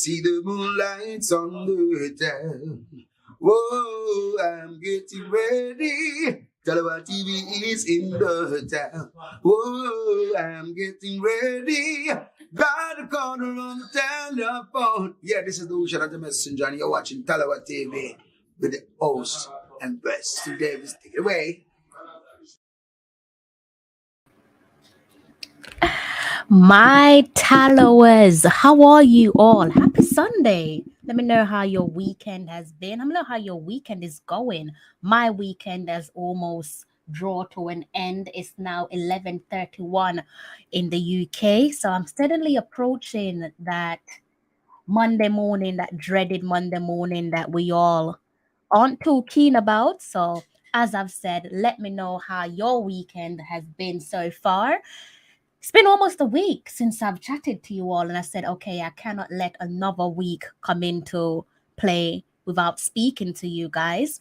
See the moonlights on the town. Whoa, I'm getting ready. Tallawah TV is in the town. Whoa, I'm getting ready. Got a corner on the telephone. Yeah, this is the Ocean of the Messenger, and you're watching Tallawah TV with the host and best. Stu Davis, take it away. My Tallawahs, how are you all? Happy Sunday. Let me know how your weekend has been. Let me know how your weekend is going. My weekend has almost draw to an end. It's now 11:31 in the UK. So I'm steadily approaching that Monday morning, that dreaded Monday morning that we all aren't too keen about. So as I've said, let me know how your weekend has been so far. It's been almost a week since I've chatted to you all, and I said, okay, I cannot let another week come into play without speaking to you guys.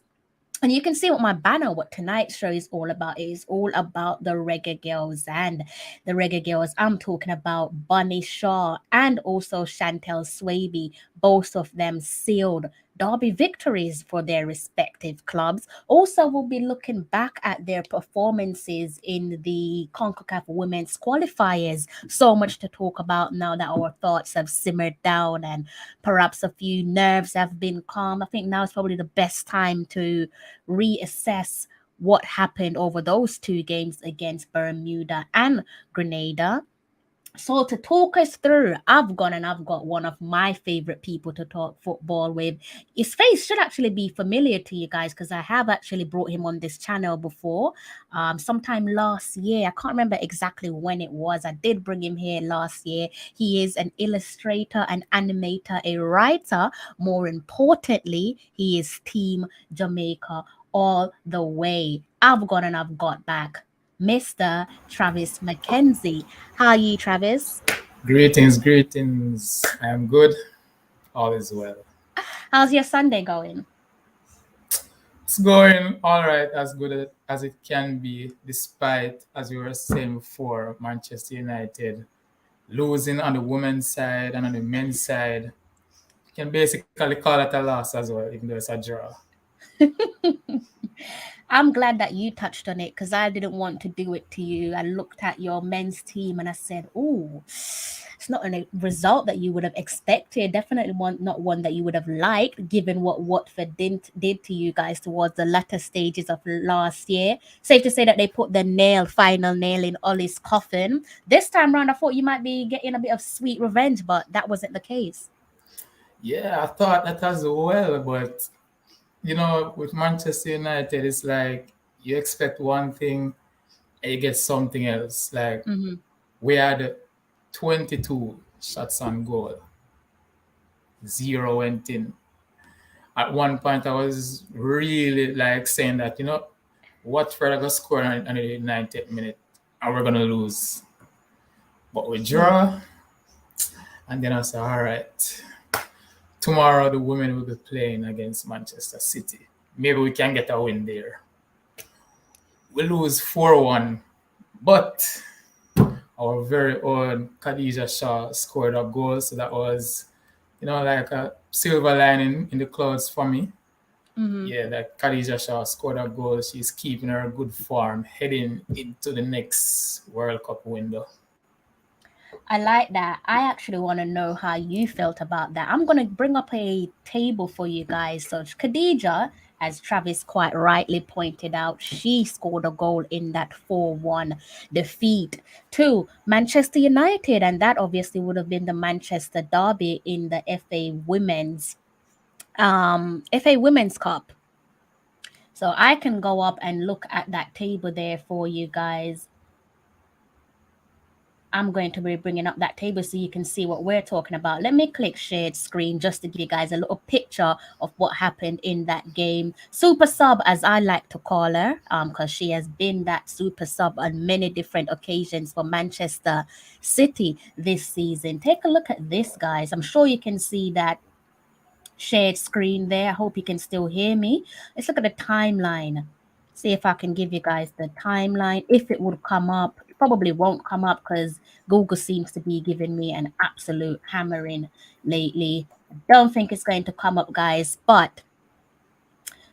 And you can see what my banner, what tonight's show is all about. It is all about the Reggae Girlz, and the Reggae Girlz I'm talking about Bunny Shaw and also Chantel Swaby. Both of them sealed derby victories for their respective clubs. Also, we'll be looking back at their performances in the CONCACAF Women's Qualifiers. So much to talk about now that our thoughts have simmered down and perhaps a few nerves have been calm. I think now is probably the best time to reassess what happened over those two games against Bermuda and Grenada. So to talk us through, I've got one of my favorite people to talk football with. His face should actually be familiar to you guys because I have actually brought him on this channel before. Sometime last year, I can't remember exactly when it was. I did bring him here last year. He is an illustrator, an animator, a writer. More importantly, he is Team Jamaica all the way. I've got back. Mr. Travis McKenzie. How are you, Travis? Greetings, greetings. I am good. All is well. How's your Sunday going? It's going all right, as good as it can be, despite, as we were saying before, Manchester United losing on the women's side and on the men's side. You can basically call it a loss as well, even though it's a draw. I'm glad that you touched on it because I didn't want to do it to you. I looked at your men's team and I said, "Oh, it's not a result that you would have expected. Definitely not one that you would have liked, given what Watford did to you guys towards the latter stages of last year. Safe to say that they put the final nail in Ollie's coffin. This time round, I thought you might be getting a bit of sweet revenge, but that wasn't the case. Yeah, I thought that as well, but with Manchester United, it's like you expect one thing and you get something else. Like Mm-hmm. we had 22 shots on goal, zero went in. At one point, I was really like saying that, Watford are going to score on the 90th minute and we're going to lose. But we draw. And then I said, all right, tomorrow the women will be playing against Manchester City. Maybe we can get a win there. We lose 4-1. But our very own Khadija Shaw scored a goal. So that was, like a silver lining in the clouds for me. Mm-hmm. Yeah, that Khadija Shaw scored a goal. She's keeping her good form heading into the next World Cup window. I like that. I actually want to know how you felt about that. I'm going to bring up a table for you guys. So, Khadija, as Travis quite rightly pointed out, she scored a goal in that 4-1 defeat to Manchester United. And that obviously would have been the Manchester Derby in the FA Women's Cup. So I can go up and look at that table there for you guys. I'm going to be bringing up that table so you can see what we're talking about. Let me click shared screen just to give you guys a little picture of what happened in that game. Super sub, as I like to call her, because she has been that super sub on many different occasions for Manchester City this season. Take a look at this, guys. I'm sure you can see that shared screen there. I hope you can still hear me. Let's look at the timeline. See if I can give you guys the timeline, if it would come up. probably won't come up because Google seems to be giving me an absolute hammering lately. I don't think it's going to come up, guys, but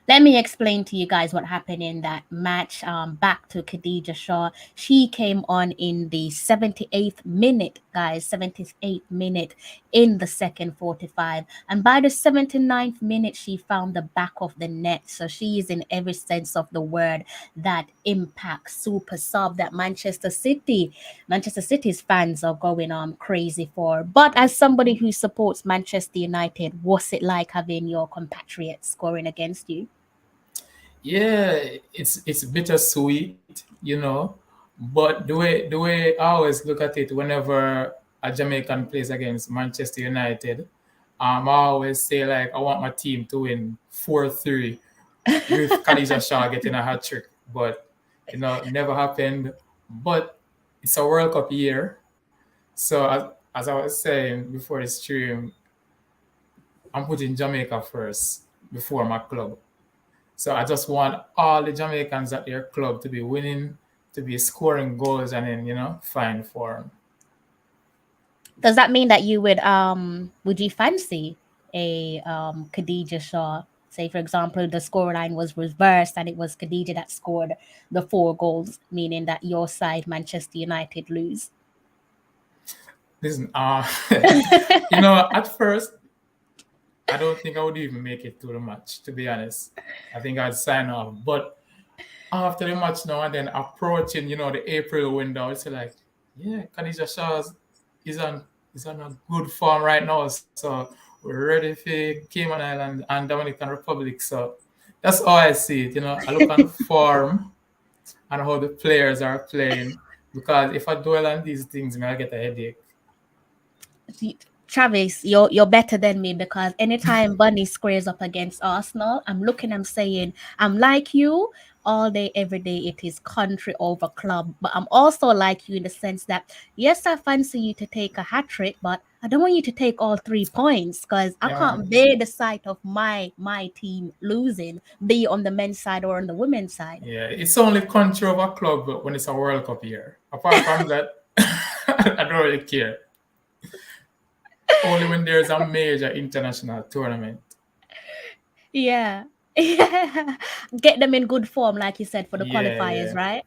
let me explain to you guys what happened in that match. Back to Khadija Shaw. She came on in the 78th minute, guys, 78th minute in the second 45. And by the 79th minute, she found the back of the net. So she is, in every sense of the word, that impact super sub that Manchester City's fans are going crazy for. But as somebody who supports Manchester United, what's it like having your compatriots scoring against you? Yeah, it's bittersweet, But the way I always look at it whenever a Jamaican plays against Manchester United, I always say like I want my team to win 4-3 with Khadija Shaw getting a hat trick, but never happened. But it's a World Cup year, so as I was saying before the stream, I'm putting Jamaica first before my club. So I just want all the Jamaicans at their club to be winning, to be scoring goals, and then find form. Does that mean that would you fancy a Khadija Shaw? Say for example the scoreline was reversed and it was Khadija that scored the 4 goals, meaning that your side Manchester United lose. Listen, at first I don't think I would even make it to the match, to be honest. I think I'd sign off. But after the match now and then approaching, the April window, it's like, yeah, Khadija Shaw is on a good form right now. So we're ready for Cayman Island and Dominican Republic. So that's how I see it. I look on the form and how the players are playing. Because if I dwell on these things, I get a headache. Travis, you're better than me because anytime Bunny squares up against Arsenal, I'm saying, I'm like you all day, every day. It is country over club. But I'm also like you in the sense that, yes, I fancy you to take a hat trick, but I don't want you to take all 3 points because I can't bear the sight of my team losing, be on the men's side or on the women's side. Yeah, it's only country over club when it's a World Cup year. Apart from that, I don't really care. Only when there's a major international tournament. Yeah. Get them in good form, like you said, for the qualifiers, right?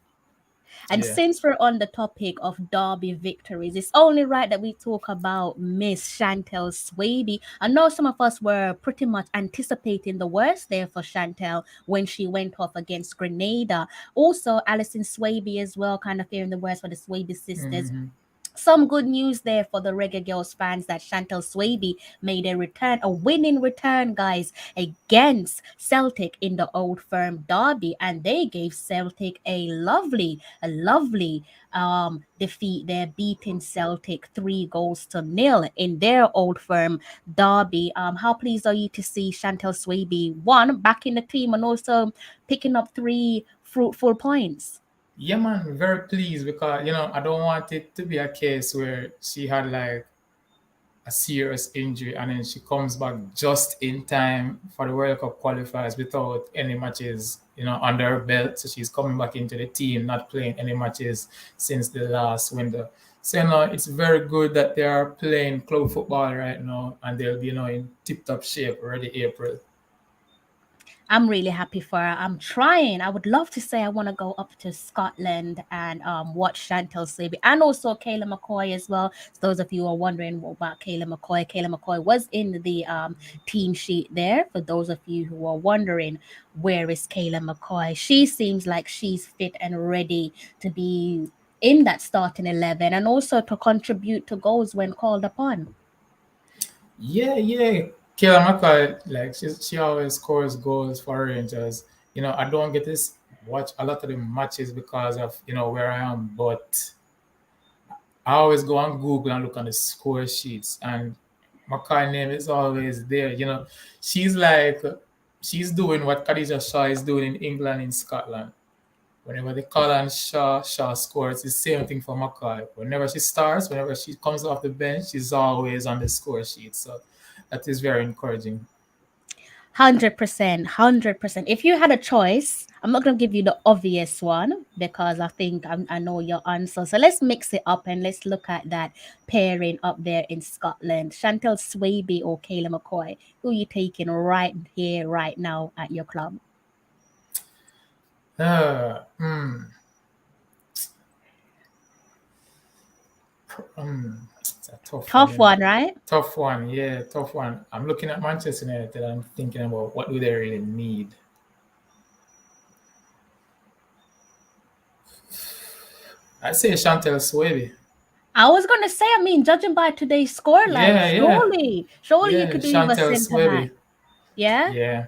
And since we're on the topic of derby victories, it's only right that we talk about Miss Chantel Swaby. I know some of us were pretty much anticipating the worst there for Chantel when she went off against Grenada. Also, Alison Swaby as well, kind of fearing the worst for the Swaby sisters. Mm-hmm. Some good news there for the Reggae Girlz fans that Chantel Swaby made a winning return, guys, against Celtic in the Old Firm derby, and they gave Celtic a lovely defeat there, beating Celtic 3-0 in their Old Firm derby. How pleased are you to see Chantel Swaby back in the team and also picking up 3 fruitful points? Yeah, man, very pleased because I don't want it to be a case where she had like a serious injury and then she comes back just in time for the World Cup qualifiers without any matches, under her belt. So she's coming back into the team, not playing any matches since the last window. So it's very good that they are playing club football right now and they'll be in tip-top shape already April. I'm really happy for her. I'm trying. I would love to say I want to go up to Scotland and watch Chantel Swaby and also Kayla McCoy as well. So those of you who are wondering about Kayla McCoy was in the team sheet there. For those of you who are wondering, where is Kayla McCoy? She seems like she's fit and ready to be in that starting 11 and also to contribute to goals when called upon. Yeah. Kayla McCoy, like she always scores goals for Rangers. I don't get to watch a lot of the matches because of where I am, but I always go on Google and look on the score sheets, and McCoy name is always there. She's doing what Khadija Shaw is doing in England, in Scotland. Whenever they call on Shaw scores. It's the same thing for McCoy. Whenever she starts, whenever she comes off the bench, she's always on the score sheet. So that is very encouraging. 100%, 100%. If you had a choice, I'm not going to give you the obvious one because I think I know your answer. So let's mix it up and let's look at that pairing up there in Scotland. Chantel Swaby or Kayla McCoy? Who are you taking right here, right now at your club? Uh, mm, it's a tough one, Tough you know. one, right? Tough one, yeah, tough one. I'm looking at Manchester United. I'm thinking about what do they really need. I say Chantel Swaby. I was gonna say, I mean, judging by today's score, like Yeah, yeah, surely you yeah. could do with a Chantel centre back. Swaby. Yeah, Yeah,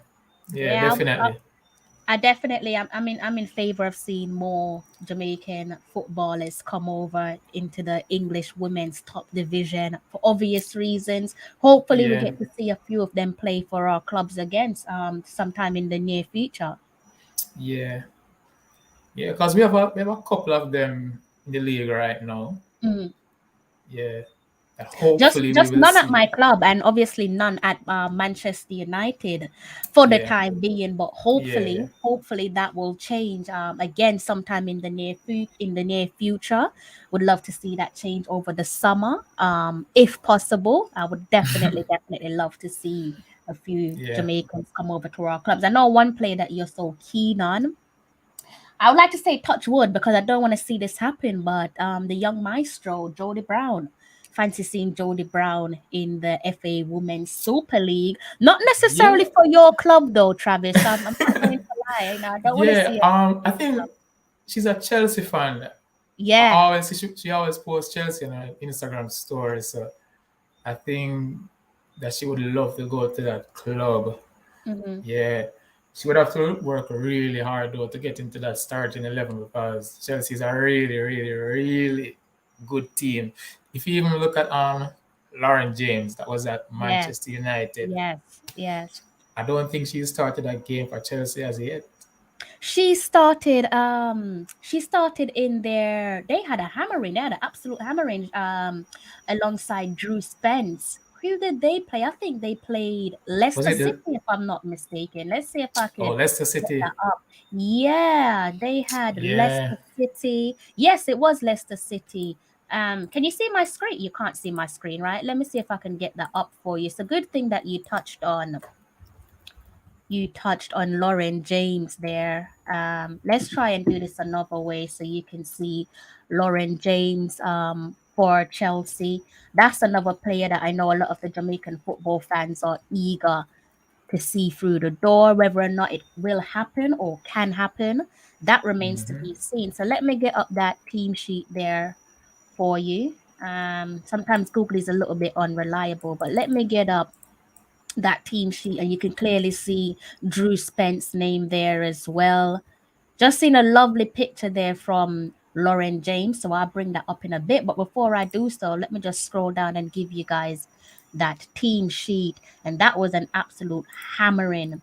yeah, yeah. definitely. I definitely, I'm in favor of seeing more Jamaican footballers come over into the English women's top division for obvious reasons. Hopefully, we Yeah, get to see a few of them play for our clubs against sometime in the near future. yeah, yeah. Because we have a couple of them in the league right now. Mm. Yeah, that Just hopefully we just will none at see. my club, and obviously none at Manchester United for the Yeah, time being. But yeah, yeah. hopefully that will change again sometime in the near future. Would love to see that change over the summer, if possible. I would definitely love to see a few Yeah. Jamaicans come over to our clubs. I know one player that you're so keen on. I would like to say touch wood because I don't want to see this happen, but the young maestro, Jody Brown. Fancy seeing Jody Brown in the FA Women's Super League. Not necessarily Yeah, for your club though, Travis. I'm not going to lie. You know, I don't want to yeah. see it. I think she's a Chelsea fan. Yeah. She always posts Chelsea on her Instagram story. So I think that she would love to go to that club. Hmm. Yeah, she would have to work really hard though to get into that starting 11 because Chelsea's a really, really, really good team. If you even look at Lauren James, that was at Yes. Manchester United. Yes. Yes. I don't think she started a game for Chelsea as yet. She started in their they had a hammering, they had an absolute hammering alongside Drew Spence. Who did they play? I think they played Was Leicester it City, if I'm not mistaken. Let's see if I oh, can Leicester get City? that up. Yeah, they had Yeah, Leicester City. Yes, it was Leicester City. Can you see my screen? You can't see my screen, right? Let me see if I can get that up for you. It's a good thing that you touched on Lauren James there. Let's try and do this another way so you can see Lauren James for Chelsea. That's another player that I know a lot of the Jamaican football fans are eager to see through the door. Whether or not it will happen or can happen, that remains to hmm be seen. So let me get up that team sheet there for you. Sometimes Google is a little bit unreliable, but let me get up that team sheet and you can clearly see Drew Spence's name there as well. Just seen a lovely picture there from Lauren James, so I'll bring that up in a bit. But before I do so, let me just scroll down and give you guys that team sheet. And that was an absolute hammering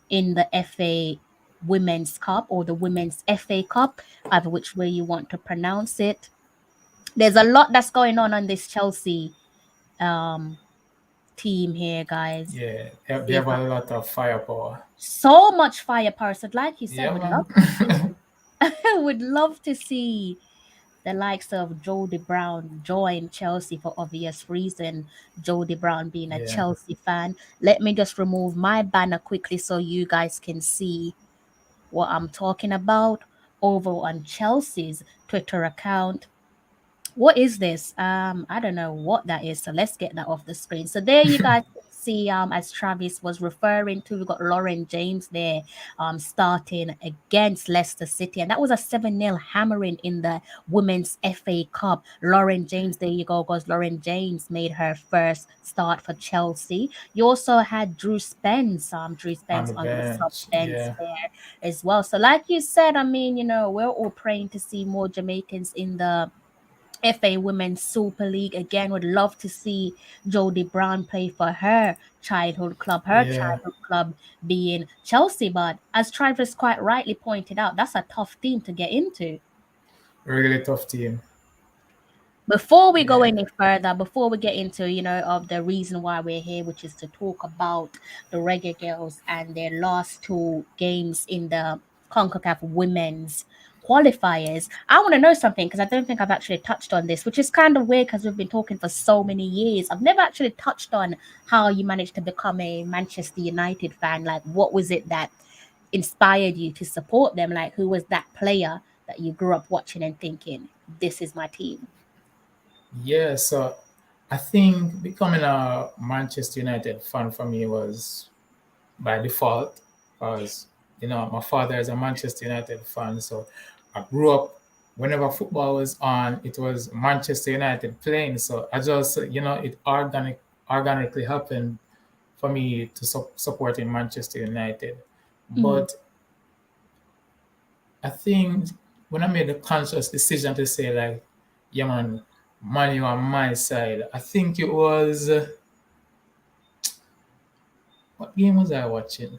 in the FA Women's Cup or the Women's FA Cup, either which way you want to pronounce it. There's a lot that's going on this Chelsea um, team here, guys. yeah. They See if have a lot of firepower. so much firepower. So, like you said, Yeah, would man. love to see, would love to see the likes of Jody Brown join Chelsea for obvious reason. Jody Brown being a Yeah. Chelsea fan. Let me just remove my banner quickly so you guys can see what I'm talking about over on Chelsea's Twitter account. What is this? I don't know what that is. So let's get that off the screen. So there you guys can see as Travis was referring to, we got Lauren James there starting against Leicester City. And that was a 7-0 hammering in the Women's FA Cup. Lauren James, there you go, because Lauren James made her first start for Chelsea. You also had Drew Spence, Drew On Spence the on the sub bench. bench Yeah. there as well. So like you said, I mean, we're all praying to see more Jamaicans in the FA Women's Super League. Again, would love to see Jodie Brown play for her Yeah. childhood club being Chelsea. But as Travis quite rightly pointed out, that's a tough team to get into. Really tough team. Before we go Yeah. any further, before we get into, of the reason why we're here, which is to talk about the Reggae Girls and their last two games in the CONCACAF Women's qualifiers, I want to know something because I don't think I've actually touched on this, which is kind of weird because we've been talking for so many years. I've never actually touched on how you managed to become a Manchester United fan. Like, what was it that inspired you to support them? Like, who was that player that you grew up watching and thinking, this is my team? Yeah, so I think becoming a Manchester United fan for me was by default because my father is a Manchester United fan, so I grew up whenever football was on, it was Manchester United playing. So I just it organically happened for me to support in Manchester United. Mm-hmm. But I think when I made the conscious decision to say like, yeah man, Man U on my side, I think it was what game was I watching?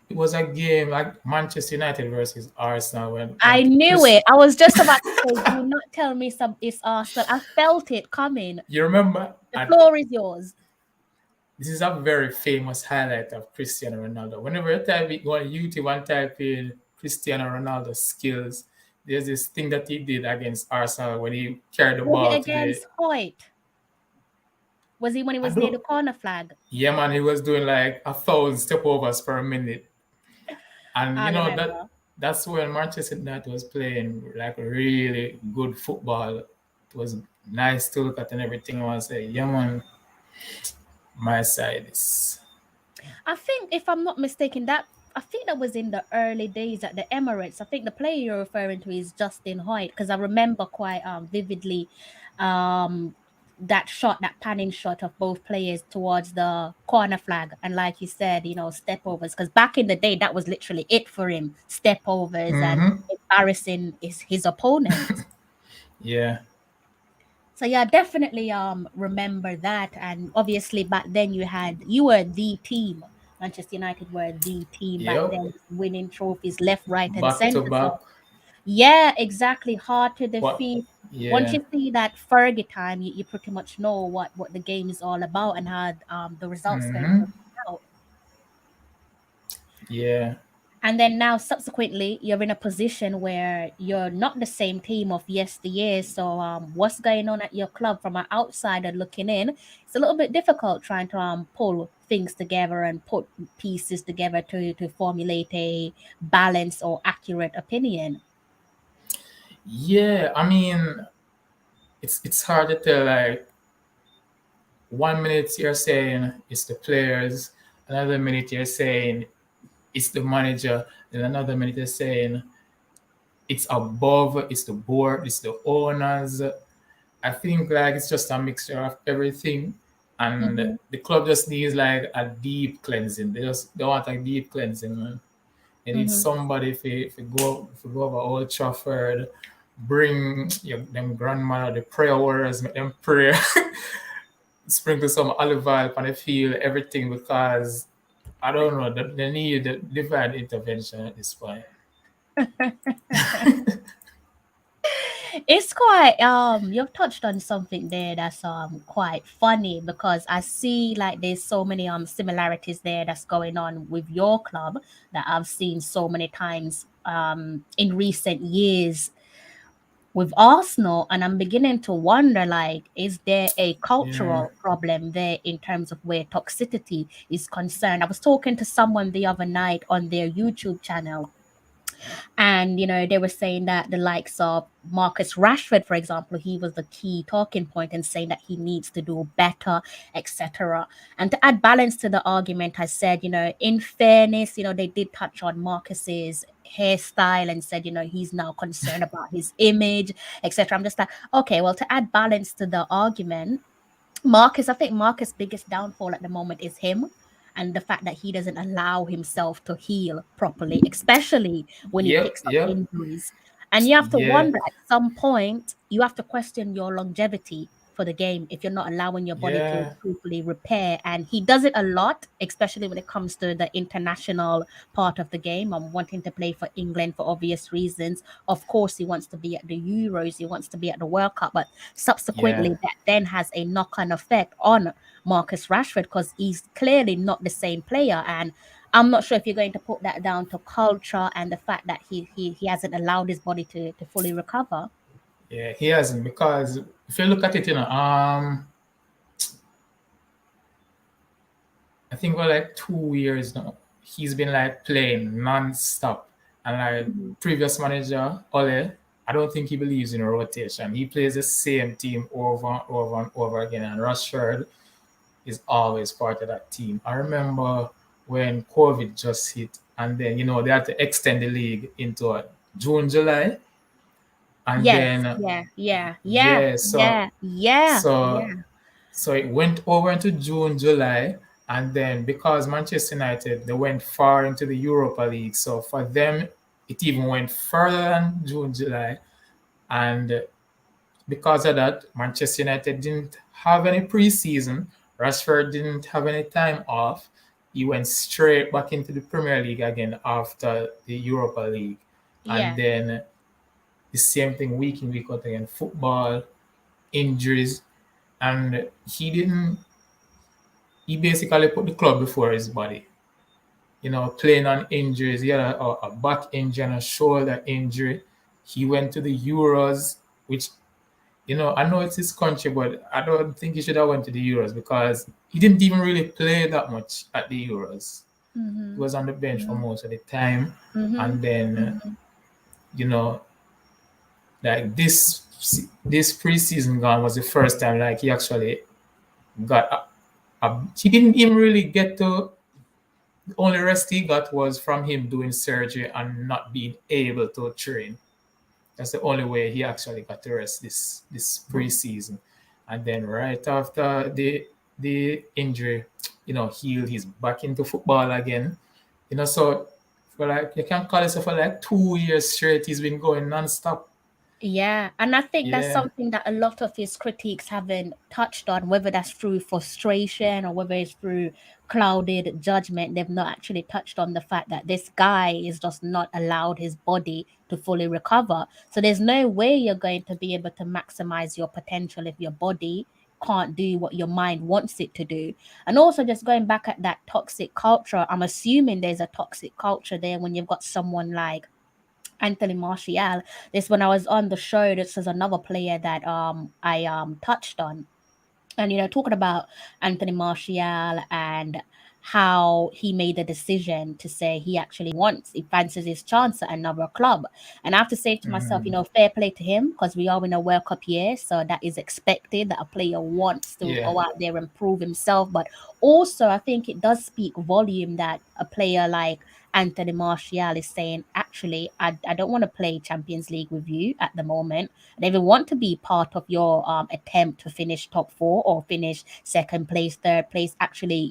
It was a game like Manchester United versus Arsenal when I knew Chris. it. I was just about to say, do not tell me it's Arsenal. I felt it coming. You remember? The floor is yours. This is a very famous highlight of Cristiano Ronaldo. Whenever you type it, go on YouTube and type in Cristiano Ronaldo skills, there's this thing that he did against Arsenal when he carried the Was it ball to the. against Hoyte? Was he when he I was near the don't. corner flag? Yeah, man, he was doing like 1,000 step overs per minute, and I that remember. that's when Manchester United was playing like really good football. It was nice to look at and everything. I was like, yeah, man, my side is. I think, if I'm not mistaken, I think that was in the early days at the Emirates. I think the player you're referring to is Justin Hoyte, because I remember quite vividly um that shot, that panning shot of both players towards the corner flag, and like you said, step overs. Because back in the day, that was literally it for him: step overs and Mm-hmm. embarrassing his opponents. Yeah. So yeah, definitely remember that. And obviously back then you were the team. Manchester United were the team back Yep. then, winning trophies left, right, and Back to center. back. So yeah, exactly. Hard to What? defeat. Once Yeah. you see that Fergie time, you pretty much know what the game is all about and how the results going to Mm-hmm. come out. Yeah. And then now, subsequently, you're in a position where you're not the same team of yesteryear. So, what's going on at your club from an outsider looking in? It's a little bit difficult trying to pull things together and put pieces together to formulate a balanced or accurate opinion. Yeah. I mean, it's hard to tell. Like 1 minute you're saying it's the players, another minute you're saying it's the manager, and another minute you're saying it's above, it's the board, it's the owners. I think like it's just a mixture of everything, and Mm-hmm, the club just needs like a deep cleansing. They want a deep cleansing, man. They need mm-hmm. somebody if you go over Old Trafford, bring them grandmother the prayer warriors, make them pray, sprinkle some olive oil on the field, everything because I don't know, they need divine intervention at this point. It's quite you've touched on something there that's quite funny, because I see like there's so many similarities there that's going on with your club that I've seen so many times in recent years with Arsenal, and I'm beginning to wonder, like, is there a Yeah. cultural problem there in terms of where toxicity is concerned? I was talking to someone the other night on their YouTube channel, and they were saying that the likes of Marcus Rashford, for example, he was the key talking point and saying that he needs to do better, etc. And to add balance to the argument, I said, in fairness, they did touch on Marcus's hairstyle and said, he's now concerned about his image, etc. I'm just like, okay, well, to add balance to the argument, I think Marcus' biggest downfall at the moment is him, and the fact that he doesn't allow himself to heal properly, especially when he Yep. picks up Yep. injuries. And you have to Yeah. wonder, at some point, you have to question your longevity. for the game if you're not allowing your body to Yeah, truthfully repair. And he does it a lot, especially when it comes to the international part of the game. I'm wanting to play for England for obvious reasons. Of course, he wants to be at the Euros, he wants to be at the World Cup, but yeah, subsequently that then has a knock-on effect on Marcus Rashford because he's clearly not the same player. And I'm not sure if you're going to put that down to culture and the fact that he hasn't allowed his body to fully recover. yeah. He hasn't, because if you look at it, I think for like 2 years now, he's been like playing non-stop. And like Mhm. previous manager, Ole, I don't think he believes in rotation. He plays the same team over and over and over again. And Rashford is always part of that team. I remember when COVID just hit, and then, they had to extend the league into June, July. And Yes, then, yeah, yeah, yeah, yeah, so yeah, yeah, so yeah, so it went over into June, July, and then because Manchester United, they went far into the Europa League. So for them, it even went further than June, July. And because of that, Manchester United didn't have any preseason. Rashford didn't have any time off. He went straight back into the Premier League again after the Europa League. And yeah, then the same thing week in, week out again. Football, injuries. And he basically put the club before his body. Playing on injuries. He had a back injury and a shoulder injury. He went to the Euros, which, I know it's his country, but I don't think he should have went to the Euros because he didn't even really play that much at the Euros. He mm-hmm, was on the bench for mm-hmm, most of the time. mm-hmm, And then, mm-hmm. you know, like this preseason gone was the first time like he actually got he didn't even really get to. The only rest he got was from him doing surgery and not being able to train. That's the only way he actually got to rest this preseason. And then right after the injury, healed, he's back into football again. So for like you can call it, so for like 2 years straight, he's been going non-stop. Yeah, and I think that's Yeah. something that a lot of his critiques haven't touched on, whether that's through frustration or whether it's through clouded judgment. They've not actually touched on the fact that this guy is just not allowed his body to fully recover. So there's no way you're going to be able to maximize your potential if your body can't do what your mind wants it to do. And also just going back at that toxic culture, I'm assuming there's a toxic culture there when you've got someone like Anthony Martial. This when I was on the show, this is another player that I touched on. And talking about Anthony Martial and how he made the decision to say he fancies his chance at another club. And I have to say to myself, Mhm. fair play to him because we are in a World Cup year, so that is expected that a player wants to Yeah. go out there and prove himself. But also, I think it does speak volume that a player like Anthony Martial is saying, actually, I don't want to play Champions League with you at the moment. I don't even want to be part of your attempt to finish top four or finish second place, third place. Actually,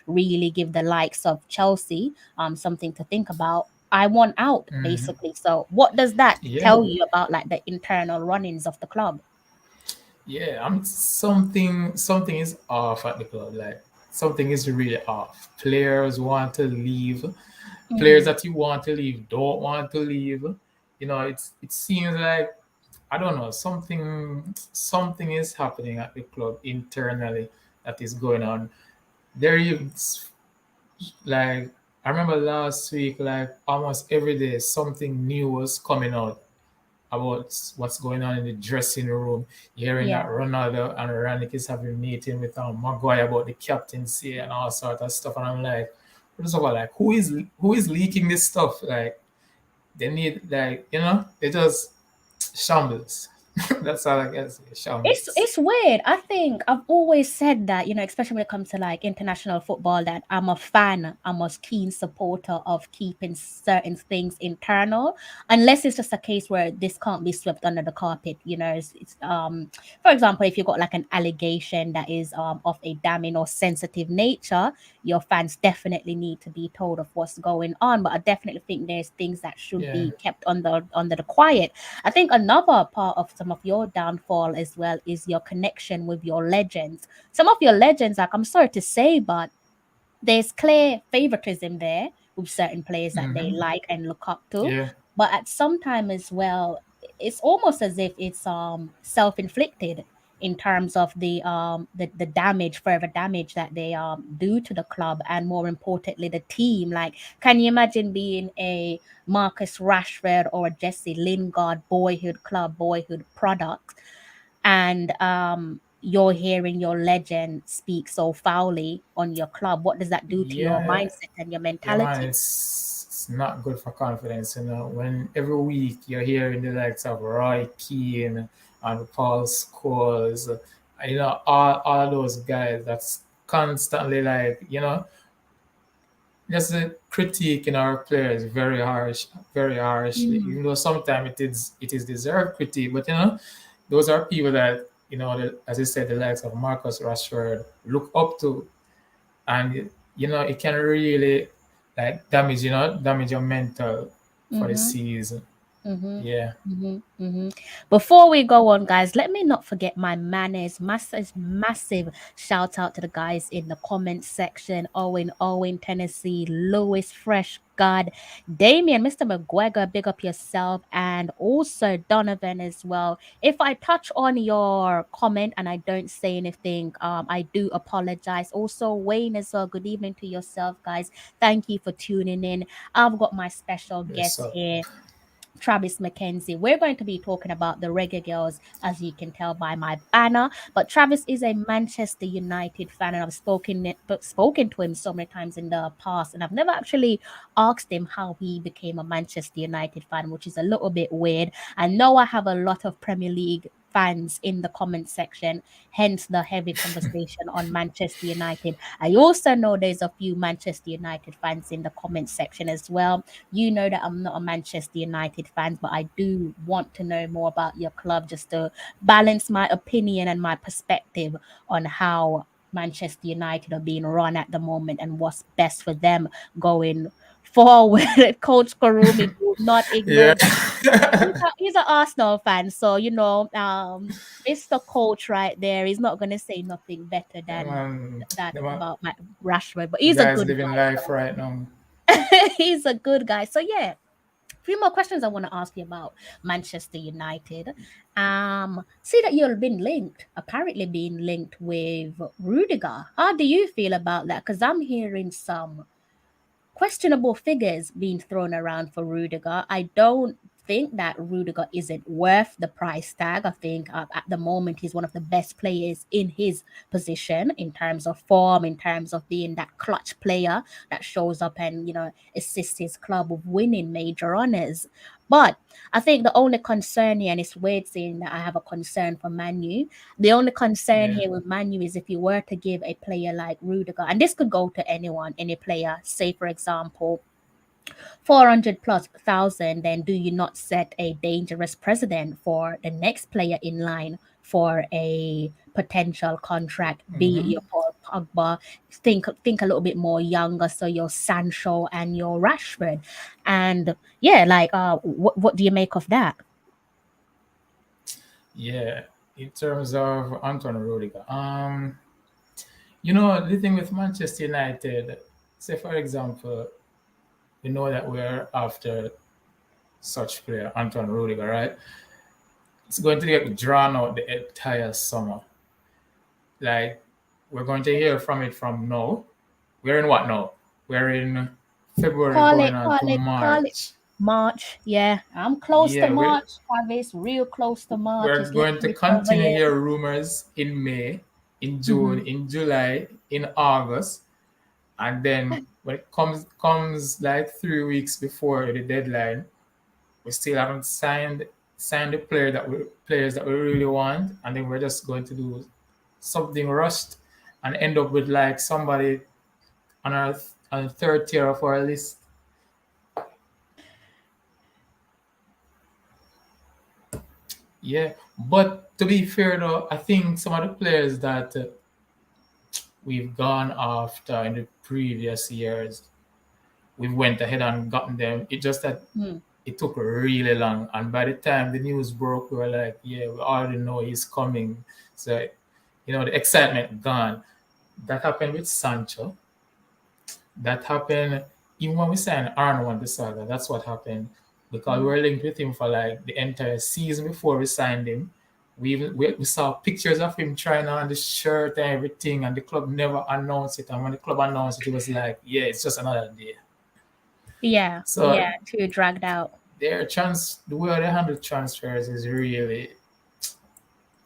really give the likes of Chelsea something to think about. I want out, Mhm. basically. So, what does that Yeah. tell you about like the internal runnings of the club? Yeah, something is off at the club. Like something is really off. Players want to leave. Players Mm-hmm. that you want to leave don't want to leave. It seems like, I don't know, something is happening at the club internally that is going on. There is, like, I remember last week, like almost every day something new was coming out about what's going on in the dressing room. Hearing Yeah. that Ronaldo and Rannick is having a meeting with Maguire about the captaincy and all sort of stuff, and I'm like, first of all, like who is leaking this stuff? Like they need, like, they just shambles. That's all I can say. It's Shambles. it's weird. I think I've always said that, especially when it comes to like international football, that I'm a fan, I'm a keen supporter of keeping certain things internal, unless it's just a case where this can't be swept under the carpet. It's for example, if you've got like an allegation that is of a damning or sensitive nature, your fans definitely need to be told of what's going on. But I definitely think there's things that should Yeah. be kept under the quiet. I think another part of some of your downfall as well is your connection with your legends. Some of your legends, like I'm sorry to say, but there's clear favoritism there with certain players that they like and look up to. Yeah. But at some time as well, it's almost as if it's self-inflicted in terms of the damage, further damage that they do to the club, and more importantly the team. Like, can you imagine being a Marcus Rashford or a Jesse Lingard boyhood club, boyhood product, and you're hearing your legend speak so foully on your club? What does that do to your Yeah. mindset and your Yeah, man, mentality? it's not good for confidence, when every week you're hearing the likes of Roy Keane and Paul Scholes, all those guys that's constantly like, just a critique in our players very harshly, Mm, even though sometimes it is deserved critique, but those are people that, as I said, the likes of Marcus Rashford look up to, and it can really like damage your mental for the mm-hmm. season. Mm-hmm. Yeah. Mm-hmm. Mm-hmm. Before we go on, guys, let me not forget my manners. Massive shout out to the guys in the comment section. Owen, Tennessee, Lewis, Fresh God, Damien, Mr. McGregor, big up yourself, and also Donovan as well. If I touch on your comment and I don't say anything, I do apologize. Also, Wayne as well. Good evening to yourself, guys. Thank you for tuning in. I've got my special Yes, guest sir. here, Travis McKenzie. We're going to be talking about the Reggae Girlz, as you can tell by my banner. But Travis is a Manchester United fan, and I've spoken to him so many times in the past, and I've never actually asked him how he became a Manchester United fan, which is a little bit weird. I know I have a lot of Premier League fans in the comment section, hence the heavy conversation on Manchester United. I also know there's a few Manchester United fans in the comment section as well. You know that I'm not a Manchester United fan, but I do want to know more about your club just to balance my opinion and my perspective on how Manchester United are being run at the moment and what's best for them going forward. Coach Karumi, do not Yeah. ignore that. He's an Arsenal fan, so Mr. Coach right there is not gonna say nothing better Yeah, than man. that The, about my Rashford, but the he's a guy's good living life right now. guy. He's a good guy. So yeah, few more questions I want to ask you about Manchester United. See that you've been linked, apparently being linked with Rudiger. How do you feel about that? Because I'm hearing some questionable figures being thrown around for Rudiger. I don't think that Rudiger isn't worth the price tag. I think at the moment he's one of the best players in his position in terms of form, in terms of being that clutch player that shows up and assists his club with winning major honors. But I think the only concern here, and it's weird saying that I have a concern for Manu, the only concern Yeah. here with Manu is if you were to give a player like Rudiger, and this could go to anyone, any player, say for example, 400 plus thousand, then do you not set a dangerous precedent for the next player in line for a potential contract, be it Mm-hmm. your Paul Pogba, think a little bit more younger, so your Sancho and your Rashford. And yeah, like what do you make of that? Yeah. In terms of Anton Rudiger, the thing with Manchester United, say for example, we know that we're after such player, Anton Rudiger, right? It's going to get drawn out the entire summer. Like, we're going to hear from it from now. We're in what now? We're in February going on to Call it March. March. Yeah, I'm close to Yeah, we're, March, Travis. Real close to March. we're It's going to literally over continue here. hear rumors in May, in Mm-hmm. June, in July, in August, and then when it comes like 3 weeks before the deadline, we still haven't signed the players that we really want, and then we're just going to do something rushed and end up with like somebody on the third tier of our list. Yeah, but to be fair though, I think some of the players that we've gone after in the previous years, we've went ahead and gotten them. It just that Mm. it took really long. And by the time the news broke, we were like, yeah, we already know he's coming. So, the excitement gone. That happened with Sancho. That happened even when we signed Arnold Bissaka. That's what happened because we were linked with him for like the entire season before we signed him. We saw pictures of him trying on the shirt and everything, and the club never announced it. And when the club announced it, it was like, yeah, it's just another day. Yeah, So too dragged out. the way they handle transfers is really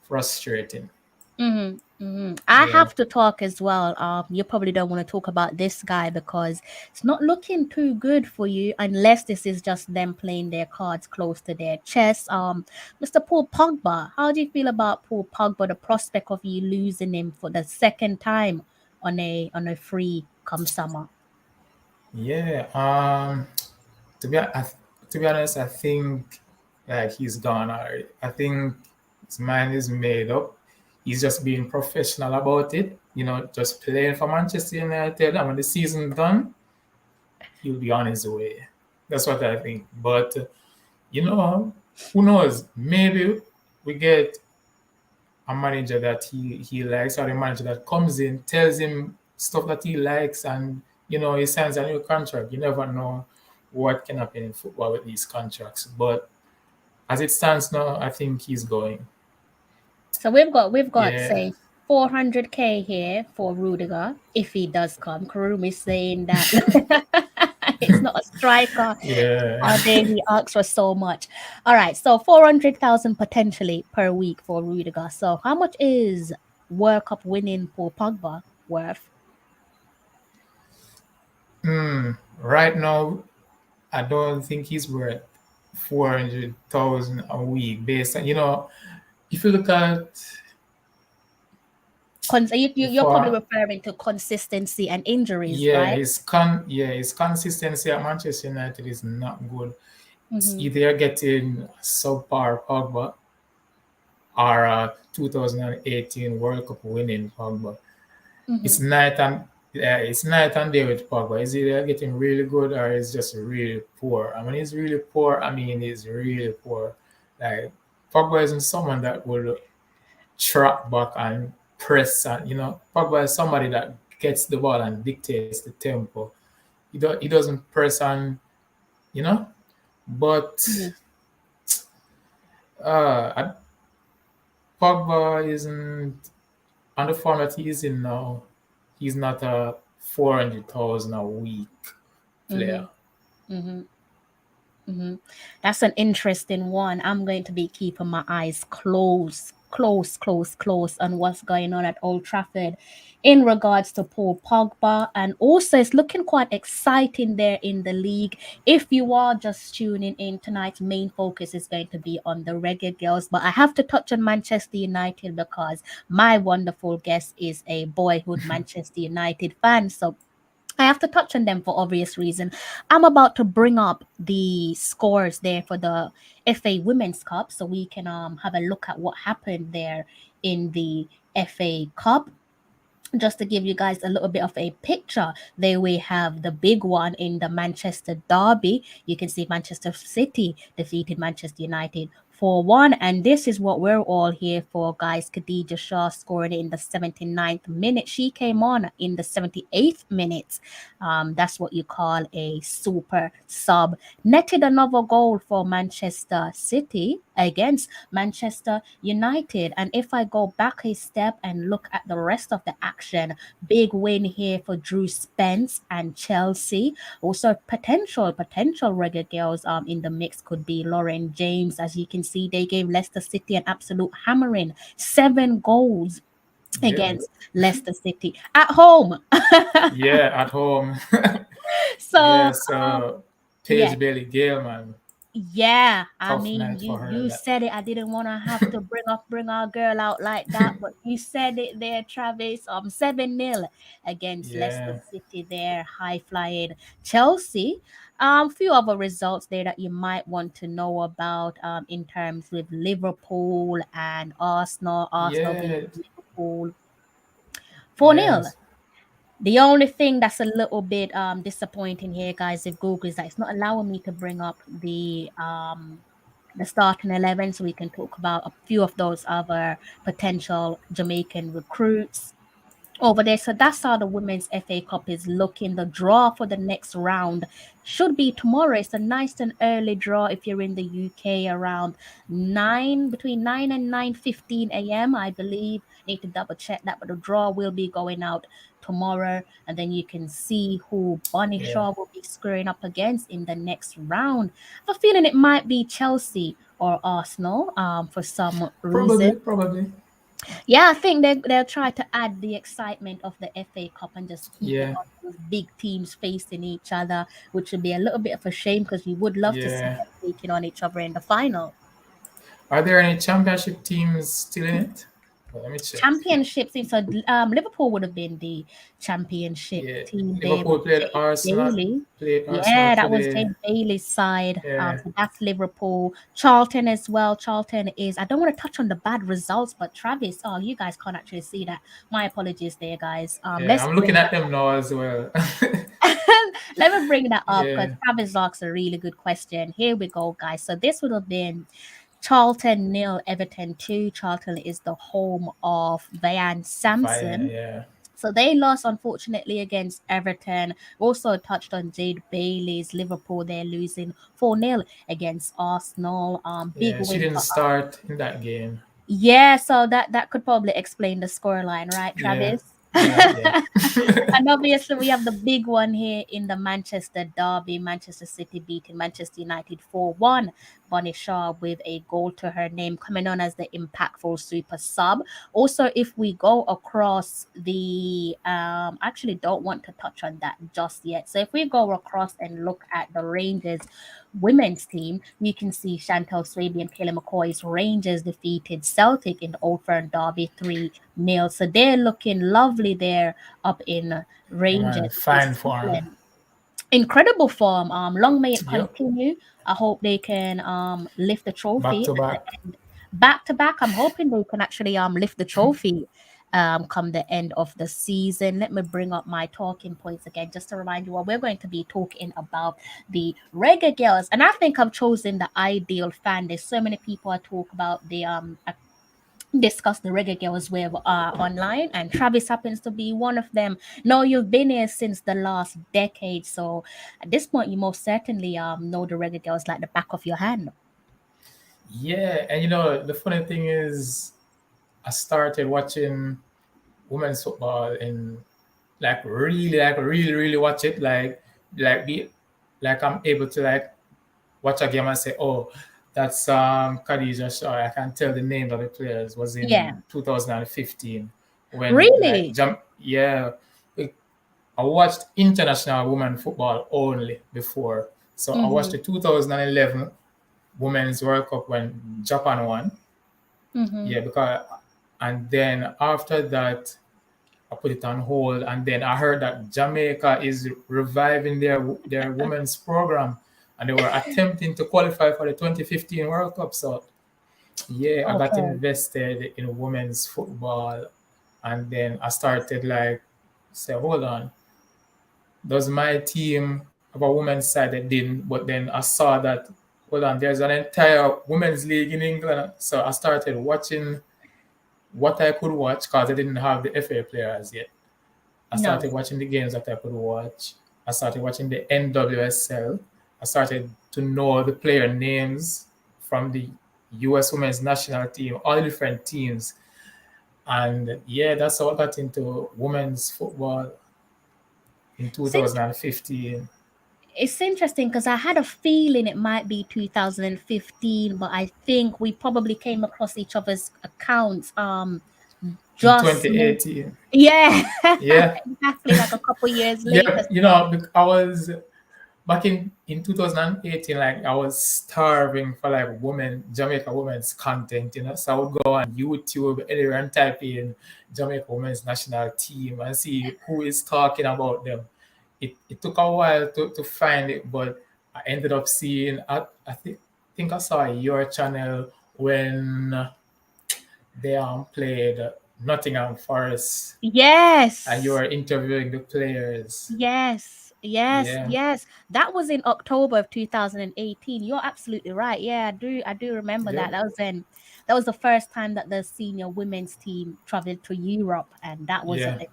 frustrating. I Yeah. have to talk as well. You probably don't want to talk about this guy because it's not looking too good for you unless this is just them playing their cards close to their chest. Mr. Paul Pogba, how do you feel about Paul Pogba? The prospect of you losing him for the second time on a free come summer. Yeah. To be to be honest, I think he's gone already. I think his mind is made up. He's just being professional about it. Just playing for Manchester United, and when the season's done, he'll be on his way. That's what I think. But who knows? Maybe we get a manager that he likes, or a manager that comes in, tells him stuff that he likes, and he signs a new contract. You never know what can happen in football with these contracts. But as it stands now, I think he's going. So we've got Yeah. say 400K here for Rudiger if he does come. Karum is saying that it's not a striker. Yeah. Our daily asks for so much. All right, so 400,000 potentially per week for Rudiger. So how much is World Cup winning for Pogba worth? Right now, I don't think he's worth 400,000 a week based on if you look at You're probably referring to consistency and injuries, yeah, right? his consistency at Manchester United is not good. It's Mm-hmm. either you're getting subpar Pogba or a 2018 World Cup winning Pogba. Mm-hmm. It's night and day with Pogba. Is either getting really good or it's just really poor. I mean, he's really poor. I mean, he's really poor. Like Pogba isn't someone that will track back and press, and Pogba is somebody that gets the ball and dictates the tempo. He doesn't press on, you know. But Mm-hmm. uh, Pogba isn't on the form that he is in now. He's not a 400,000 a week player. Mm-hmm. Mm-hmm. Mm-hmm. That's an interesting one. I'm going to be keeping my eyes close on what's going on at Old Trafford in regards to Paul Pogba. And also, it's looking quite exciting there in the league. If you are just tuning in, tonight's main focus is going to be on the Reggae Girlz. But I have to touch on Manchester United because my wonderful guest is a boyhood Manchester United fan. So I have to touch on them for obvious reason. I'm about to bring up the scores there for the FA Women's Cup so we can have a look at what happened there in the FA Cup. Just to give you guys a little bit of a picture, there we have the big one in the Manchester Derby. You can see Manchester City defeated Manchester United 4-1, and this is what we're all here for, guys. Khadija Shah scored in the 79th minute. She came on in the 78th minute. That's what you call a super sub. Netted another goal for Manchester City against Manchester United. And if I go back a step and look at the rest of the action, big win here for Drew Spence and Chelsea. Also potential Reggae Girls in the mix could be Lauren James. As you can see, they gave Leicester City an absolute hammering. 7 goals against Leicester City at home. Yeah, at home. So Paige yeah. Bailey Gale, man. Yeah, I Tough mean, night for her. you said it. I didn't want to have to bring our girl out like that, but you said it there, Travis. 7-0 against Leicester Yeah. City there, high flying Chelsea. Few other results there that you might want to know about in terms with Liverpool and Arsenal. Arsenal beat Yeah. Liverpool 4-0. Yes. The only thing that's a little bit disappointing here, guys, with Google is that it's not allowing me to bring up the starting 11, so we can talk about a few of those other potential Jamaican recruits over there. So that's how the Women's FA Cup is looking. The draw for the next round should be tomorrow. It's a nice and early draw if you're in the UK, around between 9 and 9:15 a.m. I believe. Need to double check that, but the draw will be going out tomorrow, and then you can see who Bonnie Yeah, Shaw will be squaring up against in the next round. I have a feeling it might be Chelsea or Arsenal for some reason. probably. Yeah, I think they'll try to add the excitement of the FA Cup and just keep it Yeah, on those big teams facing each other, which would be a little bit of a shame because you would love to see yeah. them taking on each other in the final. Are there any championship teams still in it? Well, let me check. Championship team. So Liverpool would have been the championship Yeah, team there Liverpool with played James Arsenal. Bailey. Played Arsenal Yeah, that was today. James Bailey's side. Yeah, So that's Liverpool. Charlton as well. Charlton is, I don't want to touch on the bad results, but Travis, oh, you guys can't actually see that. My apologies there, guys. yeah. Let's I'm looking bring at them now as well. Let me bring that up because Yeah, Travis asked a really good question. Here we go, guys. So this would have been Charlton nil, Everton 2. Charlton is the home of Van fine. Sampson. Yeah, So they lost, unfortunately, against Everton. Also touched on Jade Bailey's Liverpool. They're losing 4-0 against Arsenal. Big yeah. She win didn't for us. start in that game. Yeah, so that could probably explain the scoreline, right, Yeah, Travis? yeah, yeah. And obviously, we have the big one here in the Manchester derby. Manchester City beating Manchester United 4-1. Bonnie Shaw with a goal to her name, coming on as the impactful super sub. Also, if we go across the, actually don't want to touch on that just yet. So if we go across and look at the Rangers women's team, you can see Chantal Swaby and Kayla McCoy's Rangers defeated Celtic in the Old Firm Derby 3-0. So they're looking lovely there up in Yeah, Rangers man, fine this form. season. Incredible form. Long may it Yep. continue. I hope they can lift the Back trophy to at the back. end. Back to back. I'm hoping they can actually lift the trophy come the end of the season. Let me bring up my talking points again just to remind you what we're going to be talking about, the Reggae Girls. And I think I've chosen the ideal fan. There's so many people I talk about the discuss the Reggae Girls with online, and Travis happens to be one of them. No, you've been here since the last decade, so at this point you most certainly know the Reggae Girls like the back of your hand. Yeah, and the funny thing is, I started watching women's football and like really, really watch it. Like be, like I'm able to like watch a game and say, oh, that's Khadija Shaw. I can tell the name of the players. Was Yeah, in 2015 when like really. yeah, like, I watched international women football only before. So I watched Mm-hmm. the 2011 Women's World Cup when Japan won. Mm-hmm. Yeah, because and then after that I put it on hold, and then I heard that Jamaica is reviving their women's program, and they were attempting to qualify for the 2015 World Cup. So yeah, I got Okay. invested in women's football, and then I started like say, hold on, does my team have a women's side that didn't? But then I saw that hold on, there's an entire women's league in England, so I started watching what I could watch because I didn't have the FA players yet. I No. started watching the games that I could watch. I started watching the NWSL. I started to know the player names from the US women's national team, all the different teams. And yeah, that's how I got into women's football in Since 2015. it's interesting because I had a feeling it might be 2015, but I think we probably came across each other's accounts In just 2018. yeah, Yeah. exactly, like a couple years Yeah, later. So I was back in 2018, like I was starving for like Jamaica women's content, So I would go on YouTube anywhere and type in Jamaica women's national team and see who is talking about them. It took a while to find it, but I ended up seeing I think I saw your channel when they played Nottingham Forest, and you Yes. were interviewing the players. Yes, yes, Yeah, yes. That was in October of 2018. You're absolutely right. Yeah, I do remember that. yeah, That was the first time that the senior women's team traveled to Europe, and that was an yeah,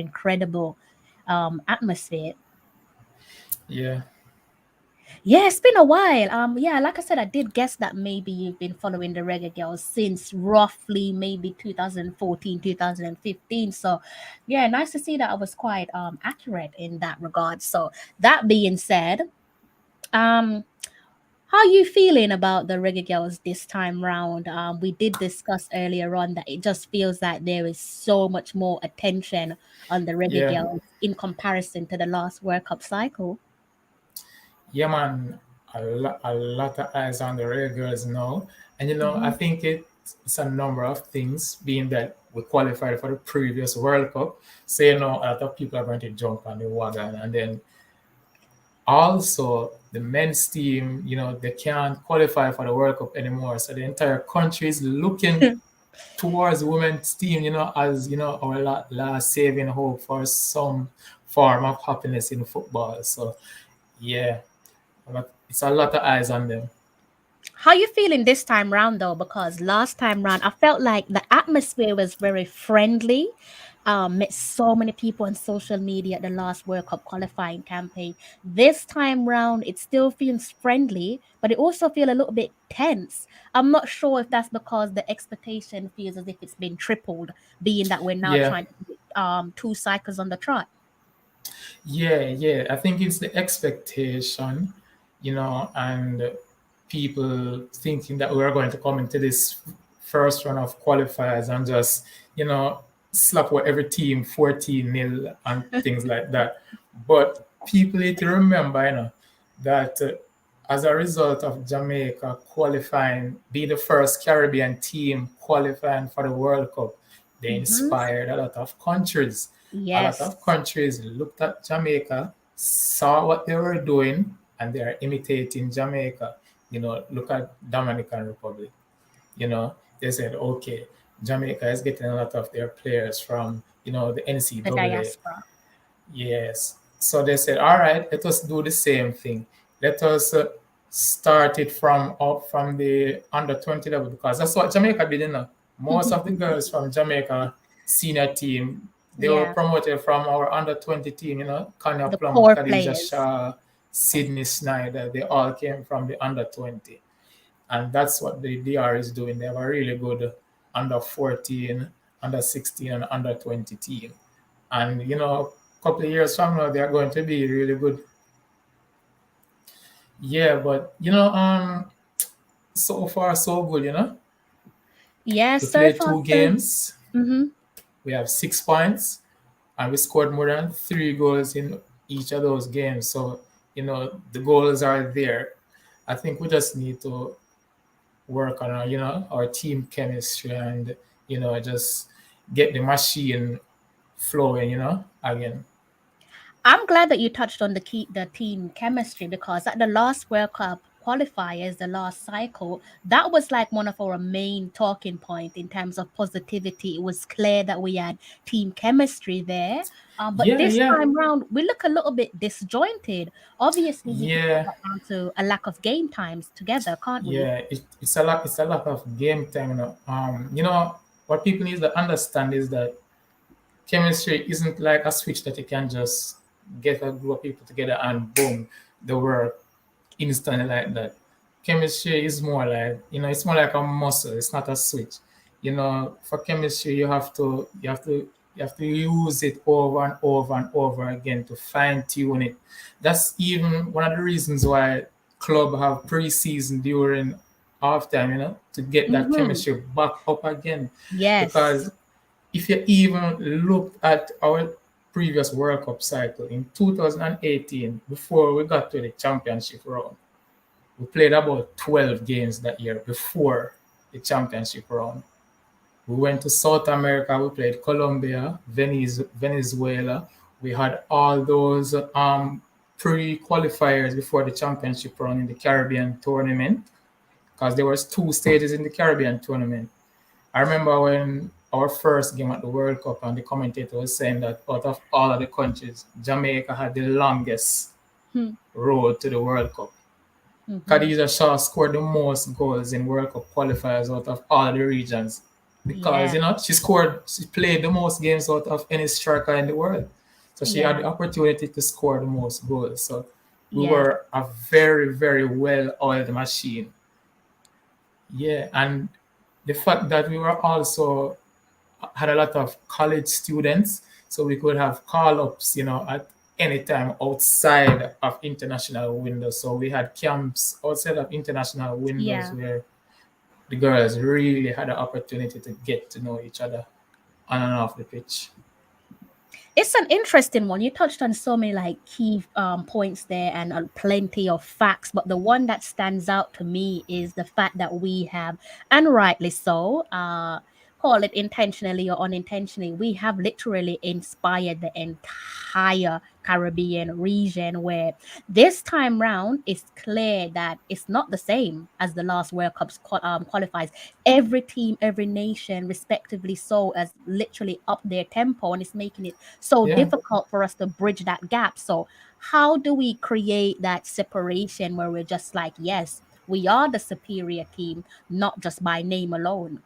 incredible atmosphere. yeah, Yeah, it's been a while. Yeah, like I said, I did guess that maybe you've been following the Reggae Girls since roughly maybe 2014, 2015. So, yeah, nice to see that I was quite accurate in that regard. So, that being said, um, how are you feeling about the Reggae Girls this time round? We did discuss earlier on that it just feels like there is so much more attention on the Reggae yeah, Girls in comparison to the last World Cup cycle. yeah, man. A lot of eyes on the Reggae Girls now, and I Hmm. think it's a number of things. Being that we qualified for the previous World Cup, so a lot of people are going to jump on the wagon, and then also the men's team, they can't qualify for the World Cup anymore, so the entire country is looking towards the women's team, as our last saving hope for some form of happiness in football. So yeah, it's a lot of eyes on them. How you feeling this time round though? Because last time round, I felt like the atmosphere was very friendly. Met so many people on social media at the last World Cup qualifying campaign. This time round, it still feels friendly, but it also feel a little bit tense. I'm not sure if that's because the expectation feels as if it's been tripled, being that we're now Yeah, trying to do, two cycles on the trot. yeah. I think it's the expectation, and people thinking that we're going to come into this first run of qualifiers and just, you know, slap with every team 14 nil and things like that. But people need to remember, that as a result of Jamaica qualifying, be the first Caribbean team qualifying for the World Cup, they Hmm. inspired a lot of countries. A lot Yes, of countries looked at Jamaica, saw what they were doing, and they are imitating Jamaica. Look at Dominican Republic. They said, okay, Jamaica is getting a lot of their players from, the the NCAA. diaspora. Yes. So they said, all right, let us do the same thing. Let us start it from the under 20 level, because that's what Jamaica did. Most of the girls from Jamaica senior team, they were Yeah, promoted from our under 20 team. Kanya the Plum, core Khadija players. Shah, Sydney Snyder. They all came from the under 20, and that's what the DR is doing. They have a really good under 14, under 16, and under 20 team. And a couple of years from now, they are going to be really good. Yeah, but so far so good. Yeah, We so played far two so. games. Mhm. We have 6 points, and we scored more than 3 goals in each of those games. So the goals are there. I think we just need to work on our team chemistry, and just get the machine flowing. Again. I'm glad that you touched on the team chemistry because at the last World Cup qualifiers, the last cycle, that was like one of our main talking point in terms of positivity. It was clear that we had team chemistry there. But Yeah, this yeah, time round, we look a little bit disjointed. Obviously, we can put yeah. that down to a lack of game times together, can't we? Yeah, it's a lot. It's a lot of game time. What people need to understand is that chemistry isn't like a switch that you can just get a group of people together and boom, they work instantly like that. Chemistry is more like, it's more like a muscle. It's not a switch. For chemistry, you have to use it over and over and over again to fine tune it. That's even one of the reasons why club have preseason during halftime, to get that Mm-hmm. chemistry back up again. Yes. Because if you even look at our previous World Cup cycle in 2018, before we got to the championship round, we played about 12 games that year before the championship round. We went to South America, we played Colombia, Venezuela. We had all those pre-qualifiers before the championship round in the Caribbean tournament, because there was 2 stages in the Caribbean tournament. I remember when our first game at the World Cup, and the commentator was saying that out of all of the countries, Jamaica had the longest Hmm. road to the World Cup. Mhm. Khadija Shaw scored the most goals in World Cup qualifiers out of all the regions because Yeah. she played the most games out of any striker in the world. So she had Yeah. the opportunity to score the most goals. So we Yeah. were a very, very well oiled machine. Yeah, and the fact that we were also had a lot of college students, so we could have call ups, at any time outside of international windows. So we had camps outside of international windows Yeah. where the girls really had the opportunity to get to know each other on and off the pitch. It's an interesting one. You touched on so many like key points there and plenty of facts, but the one that stands out to me is the fact that we have, and rightly so, call it intentionally or unintentionally, we have literally inspired the entire Caribbean region. Where this time round, it's clear that it's not the same as the last World Cups qualifies. Every team, every nation, respectively, so as literally up their tempo, and it's making it so Yeah, difficult for us to bridge that gap. So, how do we create that separation where we're just like, yes, we are the superior team, not just by name alone?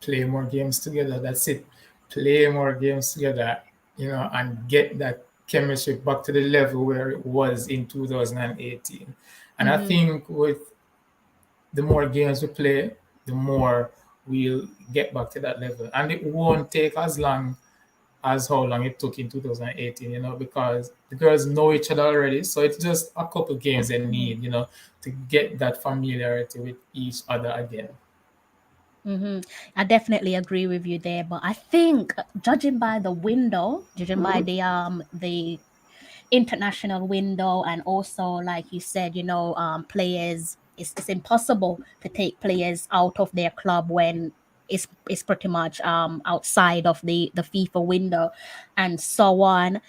play more games together. That's it. Play more games together, and get that chemistry back to the level where it was in 2018. And I Mm-hmm. think with the more games we play, the more we'll get back to that level. And it won't take as long as how long it took in 2018, because the girls know each other already. So it's just a couple games they Mm-hmm. need, to get that familiarity with each other again. Mm-hmm. I definitely agree with you there, but I think judging by the window, judging by the international window, and also like you said, players, it's impossible to take players out of their club when it's pretty much outside of the FIFA window and so on.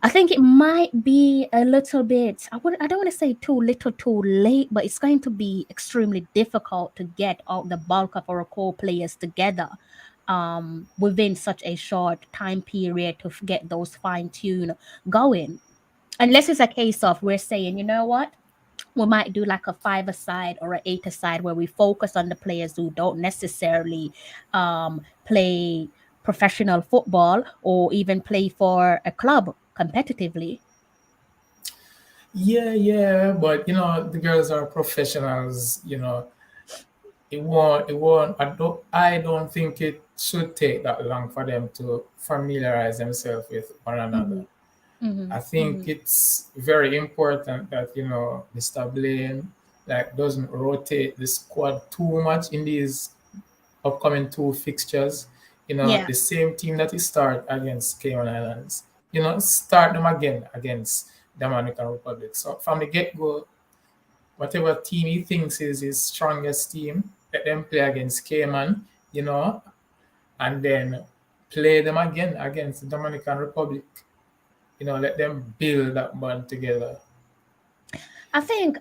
I think it might be a little bit, I don't want to say too little too late, but it's going to be extremely difficult to get out the bulk of our core players together within such a short time period to get those fine tune going. Unless it's a case of we're saying, you know what, we might do like a five-a-side or an eight-a-side where we focus on the players who don't necessarily play professional football or even play for a club competitively. Yeah, but the girls are professionals. I don't think it should take that long for them to familiarize themselves with one another. Mm-hmm, mm-hmm, I think mm-hmm. it's very important that Mr. Blaine like doesn't rotate the squad too much in these upcoming two fixtures. Yeah. The same team that he start against Cayman Islands. Start them again against Dominican Republic. So from the get go, whatever team he thinks is his strongest team, let them play against Cayman, you know, and then play them again against the Dominican Republic. Let them build that bond together. I think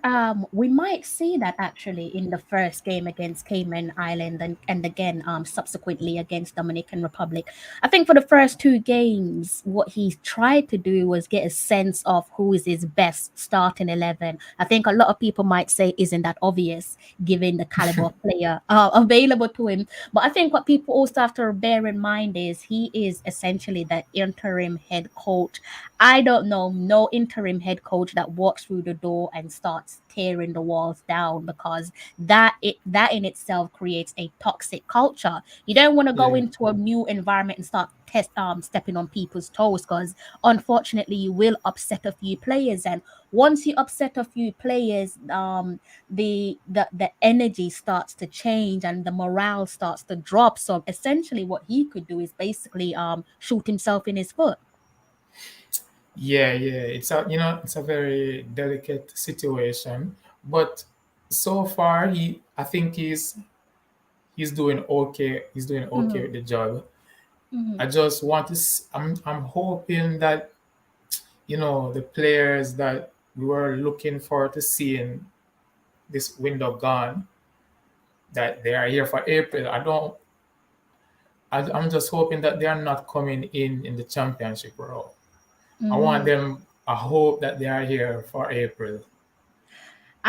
we might see that actually in the first game against Cayman Island and again subsequently against Dominican Republic. I think for the first two games, what he tried to do was get a sense of who is his best starting 11. I think a lot of people might say, isn't that obvious given the caliber of player available to him? But I think what people also have to bear in mind is he is essentially the interim head coach. I don't know no interim head coach that walks through the door and starts tearing the walls down, because that in itself creates a toxic culture. You don't want to go Yeah. into a new environment and start stepping on people's toes, because unfortunately you will upset a few players, and once you upset a few players, the energy starts to change and the morale starts to drop. So essentially what he could do is basically shoot himself in his foot. Yeah. It's a very delicate situation, but so far I think he's doing okay. He's doing okay Hmm. with the job. Hmm. I just want to. I'm hoping that the players that we were looking forward to seeing this window gone, that they are here for April. I'm just hoping that they are not coming in the championship row. I want Mhm. them. I hope that they are here for April.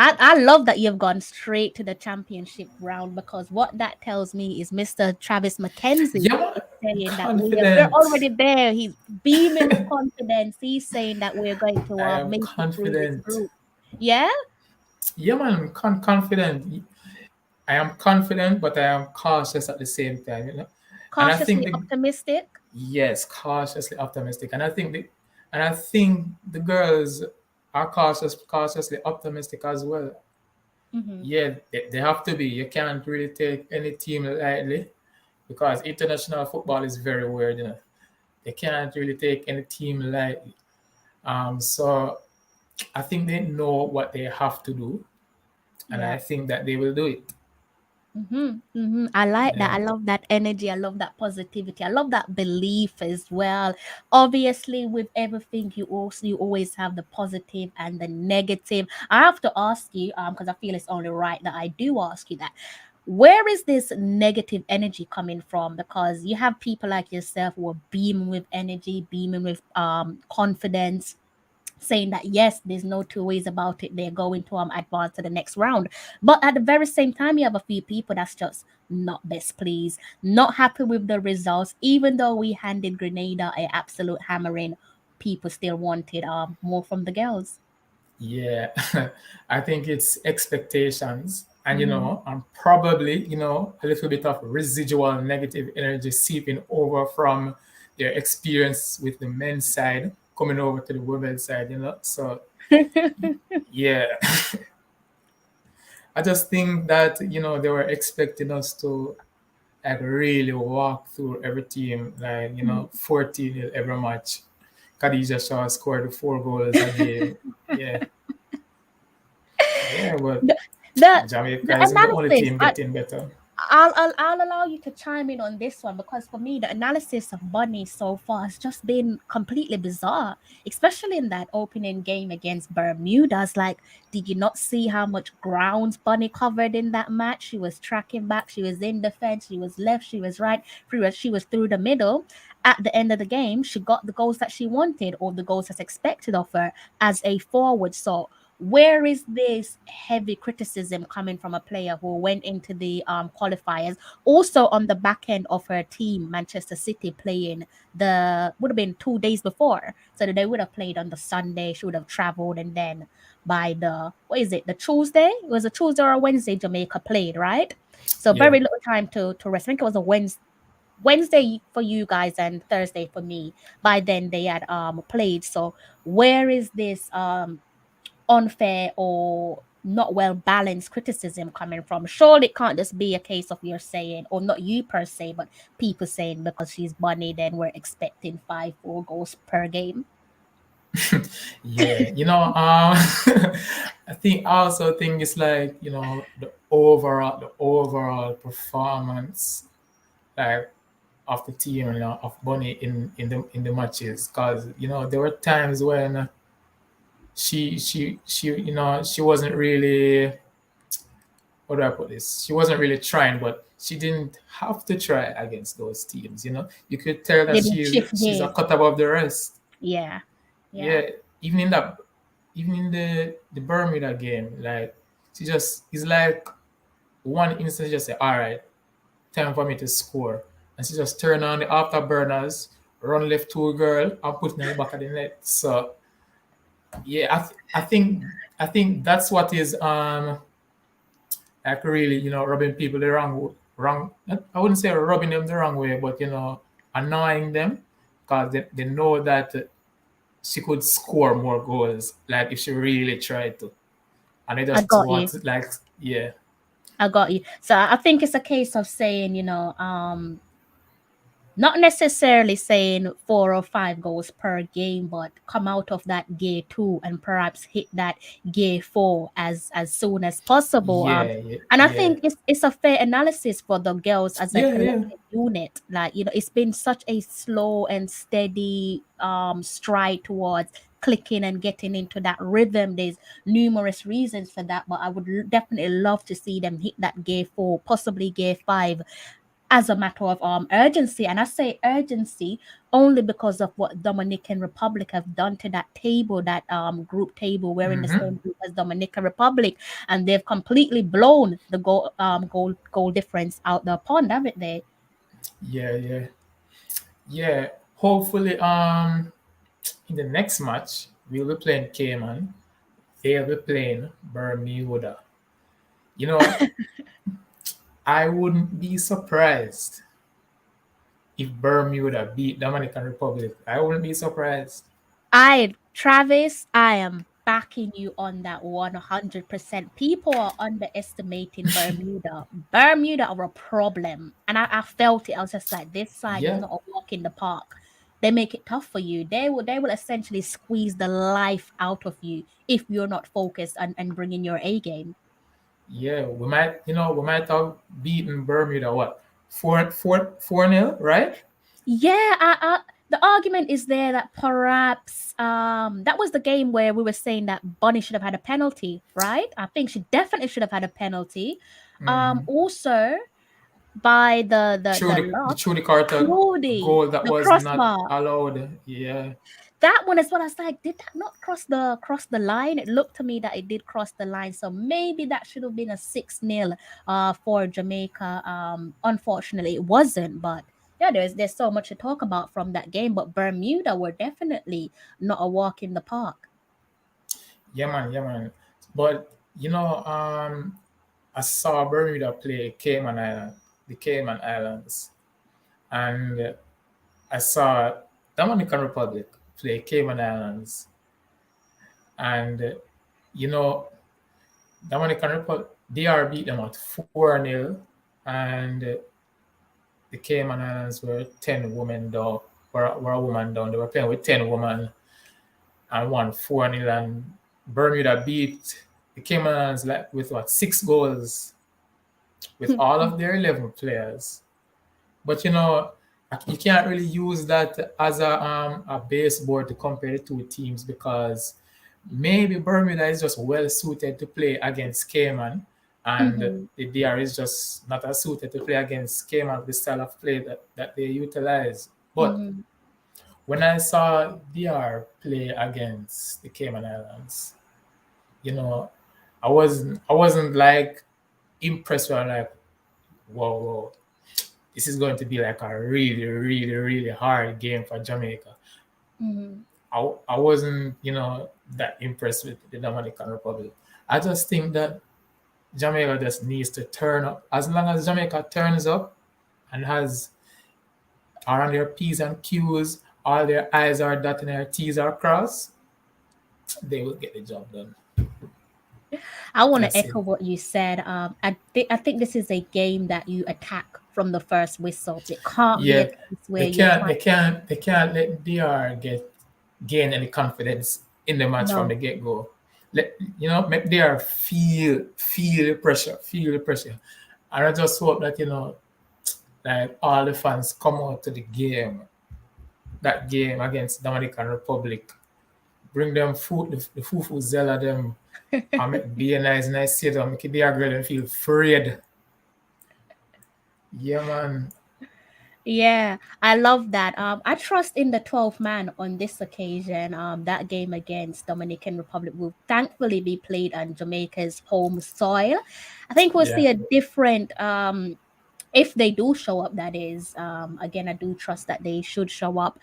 I love that you've gone straight to the championship round because what that tells me is Mr. Travis McKenzie Yeah, man, is saying that we're confident. already there. He's beaming with confidence. He's saying that we're going to I am make it through this confident. group. Yeah? Yeah, man, confident. I am confident, but I am cautious at the same time. And I think Cautiously the optimistic. yes, cautiously optimistic. And I think the girls are cautiously optimistic as well. Hmm. Yeah, they have to be. You can't really take any team lightly because international football is very weird. They can't really take any team lightly. So I think they know what they have to do, and Yeah. I think that they will do it. I like that. Yeah. I love that energy. I love that positivity. I love that belief as well. Obviously, with everything, you always have the positive and the negative. I have to ask you, because I feel it's only right that I do ask you that. Where is this negative energy coming from? Because you have people like yourself who are beaming with energy, beaming with confidence, saying that yes, there's no two ways about it. They're going to advance to the next round. But at the very same time, you have a few people that's just not best pleased, not happy with the results, even though we handed Grenada a absolute hammering. People still wanted more from the girls. Yeah, I think it's expectations, and Mm-hmm. and probably a little bit of residual negative energy seeping over from their experience with the men's side coming over to the women's side. So yeah, I just think that they were expecting us to like really walk through every team like 14 in every match. Khadija Shaw scored 4 goals a game. Yeah, yeah, but the, the the Jamaica isn't the only analysis. team getting better. I'll allow you to chime in on this one because for me the analysis of Bunny so far has just been completely bizarre, especially in that opening game against Bermuda. It's like, did you not see how much ground Bunny covered in that match? She was tracking back, she was in defense, she was left, she was right, she was through the middle. At the end of the game, she got the goals that she wanted or the goals that's expected of her as a forward. So where is this heavy criticism coming from a player who went into the qualifiers also on the back end of her team, Manchester City, playing the would have been 2 days before, so that they would have played on the Sunday. She would have traveled, and then by the what is it, the Tuesday? It was a Tuesday or a Wednesday. Jamaica played, right? So Yeah. very little time to rest. I think it was a Wednesday for you guys and Thursday for me. By then they had played. So where is this unfair or not well balanced criticism coming from? Surely it can't just be a case of you're saying, or not you per se, but people saying because she's Bunny, then we're expecting 5 4 goals per game. Yeah, I also think it's like the overall performance like of the team, of Bunny in the matches, because there were times when she wasn't really, how do I put this? She wasn't really trying, but she didn't have to try against those teams. You could tell that They didn't shift she's a gears. cut above the rest. Yeah, Yeah, yeah. even in that, even in the Bermuda game, like she just is like one instant, she just say, "All right, time for me to score," and she just turn on the afterburners, run left to a girl, and put it in the back of the net. So yeah, I think that's what is like really rubbing people the wrong. I wouldn't say rubbing them the wrong way, but annoying them because they know that she could score more goals, like if she really tried to, and they I just got you. want like yeah, I got you. So I think it's a case of saying, not necessarily saying 4 or 5 goals per game, but come out of that gear 2 and perhaps hit that gear 4 as soon as possible. yeah, yeah, And I yeah, think it's a fair analysis for the girls as a yeah, yeah. collective unit. Like, it's been such a slow and steady stride towards clicking and getting into that rhythm. There's numerous reasons for that, but I would definitely love to see them hit that gear 4, possibly gear 5 as a matter of urgency. And I say urgency only because of what Dominican Republic have done to that table, that group table. We're in the Mm-hmm. same group as Dominican Republic, and they've completely blown the goal difference out the pond, haven't they? Yeah, yeah, yeah. Hopefully, in the next match, we'll be playing Cayman. They'll be playing Bermuda. You know, I wouldn't be surprised if Bermuda beat Dominican Republic. I wouldn't be surprised. Travis, I am backing you on that 100%. People are underestimating Bermuda. Bermuda are a problem. And I felt it. I was just like, this side is Yeah, not a walk in the park. They make it tough for you. They will essentially squeeze the life out of you if you're not focused and bringing your A game. yeah. We might have beaten Bermuda. What? 4-0, right? Yeah, the argument is there that perhaps that was the game where we were saying that Bonnie should have had a penalty, right? I think she definitely should have had a penalty. Mm-hmm. Also by the The lock, Trudy Carter Trudy, goal that the was not crossbar. allowed. Yeah, That one as well. I was like, did that not cross the line? It looked to me that it did cross the line. So maybe that should have been a 6-0 for Jamaica. Unfortunately it wasn't, but yeah, there's so much to talk about from that game. But Bermuda were definitely not a walk in the park. yeah, man, yeah, man. But I saw Bermuda play the Cayman Islands, and I saw Dominican Republic play Cayman Islands, and you know Dominican Republic DR beat them at 4-0, and the Cayman Islands were 10 women down. Were a woman down. They were playing with 10 women and won 4-0, and Bermuda beat the Cayman Islands like with what 6 goals with all of their 11 players. But you can't really use that as a baseboard to compare the two teams, because maybe Bermuda is just well suited to play against Cayman, and Hmm. the DR is just not as suited to play against Cayman with the style of play that they utilize. But Hmm. when I saw DR play against the Cayman Islands, you know, I wasn't like impressed with like, whoa, whoa, this is going to be like a really, really, really hard game for Jamaica. Hmm. I wasn't, that impressed with the Dominican Republic. I just think that Jamaica just needs to turn up. As long as Jamaica turns up and are on their P's and Q's, all their I's are dotted and their T's are crossed, they will get the job done. I want to That's it. echo what you said. I think this is a game that you attack from the first whistle. It can't be a Yeah, case where they you're can't they trying. can't they can't let DR gain any confidence in the match from No. the get go. Make DR feel the pressure, and I just hope that like all the fans come out to that game against Dominican Republic, bring them food, the fufu zella them, and make be a nice sit down, make DR girl and feel afraid. Yeah, man. Yeah, I love that. I trust in the 12th man on this occasion. That game against Dominican Republic will thankfully be played on Jamaica's home soil. I think we'll Yeah. see a different if they do show up, that is. Again, I do trust that they should show up.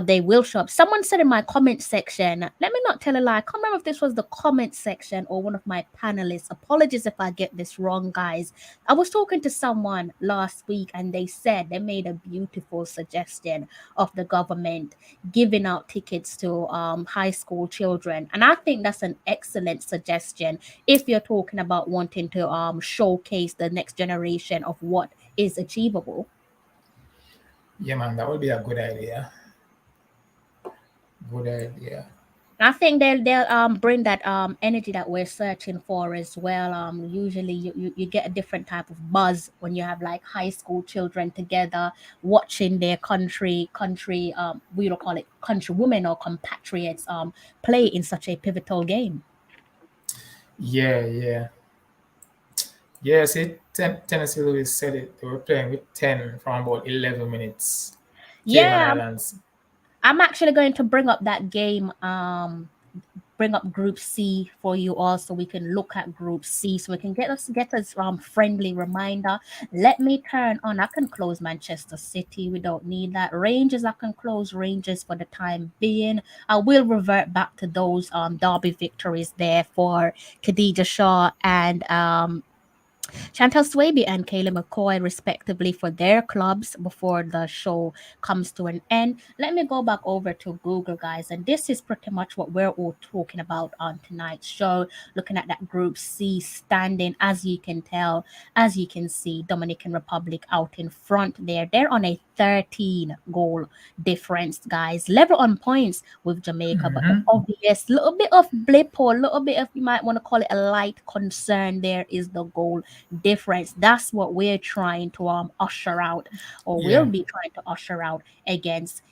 They will show up. Someone said in my comment section, let me not tell a lie. I can't remember if this was the comment section or one of my panelists. Apologies if I get this wrong, guys. I was talking to someone last week and they said they made a beautiful suggestion of the government giving out tickets to high school children. And I think that's an excellent suggestion if you're talking about wanting to showcase the next generation of what is achievable. Yeah, man, that would be a good idea. Good idea. I think they'll bring that energy that we're searching for as well. Usually you get a different type of buzz when you have like high school children together watching their country we don't call it countrywomen or compatriots play in such a pivotal game. Yeah, yeah. Yes, Tennessee Lewis said it. They were playing with 10 from about 11 minutes. Cayman Yeah, Islands. I'm actually going to bring up that game. Bring up Group C for you all, so we can look at Group C, so we can get us friendly reminder. Let me turn on. I can close Manchester City. We don't need that. Rangers. I can close Rangers for the time being. I will revert back to those derby victories there for Khadija Shaw and Chantal Swaby and Kayla McCoy, respectively, for their clubs before the show comes to an end. Let me go back over to Google, guys, and this is pretty much what we're all talking about on tonight's show. Looking at that Group C standing, as you can tell, as you can see, Dominican Republic out in front there. They're on a 13 goal difference, guys. Level on points with Jamaica, but the obvious little bit of blip or a little bit of, you might want to call it a light concern there, is the goal difference. That's what we're trying to usher out, or will Yeah. be trying to usher out against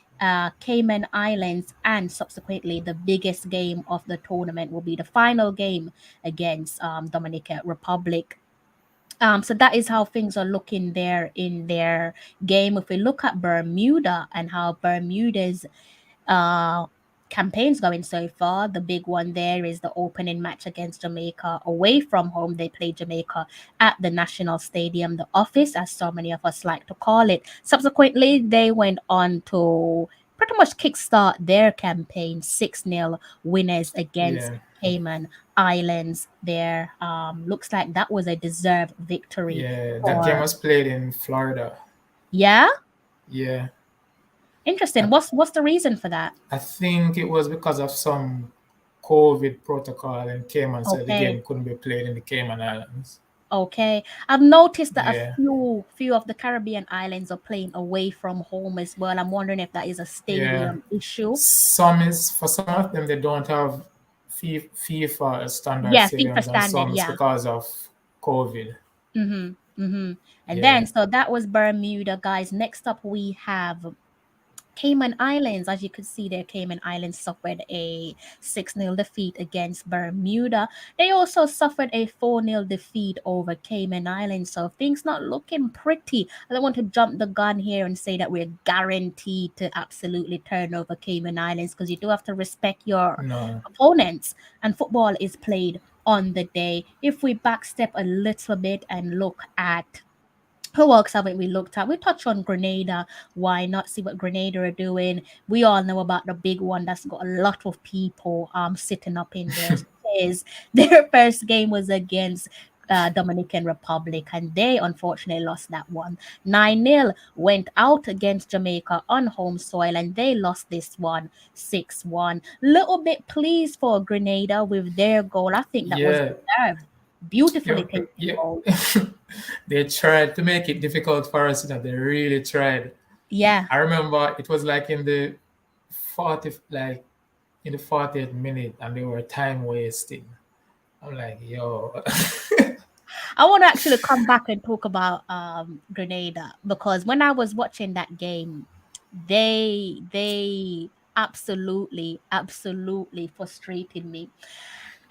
Cayman Islands, and subsequently the biggest game of the tournament will be the final game against Dominican Republic. So that is how things are looking there in their game. If we look at Bermuda and how Bermuda's uh, campaigns going so far. The big one there is the opening match against Jamaica away from home. They played Jamaica at the National Stadium, the office, as so many of us like to call it. Subsequently, they went on to pretty much kickstart their campaign 6-0 winners against Yeah. Cayman Islands there. Looks like that was a deserved victory Yeah. That game for, was played in Florida. yeah. Yeah. Interesting. I, What's the reason for that? I think it was because of some COVID protocol in Cayman, so the Okay. game couldn't be played in the Cayman Islands. Okay. I've noticed that a Yeah. few of the Caribbean islands are playing away from home as well. I'm wondering if that is a Yeah. stadium issue. For some of them, they don't have FIFA standard Yeah, FIFA stadiums, and standard, some it's yeah. because of COVID. Mm-hmm. Mm-hmm. And Yeah. then so that was Bermuda, guys. Next up we have Cayman Islands. As you could see there, Cayman Islands suffered a 6-0 defeat against Bermuda. They also suffered a 4-0 defeat over Cayman Islands. So things not looking pretty. I don't want to jump the gun here and say that we're guaranteed to absolutely turn over Cayman Islands, because you do have to respect your No. opponents, and football is played on the day. If we backstep a little bit and look at who else haven't we looked at? We touched on Grenada. Why not see what Grenada are doing? We all know about the big one that's got a lot of people sitting up in their chairs. Their first game was against Dominican Republic, and they unfortunately lost that one. 9-0 went out against Jamaica on home soil, and they lost this one 6-1. Little bit pleased for Grenada with their goal. I think that was Yeah. deserved. Beautifully Yeah. taken Yeah. goal. They tried to make it difficult for us. They really tried. Yeah. I remember it was like in the 40, like in the 40th minute, and they were time wasting. I'm like, yo. I want to actually come back and talk about Grenada, because when I was watching that game, they absolutely frustrated me.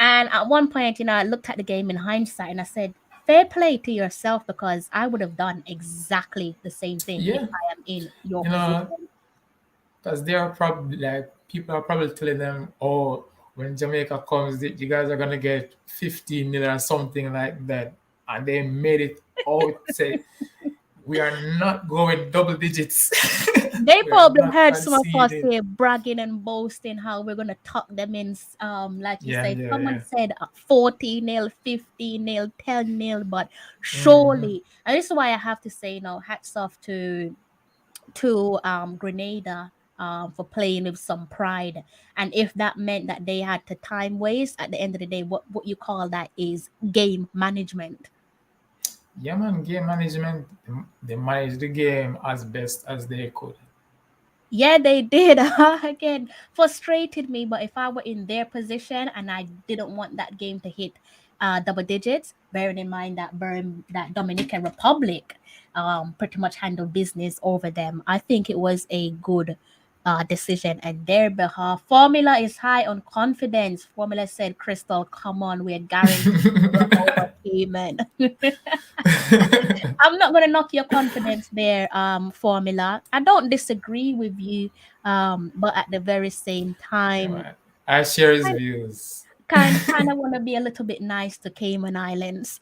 And at one point, I looked at the game in hindsight and I said, fair play to yourself, because I would have done exactly the same thing if Yeah, I am in your you know, position. because they are probably like people are probably telling them, oh, when Jamaica comes, you guys are gonna get 15 or something like that, and they made it out say we are not going double digits. They We are probably not heard some of us conceding. here bragging and boasting how we're gonna tuck them in. Like you Yeah, said, yeah, someone yeah. said 40-0, 15-0, 10-0, but Hmm. surely, and this is why I have to say, hats off to Grenada. For playing with some pride, and if that meant that they had to time waste, at the end of the day, what you call that is game management. Yeah, man, game management, they managed the game as best as they could. Yeah, they did. Again, frustrated me. But if I were in their position and I didn't want that game to hit double digits, bearing in mind that Dominican Republic pretty much handled business over them, I think it was a good decision on their behalf. Formula is high on confidence. Formula said, Crystal, come on, we're guaranteed to run over Cayman. I'm not gonna knock your confidence there, Formula. I don't disagree with you, but at the very same Yeah, time, man. I share his I views. kind of want to be a little bit nice to Cayman Islands.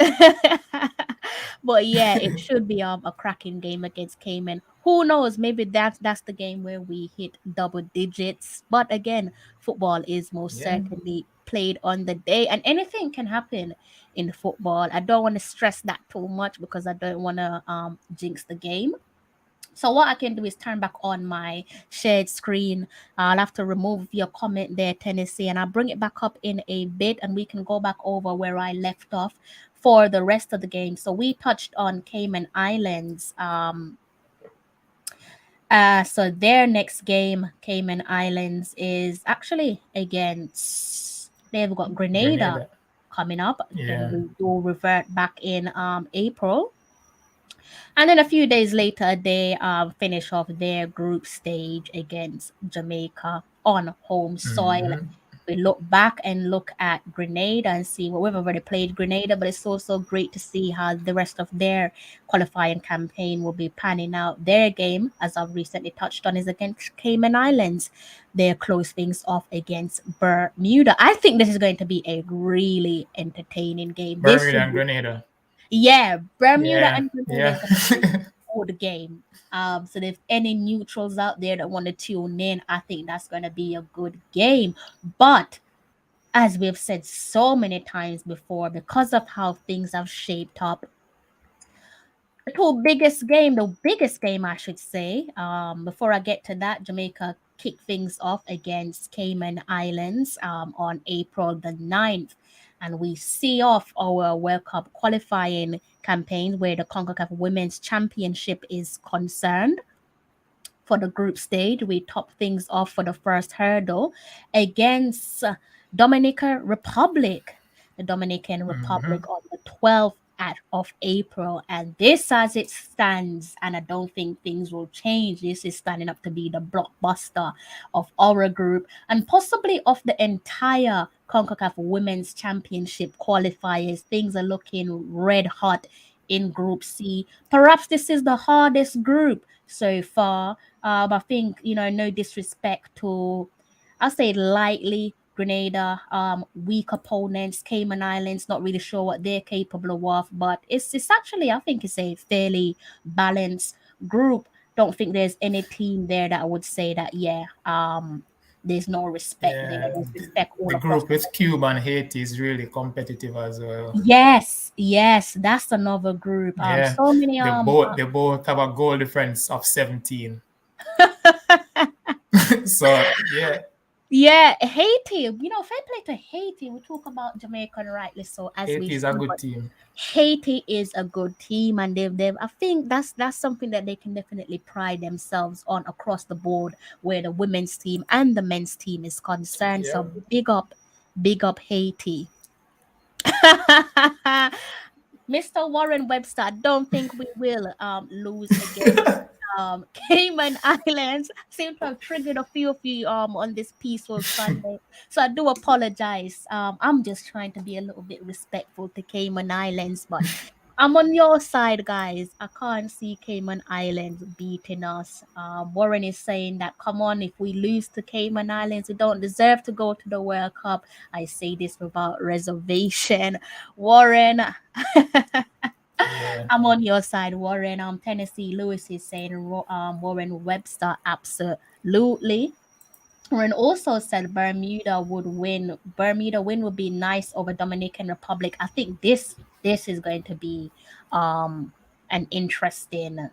But yeah, it should be a cracking game against Cayman. Who knows? Maybe that's the game where we hit double digits. But again, football is most Yeah. certainly played on the day, and anything can happen in football. I don't want to stress that too much because I don't want to jinx the game. So what I can do is turn back on my shared screen. I'll have to remove your comment there, Tennessee, and I'll bring it back up in a bit, and we can go back over where I left off for the rest of the game. So we touched on Cayman Islands. So their next game, Cayman Islands, is actually against, they've got Grenada Grenada. coming up. Then Yeah. we will revert back in April. And then a few days later, they finish off their group stage against Jamaica on home soil. Hmm. We look back and look at Grenada and see, well, we've already played Grenada, but it's also great to see how the rest of their qualifying campaign will be panning out. Their game, as I've recently touched on, is against Cayman Islands. They close things off against Bermuda. I think this is going to be a really entertaining game. This Bermuda should and be, Grenada. yeah, Bermuda Yeah. and Grenada is Yeah. going to be a good game. So if any neutrals out there that want to tune in, I think that's going to be a good game. But as we've said so many times before, because of how things have shaped up, the biggest game, I should say. Before I get to that, Jamaica kicked things off against Cayman Islands on April the 9th. And we see off our World Cup qualifying campaign where the CONCACAF Women's Championship is concerned. For the group stage, we top things off for the first hurdle against Dominican Republic, the Dominican Hmm. Republic on the 12th of April. And this, as it stands, and I don't think things will change, this is standing up to be the blockbuster of our group and possibly of the entire CONCACAF Women's Championship qualifiers. Things are looking red hot in Group C. Perhaps this is the hardest group so far. I think, no disrespect to, I'll say it lightly, Grenada, weak opponents, Cayman Islands, not really sure what they're capable of, but it's actually, I think it's a fairly balanced group. Don't think there's any team there that I would say that, yeah, there's no respect there. Yeah. There's respect all The across group the with board. Cuba and Haiti is really competitive as well. Yes, that's another group. Yeah. So many They both have a goal difference of 17. So yeah. Yeah, Haiti, fair play to Haiti. We talk about Jamaica rightly so as we Haiti is a should, good but team. Haiti is a good team, and they've I think that's something that they can definitely pride themselves on across the board, where the women's team and the men's team is concerned. Yeah. So big up Haiti. Mr. Warren Webster, I don't think we will lose against Cayman Islands. Seem to have triggered a few of you on this peaceful Sunday. So I do apologize. I'm just trying to be a little bit respectful to Cayman Islands, but I'm on your side, guys. I can't see Cayman Islands beating us. Warren is saying that, come on, if we lose to Cayman Islands, we don't deserve to go to the World Cup. I say this without reservation. Warren, Yeah. I'm on your side, Warren. Tennessee Lewis is saying Warren Webster, absolutely. Warren also said Bermuda would win. Bermuda win would be nice over Dominican Republic. I think this is going to be an interesting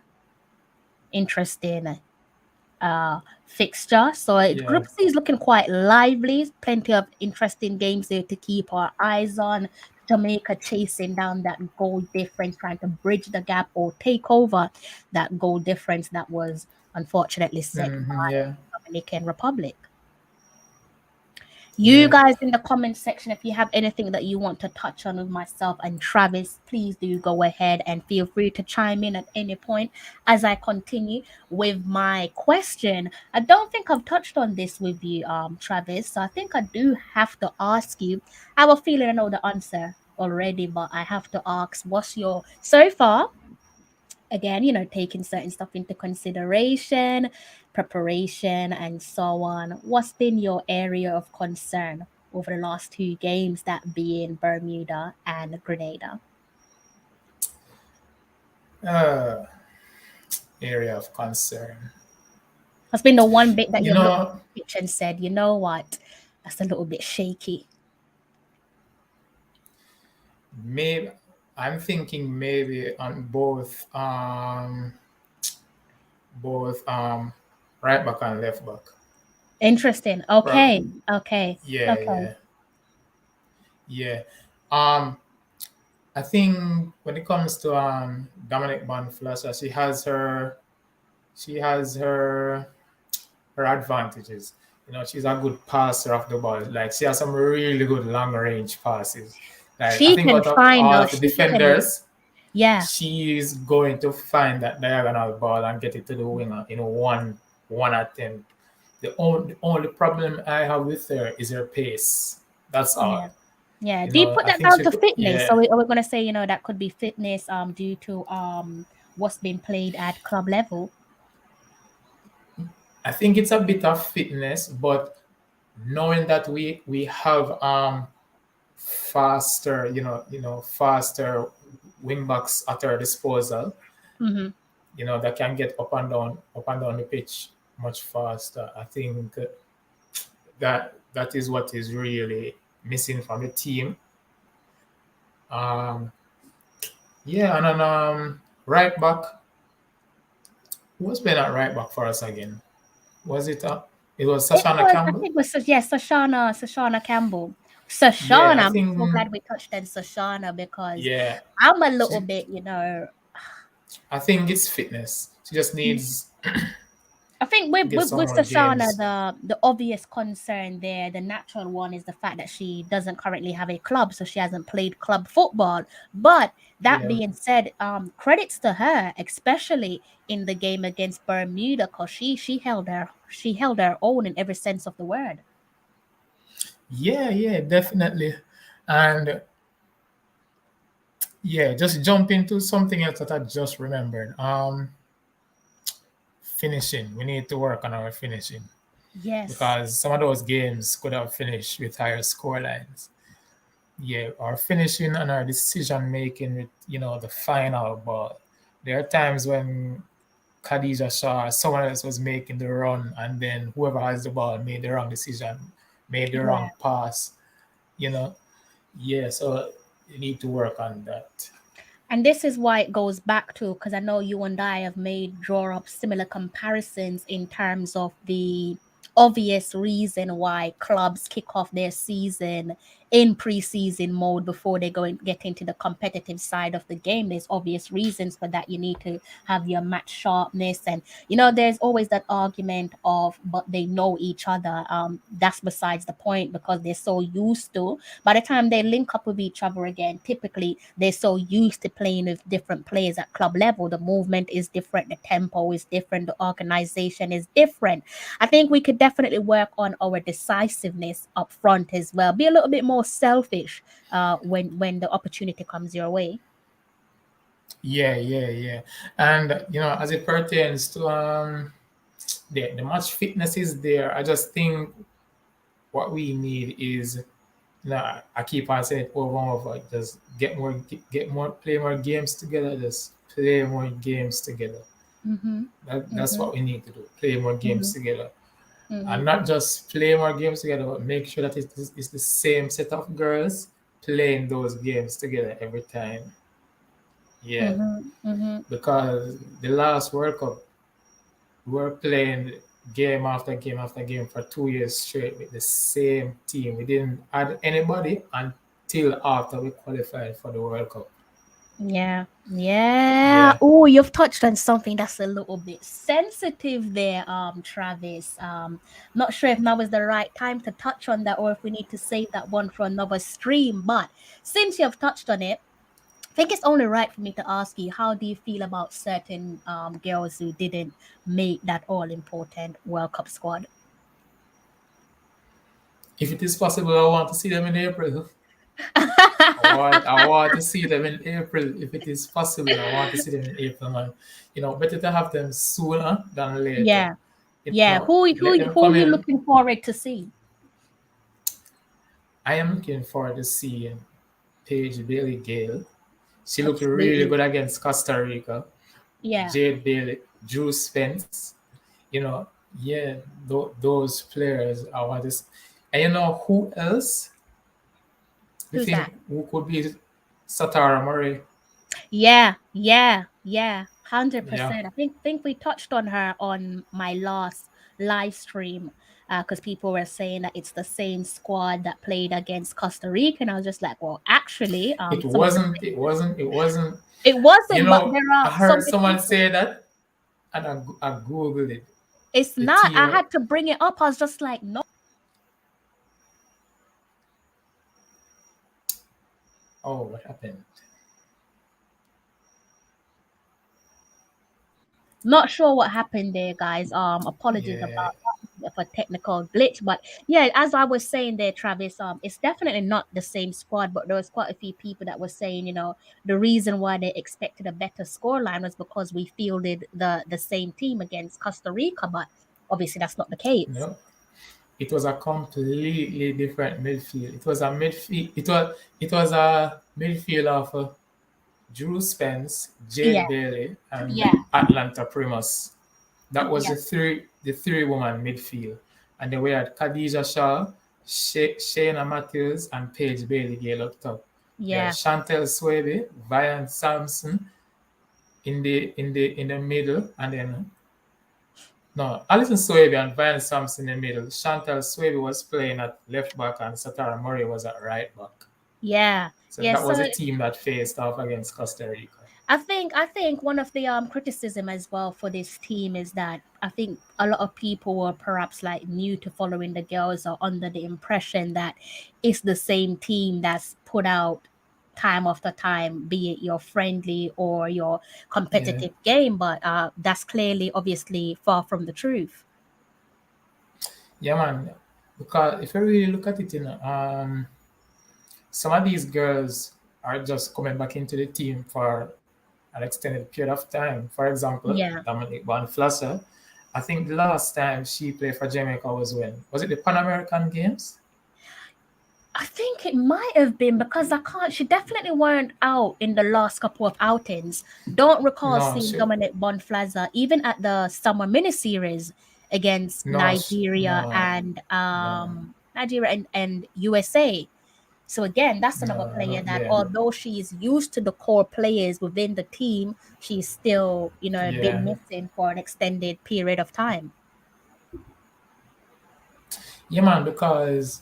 fixture. So Yeah. Group C is looking quite lively. Plenty of interesting games there to keep our eyes on. Jamaica chasing down that goal difference, trying to bridge the gap or take over that goal difference that was unfortunately set Hmm. by Yeah. Dominican Republic. You Yeah. guys in the comment section, if you have anything that you want to touch on with myself and Travis, please do go ahead and feel free to chime in at any point as I continue with my question. I don't think I've touched on this with you, Travis. So I think I do have to ask you. I have a feeling I know the answer already, but I have to ask, what's your so far? Again, taking certain stuff into consideration, preparation, and so on. What's been your area of concern over the last two games, that being Bermuda and Grenada? Uh, area of concern. What's been the one bit that You you've looked at know, the pitch and said, you know what, that's a little bit shaky? maybe I'm thinking maybe on both right back and left back. Interesting. Prob- Okay. Okay. Yeah, Okay. yeah, yeah. Um, I think when it comes to Dominic Bonflasher, she has her advantages. She's a good passer of the ball. Like she has some really good long range passes. Like I She think can out of find all us. of the She can, defenders, yeah. she's going to find that diagonal ball and get it to the winger in one attempt. The only problem I have with her is her pace. That's Yeah. all. Yeah. Do you put I that think down she to could. fitness? So Yeah, are we going to say, that could be fitness due to what's been played at club level? I think it's a bit of fitness, but knowing that we have faster wing backs at our disposal, Mm-hmm. that can get up and down the pitch much faster. I think that is what is really missing from the team. Um, yeah, and then right back, who's been at right back for us again? Was it? It was It Sashana was, I Campbell. think it was, yes, Sashana Campbell. Yeah, I Sashana, I'm so think. glad we touched on Sashana because Yeah, I'm a little she, bit, I think it's fitness. She just needs I think to with get with, some with more Shoshana, games. the obvious concern there, the natural one, is the fact that she doesn't currently have a club, so she hasn't played club football. But that Yeah. being said, credits to her, especially in the game against Bermuda, because she held her own in every sense of the word. Yeah, yeah, definitely. And yeah, just jump into something else that I just remembered. Finishing. We need to work on our finishing Yes. because some of those games could have finished with higher score lines. Yeah, our finishing and our decision making with the final ball. There are times when Khadija Shah, someone else was making the run, and then whoever has the ball made the wrong decision, made the Yeah. wrong pass. You know, yeah. So you need to work on that. And this is why it goes back to, because I know you and I have draw up similar comparisons in terms of the obvious reason why clubs kick off their season in preseason mode before they go and get into the competitive side of the game. There's obvious reasons for that. You need to have your match sharpness, and there's always that argument of, but they know each other. That's besides the point, because they're so used to, by the time they link up with each other again, typically they're so used to playing with different players at club level. The movement is different, the tempo is different, the organization is different. I think we could definitely work on our decisiveness up front as well. Be a little bit more selfish when the opportunity comes your way. Yeah, yeah, yeah. And as it pertains to the match fitness is there. I just think what we need is, I keep on saying it over and over. Just play more games together. Just play more games together. Mm-hmm. That's Mm-hmm. what we need to do. Play more games Mm-hmm. together, Mm-hmm. and not just play more games together, but make sure that it's the same set of girls playing those games together every time. Yeah, Mm-hmm. Mm-hmm. because the last World Cup, we were playing game after game after game for 2 years straight with the same team. We didn't add anybody until after we qualified for the World Cup. Yeah. Yeah. Yeah. Oh, you've touched on something that's a little bit sensitive there, Travis. Not sure if now is the right time to touch on that or if we need to save that one for another stream. But since you've touched on it, I think it's only right for me to ask you, how do you feel about certain girls who didn't make that all important World Cup squad? If it is possible, I want to see them in April. I want to see them in April. If it is possible, I want to see them in April, man. Better to have them sooner than later. Yeah. Yeah. Let them Who come are you in. looking forward to see? I am looking forward to seeing Paige Bailey Gale. She looked really Absolutely. good against Costa Rica. Yeah. Jade Bailey, Drew Spence. You know, yeah, those players I want to. And who else? You Who's that? think who could be Satara Murray? Yeah, yeah, yeah, Yeah, 100%. I think we touched on her on my last live stream because people were saying that it's the same squad that played against Costa Rica, and I was just like, well, actually, it some of the wasn't. It wasn't. It wasn't. it wasn't, but there I are heard some someone people. say that, and I googled it. It's The not. I team. had to bring it up. I was just like, no. Oh, what happened? Not sure what happened there, guys. Apologies about Yeah, that for technical glitch, but yeah, as I was saying there, Travis, it's definitely not the same squad, but there was quite a few people that were saying, the reason why they expected a better scoreline was because we fielded the same team against Costa Rica, but obviously that's not the case. no. It was a completely different midfield. It was a midfield. It was a midfield of Drew Spence, Yeah, Jade Bailey, and yeah, Atlanta Primus. That was yeah, the three woman midfield, and then we had Khadija Shaw, Shayna Matthews, and Paige Bailey Gale up top. We had yeah, Chantel Swaby, Vian Sampson in the middle, and then no, Alison Swaby and Vian Sampson in the middle. Chantel Swaby was playing at left back, and Satara Murray was at right back. yeah, So yeah. that was So a team that faced off against Costa Rica. I think one of the criticism as well for this team is that I think a lot of people were perhaps like new to following the girls or under the impression that it's the same team that's put out time after time, be it your friendly or your Yeah, competitive game, but that's clearly obviously far from the truth. yeah, man. Because if you really look at it, some of these girls are just coming back into the team for an extended period of time. For example, Yeah. Dominique Bonflasser. I think the last time she played for Jamaica was when? Was it the Pan American Games? I think it might have been because I can't. She definitely weren't out in the last couple of outings. Don't recall No, seeing Dominic Bonflaza even at the summer mini series against no, Nigeria and USA. So again, that's another player that yeah, although she is used to the core players within the team, she's still been yeah, missing for an extended period of time. yeah, man. Because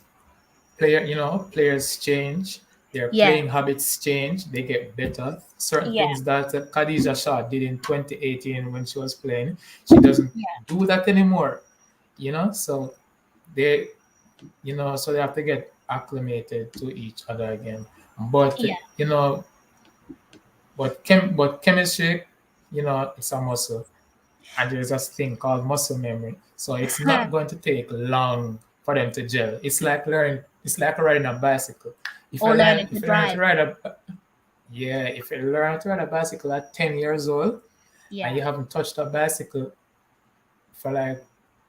players change, their Yeah, playing habits change, they get better. Certain yeah, things that Khadija Shah did in 2018 when she was playing, she doesn't yeah, do that anymore. So they, so they have to get acclimated to each other again. But yeah, you know, but chemistry, it's a muscle, and there's a thing called muscle memory. So it's not going to take long for them to gel. It's like learning. It's like riding a bicycle. If I or learn, learning to if you learn to drive. ride a, yeah, if you learn to ride a bicycle at 10 years old, and Yeah. you haven't touched a bicycle for like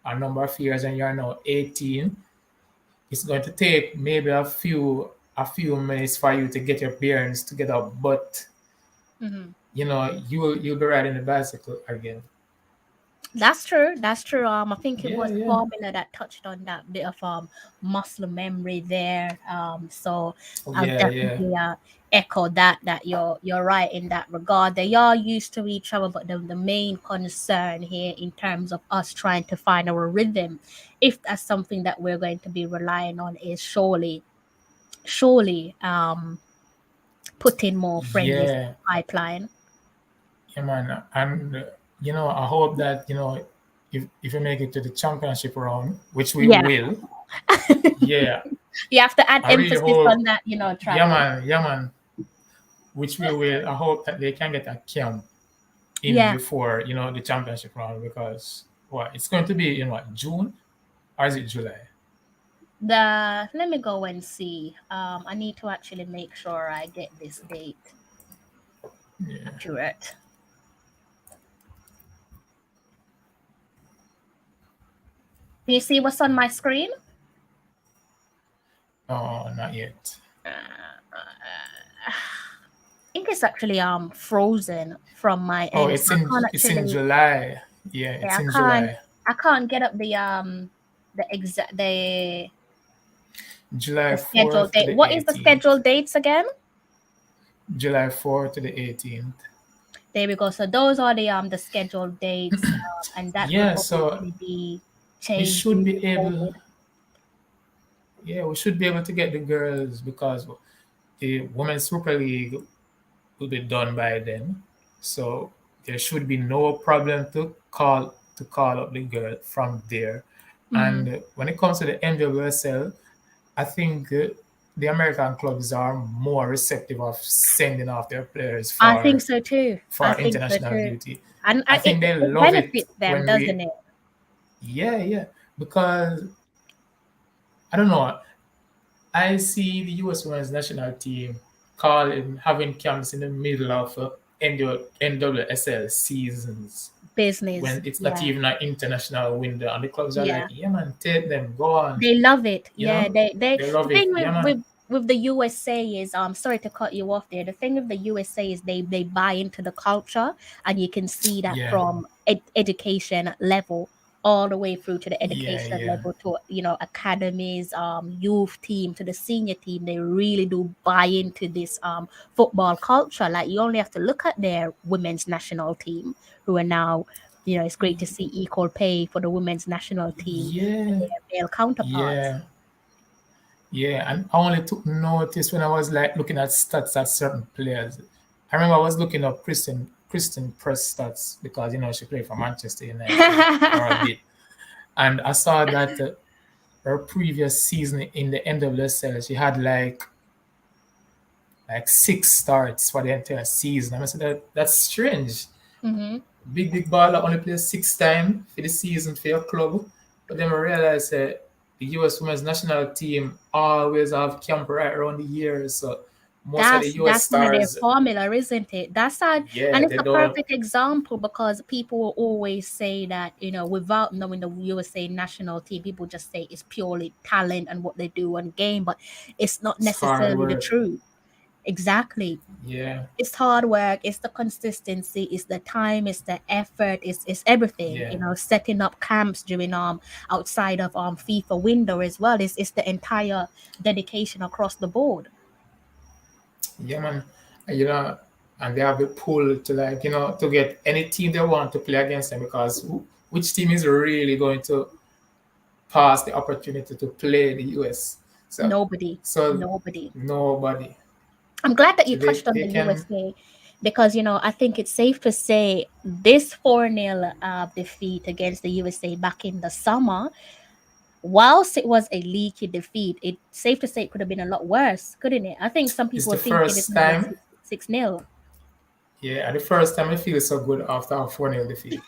a number of years, and you're now 18, it's going to take maybe a few minutes for you to get your bearings together. But Mhm. you'll be riding the bicycle again. That's true. That's true. I think it Yeah, was yeah. Formula that touched on that bit of muscle memory there. So Oh, I'll yeah, yeah. definitely echo that you're right in that regard. They are used to each other, but the main concern here in terms of us trying to find our rhythm, if that's something that we're going to be relying on, is surely putting more friendlies in Yeah, the pipeline. yeah, man. And I hope that if we make it to the championship round, which we Yeah. will, yeah, You have to add I really emphasis on hope, that, yeah, Travis. man, yeah, man, which we will. I hope that they can get a camp in Yeah. before the championship round, because what it's going to be in what, June, or is it July? Let me go and see. I need to actually make sure I get this date Yeah. accurate. Can you see what's on my screen? Oh, not yet. I think it's actually frozen from my Oh, end, so I can't it's in actually. July. Yeah, it's Yeah, in July. I can't get up the exact July the scheduled 4th to date. the What is the 18th. scheduled dates again? July 4th to the 18th. There we go. So those are the scheduled dates, and that could Yeah, so obviously be we changed should be moving able, forward. yeah, we should be able to get the girls, because the Women's Super League will be done by then. So there should be no problem to call up the girl from there. Mm-hmm. And when it comes to the NWSL, I think the American clubs are more receptive of sending off their players I think for so too. I for think so international too. duty. And I think they it love it benefits them, when doesn't we, it? yeah, because I don't know. I see the U.S. women's national team having camps in the middle of NWSL seasons Business. when it's not Yeah. even an international window, and the clubs are like, Yeah. "Yeah, man, take them, go on." They love it. You Yeah. know, They they the love thing it. Yeah, man. with the USA is sorry to cut you off there. The thing with the USA is they buy into the culture, and you can see that Yeah, from education level all the way through to the yeah, education yeah, level to academies, youth team to the senior team. They really do buy into this football culture. Like, you only have to look at their women's national team, who are now, it's great to see equal pay for the women's national team and yeah, their male counterparts. yeah, yeah. And I only took notice when I was like looking at stats at certain players. I remember I was looking up Kristen Press stats, because she played for Manchester United for a bit, and I saw that her previous season in the NWSL, she had like 6 starts for the entire season. I said that's strange. Hmm. Big baller only plays 6 times for the season for your club. But then I realized the US women's national team always have camp right around the year. So most of the US That's one of their stars, formula, isn't it? That's sad, yeah, and it's they a don't. perfect example because people will always say that, without knowing the USA national team, people just say it's purely talent and what they do on game, but it's not It's hard necessarily the work. truth. Exactly. Yeah, It's hard work, it's the consistency, it's the time, it's the effort, it's everything, yeah, setting up camps during outside of FIFA window as well. It's the entire dedication across the board. yeah, man. And, and they have the pull to to get any team they want to play against them, because which team is really going to pass the opportunity to play the US? So, Nobody. so Nobody. nobody. I'm glad that you So touched on they the can. USA because, I think it's safe to say this 4-0 defeat against the USA back in the summer, whilst it was a leaky defeat, it's safe to say it could have been a lot worse, couldn't it? I think some It's people the were thinking it's first going to be time. 6-0. Yeah, the first time I feel so good after a 4-0 defeat.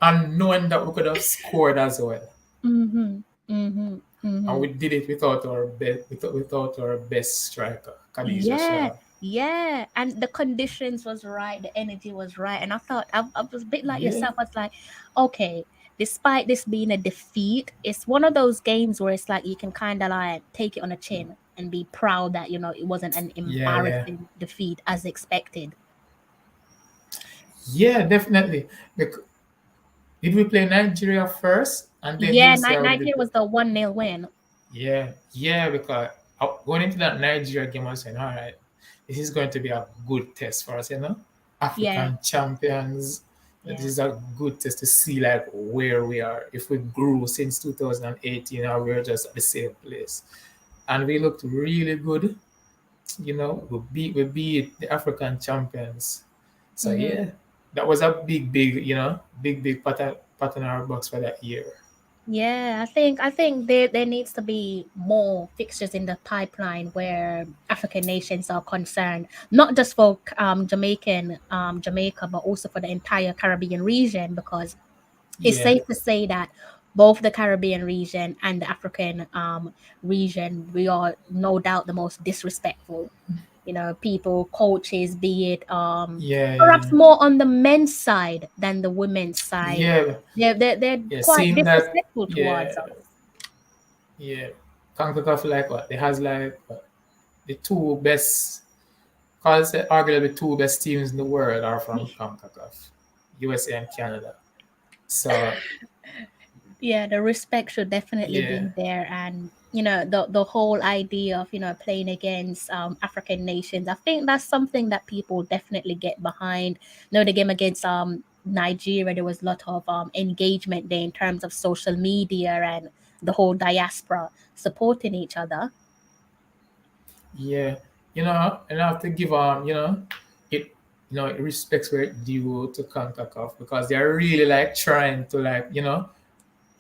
And knowing that we could have scored as well. Mm-hmm. Mm-hmm. And Mm-hmm. we did it without our best striker, Khadija Yeah, Shah. yeah. And the conditions was right, the energy was right. And I thought I was a bit like Yeah, yourself. I was like, okay, despite this being a defeat, it's one of those games where it's like you can kind of like take it on a chin and be proud that, it wasn't an yeah, yeah. embarrassing defeat as expected. Yeah, definitely. Did we play Nigeria first and then Yeah, USA, or we Nigeria did? was the 1-0 win. Yeah, yeah, because going into that Nigeria game, I was saying, all right, this is going to be a good test for us, Yeah, African champions. This yeah. is a good test to see where we are. If we grew since 2018, or we're just at the same place. and we looked really good. We beat the African champions. So Mhm. yeah, that was a big, big pat on our box for that year. Yeah, I think there needs to be more fixtures in the pipeline where African nations are concerned, not just for Jamaica, but also for the entire Caribbean region, because it's Yeah, safe to say that both the Caribbean region and the African region, we are no doubt the most disrespectful. People, coaches, be it yeah, perhaps more on the men's side than the women's side. yeah, They're yeah. quite Seeing that, disrespectful towards yeah, us. yeah. CONCACAF like what? It has like the two best, cause arguably the two best teams in the world are from CONCACAF, USA and Canada. So Yeah, the respect should definitely yeah, be there, and the whole idea of playing against African nations. I think that's something that people definitely get behind. The game against Nigeria, there was a lot of engagement there in terms of social media and the whole diaspora supporting each other. yeah. And I have to give it it respects where it due to CONCACAF because they're really like trying to like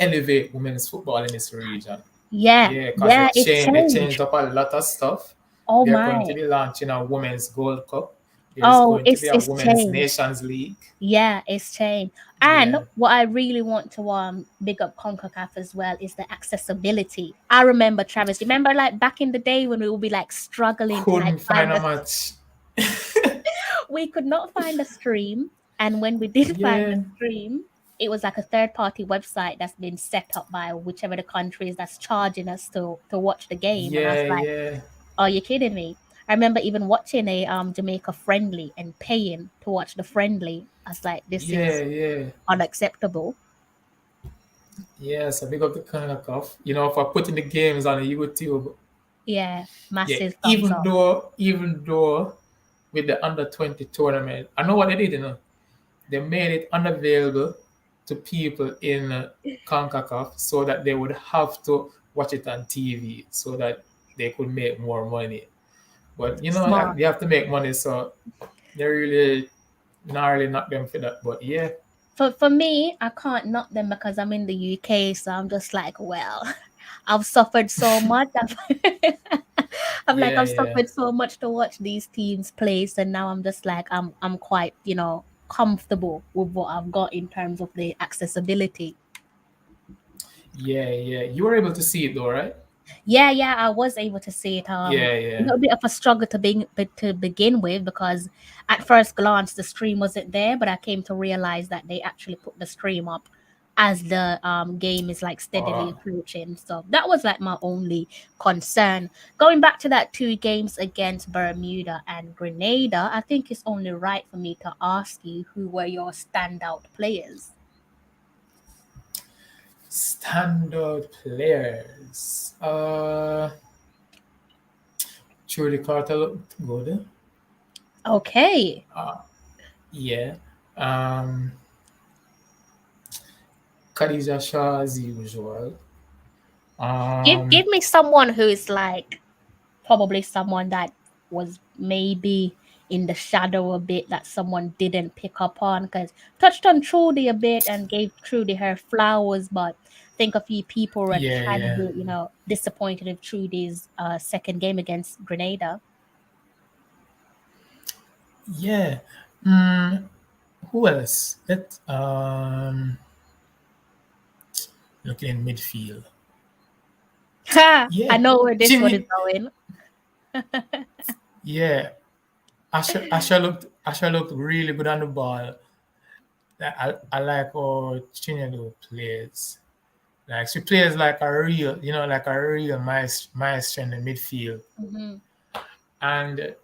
elevate women's football in this region. Yeah, Yeah, because yeah, it's they changed. changed up a lot of stuff. Oh They're going to my. be launching a women's Gold Cup. There's Oh, going to be it's a it's women's changed. Nations League. Yeah, it's changed. And Yeah, what I really want to big up CONCACAF as well is the accessibility. I remember, Travis, remember like back in the day when we would be like struggling to like couldn't find find a the match. we could not find a stream, and when we did find a Yeah, stream, it was like a third party website that's been set up by whichever the country is that's charging us to watch the game. And I was yeah, like, yeah, are you kidding me? I remember even watching a Jamaica friendly and paying to watch the friendly. I was like, this yeah, is yeah. unacceptable. Yeah, so big up the CONCACAF. For putting the games on the YouTube. Yeah, Yeah, massive thumbs even up. though even though with the under 20 tournament, I know what they did. They made it unavailable to people in CONCACAF so that they would have to watch it on TV so that they could make more money. But like, Smart. they have to make money, so they really not really knock them for that. But yeah, For me, I can't knock them because I'm in the UK, so I'm just like, well, I've suffered so much. yeah, I've yeah, suffered so much to watch these teams play, so now I'm just like I'm quite, comfortable with what I've got in terms of the accessibility. yeah, yeah. You were able to see it though, right? Yeah, yeah, I was able to see it. Yeah, A yeah, little bit of a struggle to begin with because at first glance the stream wasn't there, but I came to realize that they actually put the stream up as the game is like steadily uh, approaching. So that was like my only concern. Going back to that two games against Bermuda and Grenada, I think it's only right for me to ask you who were your standout players. standout players. Trudy Carter looked good. Okay. Uh, yeah. Um, Khadija Shah as usual. Give Um, me someone who is like probably someone that was maybe in the shadow a bit that someone didn't pick up on because touched on Trudy a bit and gave Trudy her flowers, but I think a few people were yeah, kind of yeah, disappointed with Trudy's second game against Grenada. yeah. Mm, who else? Looking in midfield. Ha! I Yeah, know where this one is Jimmy. going. Yeah, Asha looked really good on the ball. I like how Chinedu plays. Like she plays like a real, maestro in the midfield. Hmm. And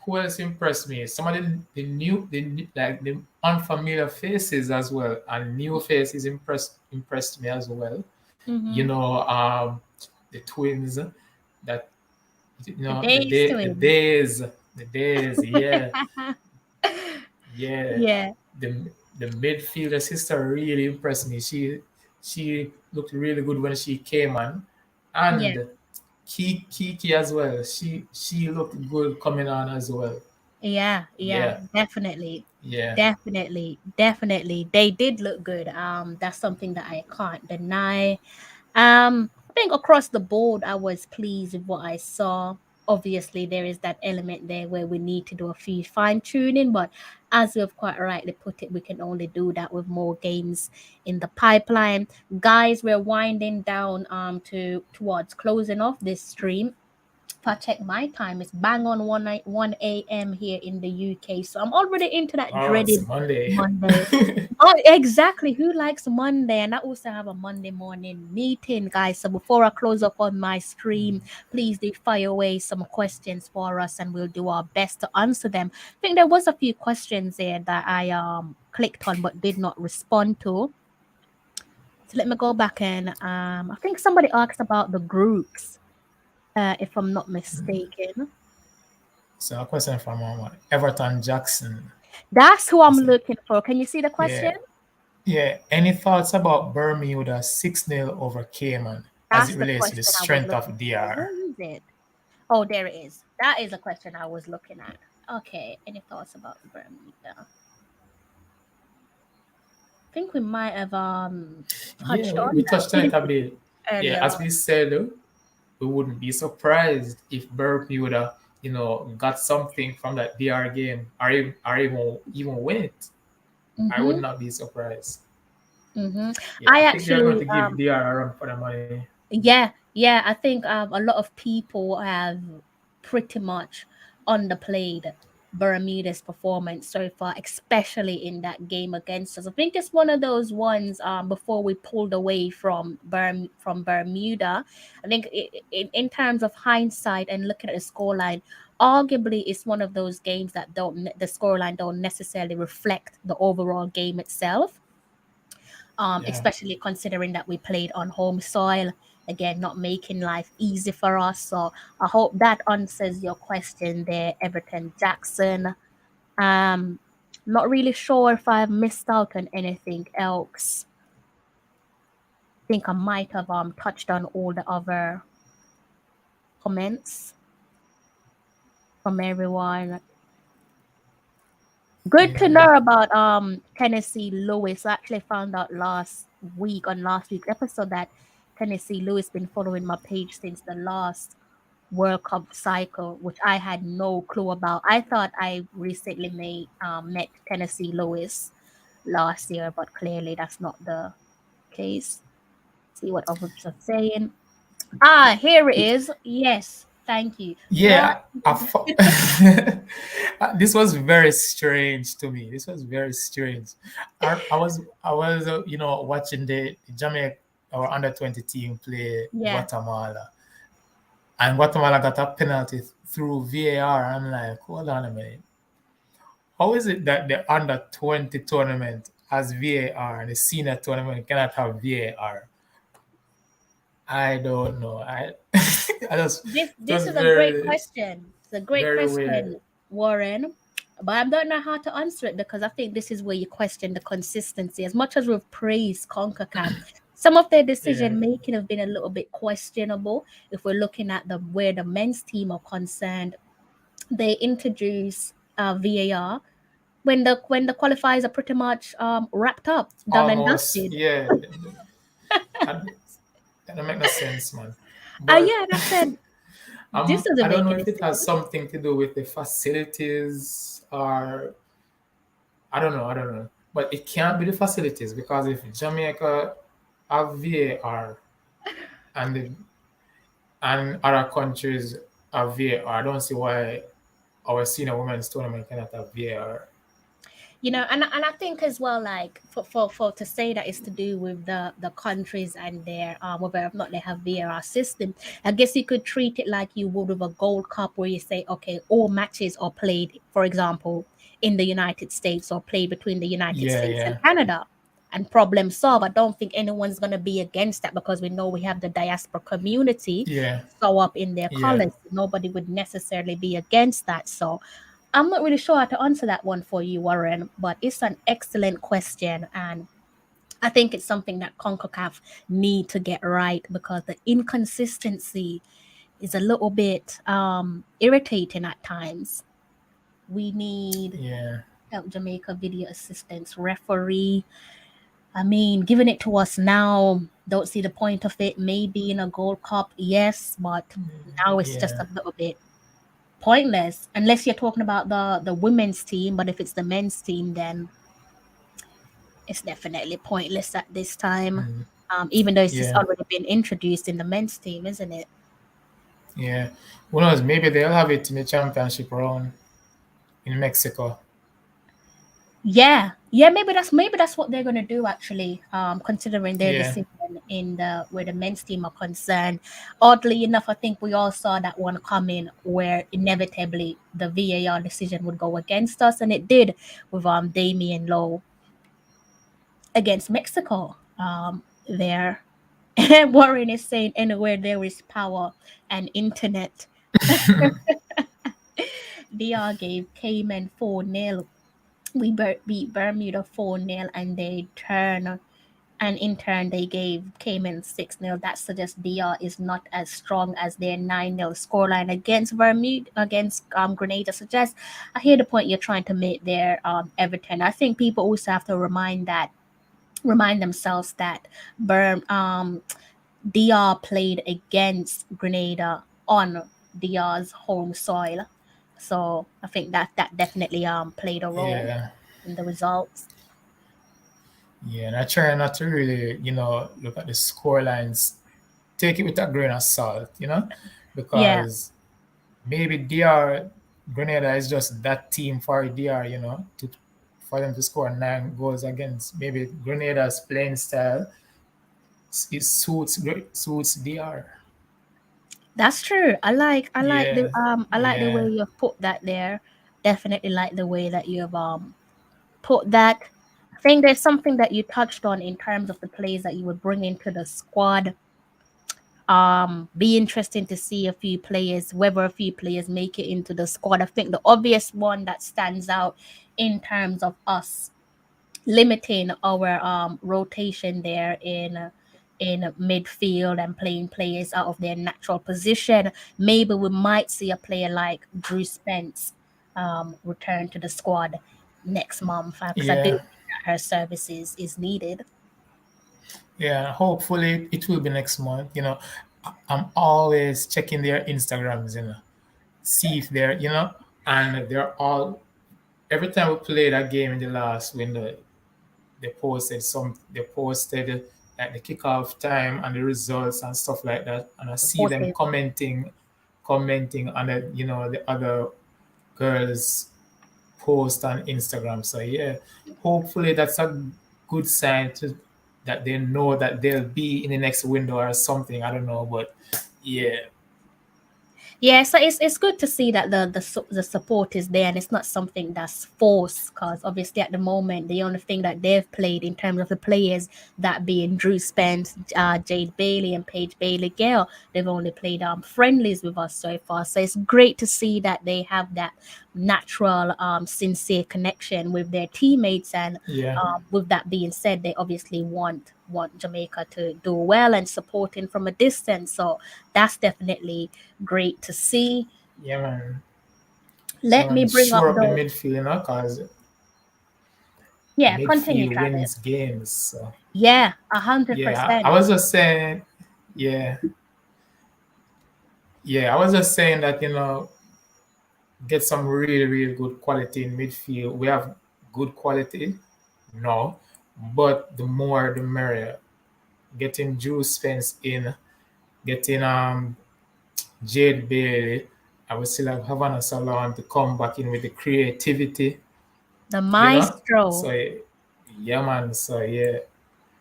who else impressed me? Some of the unfamiliar faces as well, and new faces impressed me as well. You Hmm. know, the twins that The days to the him. days, yeah, yeah. Yeah, The midfielder sister really impressed me. She looked really good when she came on, yeah. and Kiki as well. She looked good coming on as well. Yeah, Yeah, definitely. yeah. Definitely. They did look good. That's something that I can't deny. I think across the board, I was pleased with what I saw. Obviously, there is that element there where we need to do a few fine tuning, but as you've quite rightly put it, we can only do that with more games in the pipeline. Guys, we're winding down towards closing off this stream. If I check my time, it's bang on 1 a.m. here in the UK. So I'm already into that Oh, it's dreaded Monday. Monday. Oh, exactly. Who likes Monday? And I also have a Monday morning meeting, guys. So before I close up on my stream, please do fire away some questions for us and we'll do our best to answer them. I think there was a few questions there that I clicked on but did not respond to. So let me go back and I think somebody asked about the groups, if I'm not mistaken. So a question from Everton Jackson. That's who He I'm said, looking for. Can you see the question? yeah, yeah. Any thoughts about Bermuda 6-0 over Cayman as That's it the relates to the question I was strength looking of for. DR? Where is it? Oh, there it is. That is a question I was looking at. Okay. Any thoughts about Bermuda? I think we might have Yeah, touched on we touched on that it a bit. Yeah, earlier as on. we said, we wouldn't be surprised if Bermuda, got something from that DR game, or even win it. I would Mm-hmm. not be surprised. Mm-hmm. Yeah, I I think they're going actually to give DR a run for the money. yeah, I think a lot of people have pretty much underplayed Bermuda's performance so far, especially in that game against us. I think it's one of those ones before we pulled away from Bermuda. I think in terms of hindsight and looking at the scoreline, arguably it's one of those games that the scoreline don't necessarily reflect the overall game itself, Yeah, especially considering that we played on home soil. Again, not making life easy for us. So I hope that answers your question there, Everton Jackson. Um, not really sure if I've missed out on anything else. I think I might have touched on all the other comments from everyone. Good to yeah. know about Tennessee Lewis. I actually found out last week's episode that Tennessee Lewis been following my page since the last World Cup cycle, which I had no clue about. I thought I recently met Tennessee Lewis last year, but clearly that's not the case. See what others are saying. Ah, here it is. Yes, thank you. What? Yeah, this was very strange to me. This was very strange. I was watching the Jamaica or under 20 team play Yeah. Guatemala, and Guatemala got a penalty through VAR. I'm like, hold on a minute. How is it that the under 20 tournament has VAR and the senior tournament cannot have VAR? I don't know. I just it This was is a great very question. It's a great very weird. question, Warren. But I don't know how to answer it because I think this is where you question the consistency. As much as we've praised CONCACAF, some of their Yeah. decision making have been a little bit questionable. If we're looking at the where the men's team are concerned, they introduce VAR when the qualifiers are pretty much wrapped up, done and Almost, dusted. yeah. That, that don't make no sense, man. But Yeah, and I said this I doesn't don't make know any if it has sense. something to do with the facilities or I don't know. But it can't be the facilities because if Jamaica have VAR and and other countries have VAR, I don't see why our senior women's tournament cannot have VAR. And I think as well, like for to say that it's to do with the countries and their whether or not they have VAR system. I guess you could treat it like you would with a Gold Cup, where you say, okay, all matches are played, for example, in the United States or played between the United Yeah, States and yeah, Canada. And problem solved. I don't think anyone's going to be against that because we know we have the diaspora community yeah, so up in their yeah. colors. Nobody would necessarily be against that. So I'm not really sure how to answer that one for you, Warren, but it's an excellent question. And I think it's something that CONCACAF need to get right because the inconsistency is a little bit irritating at times. We need Yeah. help Jamaica video assistance referee. I mean, giving it to us now, don't see the point of it. Maybe in a Gold Cup, yes, but now it's just Yeah. a little bit pointless unless you're talking about the women's team. But if it's the men's team, then it's definitely pointless at this time. Mm, Even though it's just yeah. already been introduced in the men's team, isn't it? Yeah. Who knows? Maybe they'll have it in the championship round in Mexico. Yeah, yeah, maybe that's what they're gonna do actually. Considering their Yeah. decision in the where the men's team are concerned. Oddly enough, I think we all saw that one coming where inevitably the VAR decision would go against us, and it did with Damian Lowe against Mexico. There, Warren is saying anywhere there is power and internet. DR gave Cayman 4-0. We beat Bermuda 4-0, and they turn and in turn they gave Cayman 6-0. That suggests DR is not as strong as their 9-0 scoreline against Bermuda against Grenada suggests. I hear the point you're trying to make there, Everton. I think people also have to remind themselves that DR played against Grenada on DR's home soil. So I think that definitely played a role Yeah. in the results. Yeah. And I try not to really, look at the score lines, take it with a grain of salt, Yeah, because maybe DR Grenada is just that team for DR, for them to score 9 goals against. Maybe Grenada's playing style it suits DR. that's true. Yeah, I like the yeah, way you've put that there. Definitely like the way that you've put that. I think there's something that you touched on in terms of the plays that you would bring into the squad. Be interesting to see a few players, whether a few players make it into the squad. I think the obvious one that stands out in terms of us limiting our rotation there in midfield and playing players out of their natural position. Maybe we might see a player like Drew Spence return to the squad next month because I do yeah, think that her services is needed. yeah. Hopefully, it will be next month. I'm always checking their Instagrams. See if and they're all. Every time we play that game in the last window, They posted like the kickoff time and the results and stuff like that, and I see them Supportive. commenting on the other girls post on Instagram. So yeah, hopefully that's a good sign that they know that they'll be in the next window or something. I don't know, but yeah, Yeah, so it's good to see that the support is there and it's not something that's forced. Because obviously at the moment the only thing that they've played in terms of the players, that being Drew Spence, Jade Bailey, and Paige Bailey Gale, they've only played friendlies with us so far. So it's great to see that they have that natural, sincere connection with their teammates. And yeah, with that being said, they obviously want Jamaica to do well and supporting from a distance. So that's definitely great to see. yeah, man. Yeah, Let me man. bring up Shore up the the midfield, cause yeah, continue, midfield Travis. wins games. So Yeah, a hundred yeah, I percent. was just saying, yeah, yeah, I was just saying that get some really really good quality in midfield. We have good quality, no, but the more the merrier. Getting Drew Spence in, getting Jade Bailey, I would still have Havana Salon to come back in with the creativity, The you know. maestro. So yeah, man. So yeah,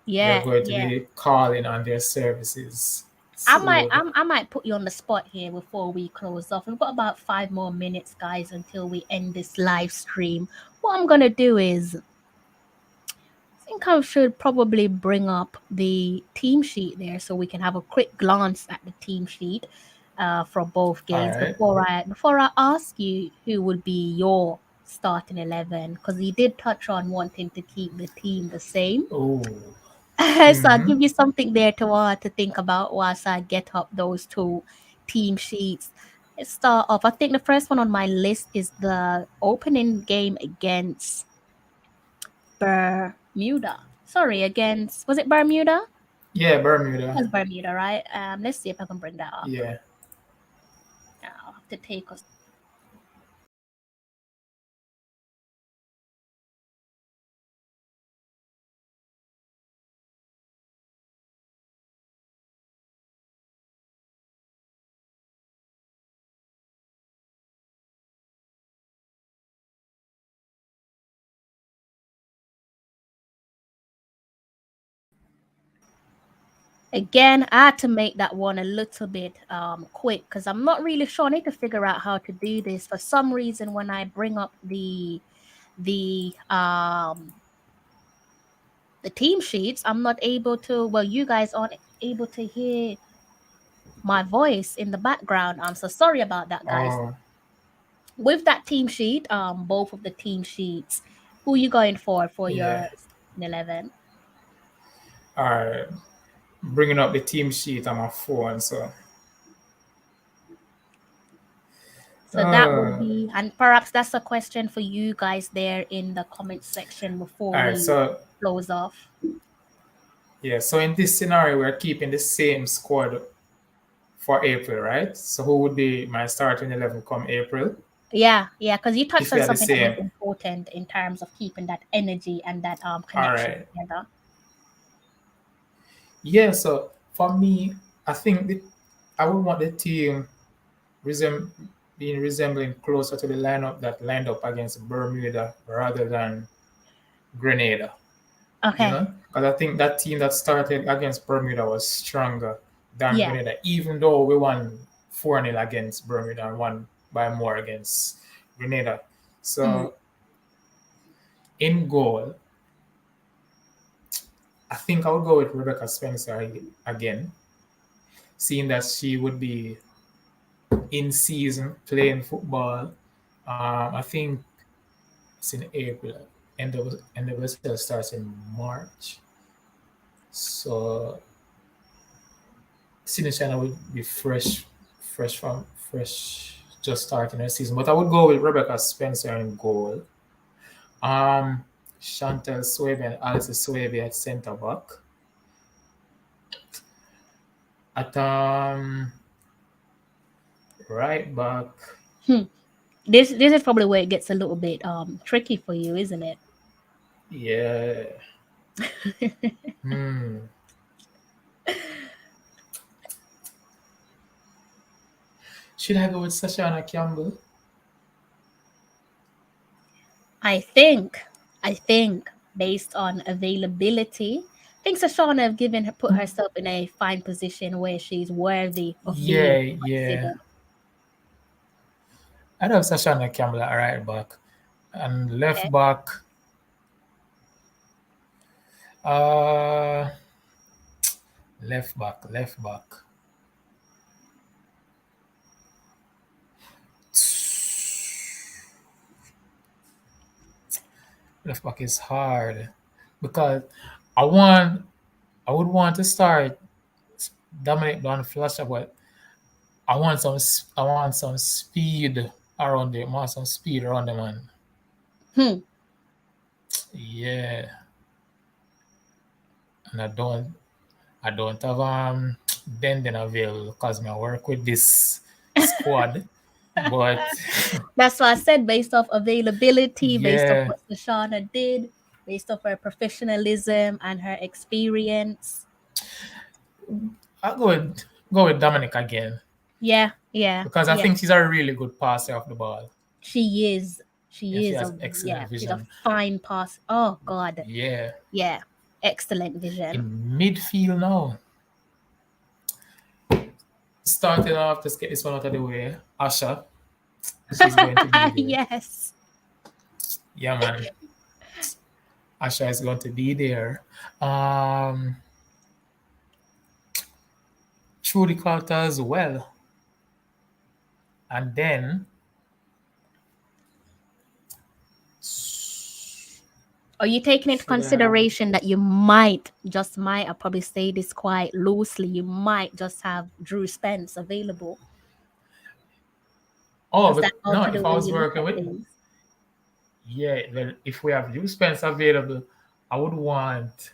we are Yeah, going to yeah. be calling on their services soon. I might put you on the spot here before we close off. We've got about 5 more minutes, guys, until we end this live stream. What I'm gonna do is think I should probably bring up the team sheet there so we can have a quick glance at the team sheet for both All games right. before I ask you who would be your starting 11, because he did touch on wanting to keep the team the same. Oh. So I'll Mm-hmm. give you something there to think about whilst I get up those two team sheets. Let's start off. I think the first one on my list is the opening game against Bermuda. Sorry, against, was it Bermuda? Yeah, It Bermuda. was Bermuda, right? Let's see if I can bring that up. Yeah. I'll have to take us. Again, I had to make that one a little bit quick because I'm not really sure. I need to figure out how to do this. For some reason, when I bring up the the team sheets, I'm not able to. Well, you guys aren't able to hear my voice in the background. I'm so sorry about that, guys. Oh, With that team sheet, both of the team sheets, who you going for yeah. your 11? All right. Bringing up the team sheet on my phone. So, So that would be, and perhaps that's a question for you guys there in the comment section before all right. we So, close off. yeah. So in this scenario, we're keeping the same squad for April, right? So who would be my starting 11 come April? Yeah, because you touched If we on are the something that was same. important in terms of keeping that energy and that All connection right. together. Yeah. So for me, I think I would want the team resem- being resembling closer to the lineup that lined up against Bermuda rather than Grenada. You Okay. know, because I think that team that started against Bermuda was stronger than Yeah. Grenada, even though we won 4-0 against Bermuda and won by more against Grenada. Mm. So in goal, I think I would go with Rebecca Spencer again, seeing that she would be in season playing football. I think it's in April, and the vessel starts in March. So Sinishana would be fresh, just starting her season. But I would go with Rebecca Spencer in goal. Um, Chantel Swaby and Alice Swaby at centre back. At right back, Hmm. This is probably where it gets a little bit tricky for you, isn't it? yeah. Hmm. Should I go with Sashana Campbell? I think based on availability, I think Sashana have put herself in a fine position where she's worthy of being Yeah. considered. I'd have Sashana Campbell at right back. And left Okay. back, uh, left back. Left back is hard because I want I would want to start Dominic Don Flasher, but I want some speed around them. I want some speed around them, man. Hmm. Yeah, and I don't have Bending available because I work with this squad, but That's why I said based off availability, based off yeah, what Sashana did, based off her professionalism and her experience. I'll go with Dominic again Yeah, yeah, because I yeah. think she's a really good passer of the ball. She is. Yeah, She she is has a excellent yeah. She's a vision. fine pass. Oh God. Yeah, Yeah. Excellent vision. in midfield now. Starting off, let's get this one out of the way. Asha, she's going to be there. Yes. Yeah, man. Asha is going to be there. Um, Trudy Carter as well. And then, Are you taking into should I have? consideration that you might, just might, I'll probably say this quite loosely, you might just have Drew Spence available? Oh, Has that but all no, to do if I with was you look working at with, things? yeah, well, if we have juice pens available, I would want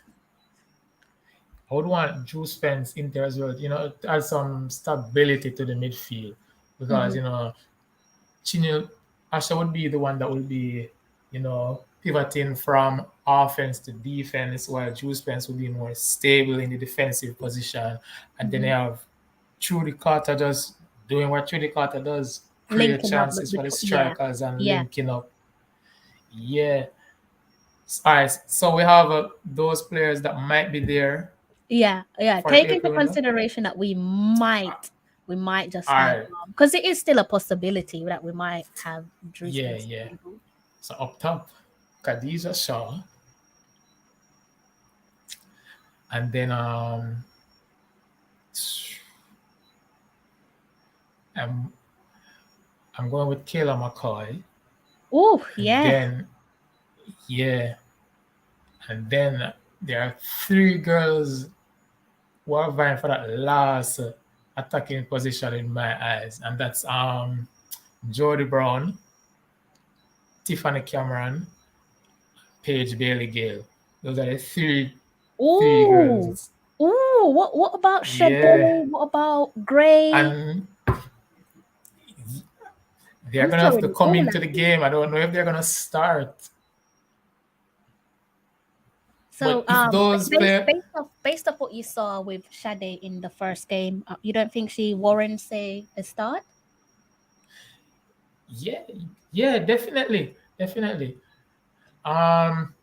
juice pens in there as well. To add some stability to the midfield because Mm-hmm. Chinil Asha would be the one that would be, pivoting from offense to defense, while Juice Pence would be more stable in the defensive position. And then Mm-hmm. they have Trudy Carter just doing what Trudy Carter does, create Linking up chances for the between, yeah, strikers and yeah, linking up. Yeah. All right. So we have those players that might be there yeah. for the Take into April window. consideration that we might just All have, right. because it is still a possibility that we might have Drew Yeah, Spence yeah. available. So up top, Khadija Shaw. And then I'm I'm going with Kayla McCoy. Oh, And yeah. then yeah, and then there are three girls who are vying for that last attacking position in my eyes, and that's Jodie Brown, Tiffany Cameron, Paige Bailey Gale. Those are the three Oh, girls. oh, what about Sade? Yeah, What about Gray? and they're I'm gonna have throwing to it come all into at the you. game. I don't know if they're gonna start, So, but if those players, based off what you saw with Sade in the first game, you don't think she warrants a start? yeah, yeah, definitely. Um,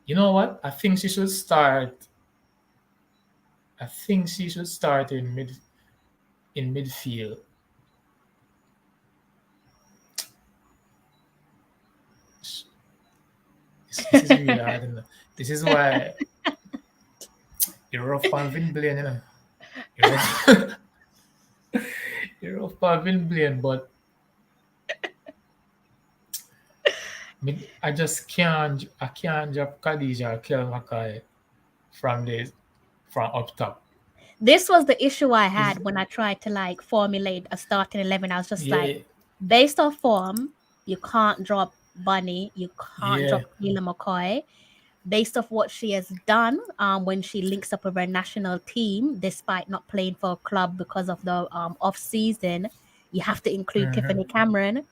you know what? I think she should start. I think she should start in midfield. This is really hard. This is why you're rough on Vin Blaine, You're rough, you're rough on Vin Blaine, but I just can't. I can't drop Khadija or Kel Mackay from the from up top. This was the issue I Is had when I tried to like formulate a starting 11. I was just like, yeah, based off form, you can't drop Bunny, you can't yeah, drop Keela McCoy. Based off what she has done, when she links up with her national team, despite not playing for a club because of the off season, you have to include hmm Tiffany Cameron,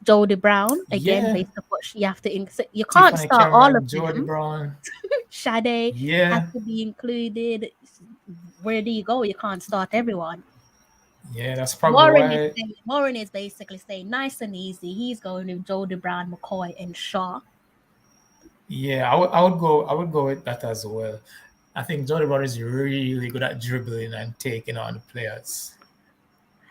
Jodie Brown. Again, yeah. based off what you have to, you can't Tiffany start all of Cameron, Jodie them. Brown. Sade has Yeah, to be included. Where do you go? You can't start everyone. yeah. That's probably why. Warren is basically saying nice and easy. He's going with Jodie Brown, McCoy, and Shaw. Yeah, I would go with that as well. I think Jodie Brown is really good at dribbling and taking on the players.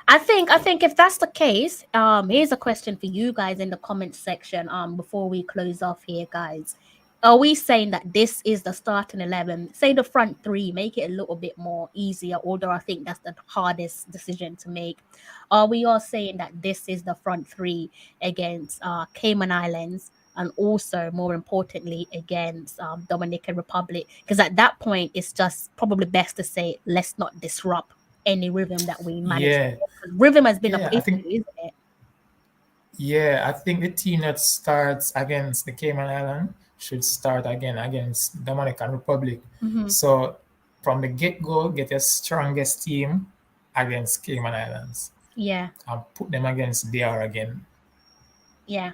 I think if that's the case, here's a question for you guys in the comment section. Before we close off here, guys, are we saying that this is the starting 11? Say the front three, make it a little bit more easier. Although I think that's the hardest decision to make. Are we all saying that this is the front three against Cayman Islands? And also, more importantly, against Dominican Republic, because at that point, it's just probably best to say, let's not disrupt any rhythm that we manage to Yeah, get. 'Cause rhythm has been a yeah. I issue, think isn't it? I think the team that starts against the Cayman Island should start again against Dominican Republic. Hmm. So from the get go, get your strongest team against Cayman Islands Yeah, and put them against DR again. yeah,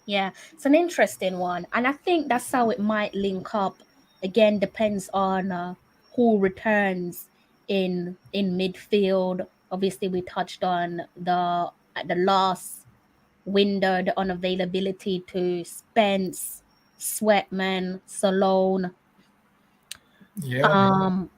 yeah. It's an interesting one, and I think that's how it might link up. Again, depends on who returns in midfield. Obviously, we touched on the at the last window the unavailability to Spence, Sweatman, Salone. Yeah, Um,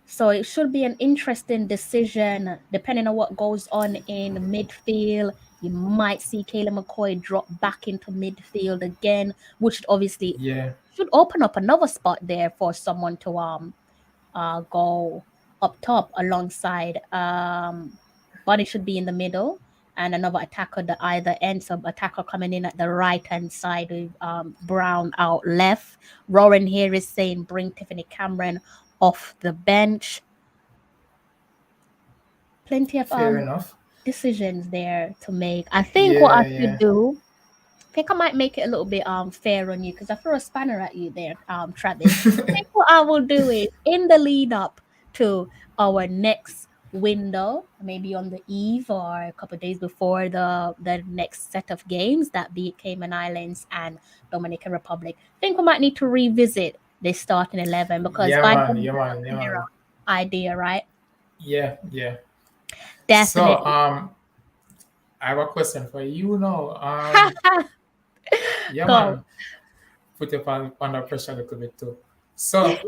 So it should be an interesting decision depending on what goes on in midfield. You might see Kayla McCoy drop back into midfield again, which obviously yeah, should open up another spot there for someone to go up top alongside Bunny should be in the middle and another attacker at either end. So attacker coming in at the right hand side with Brown out left. Roran here is saying bring Tiffany Cameron off the bench. Plenty of fair enough. decisions there to make. I think what I Yeah, should yeah. do, I think I might make it a little bit fair on you because I threw a spanner at you there, Travis. I think what I will do is in the lead up to our next window, maybe on the eve or a couple of days before the next set of games, that be Cayman Islands and Dominican Republic. I think we might need to revisit this starting 11 because Yeah, by man. then Yeah, we'll have man. a Yeah, clearer man. idea, right? Yeah, yeah. So, Definitely. I have a question for you now. Yeah, Go. man. Put you under pressure a little bit too. So,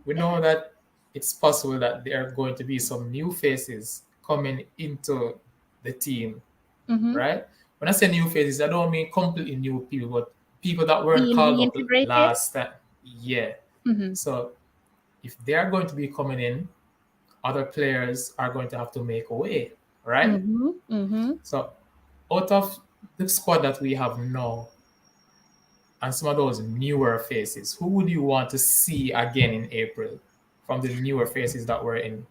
we know that it's possible that there are going to be some new faces coming into the team, Mm-hmm. right? When I say new faces, I don't mean completely new people, but people that weren't Being called up reintegrated. last time. Yeah. Mm-hmm. So, if they are going to be coming in, other players are going to have to make a way, right? Mm-hmm. Mm-hmm. So, out of the squad that we have now, and some of those newer faces, who would you want to see again in April from the newer faces that were in?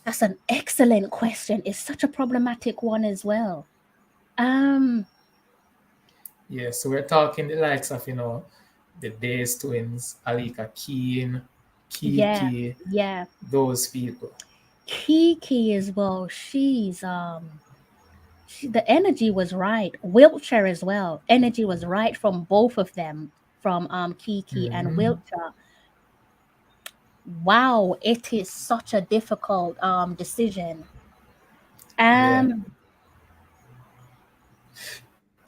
That's an excellent question. It's such a problematic one as well. Um, Yeah, so we're talking the likes of, the Days Twins, Alika Keen, yeah, Kiki, yeah. those people. Kiki as well. The energy was right. Wiltshire as well. Energy was right from both of them, from Kiki and Hmm. Wiltshire. Wow, it is such a difficult decision. Yeah. Um,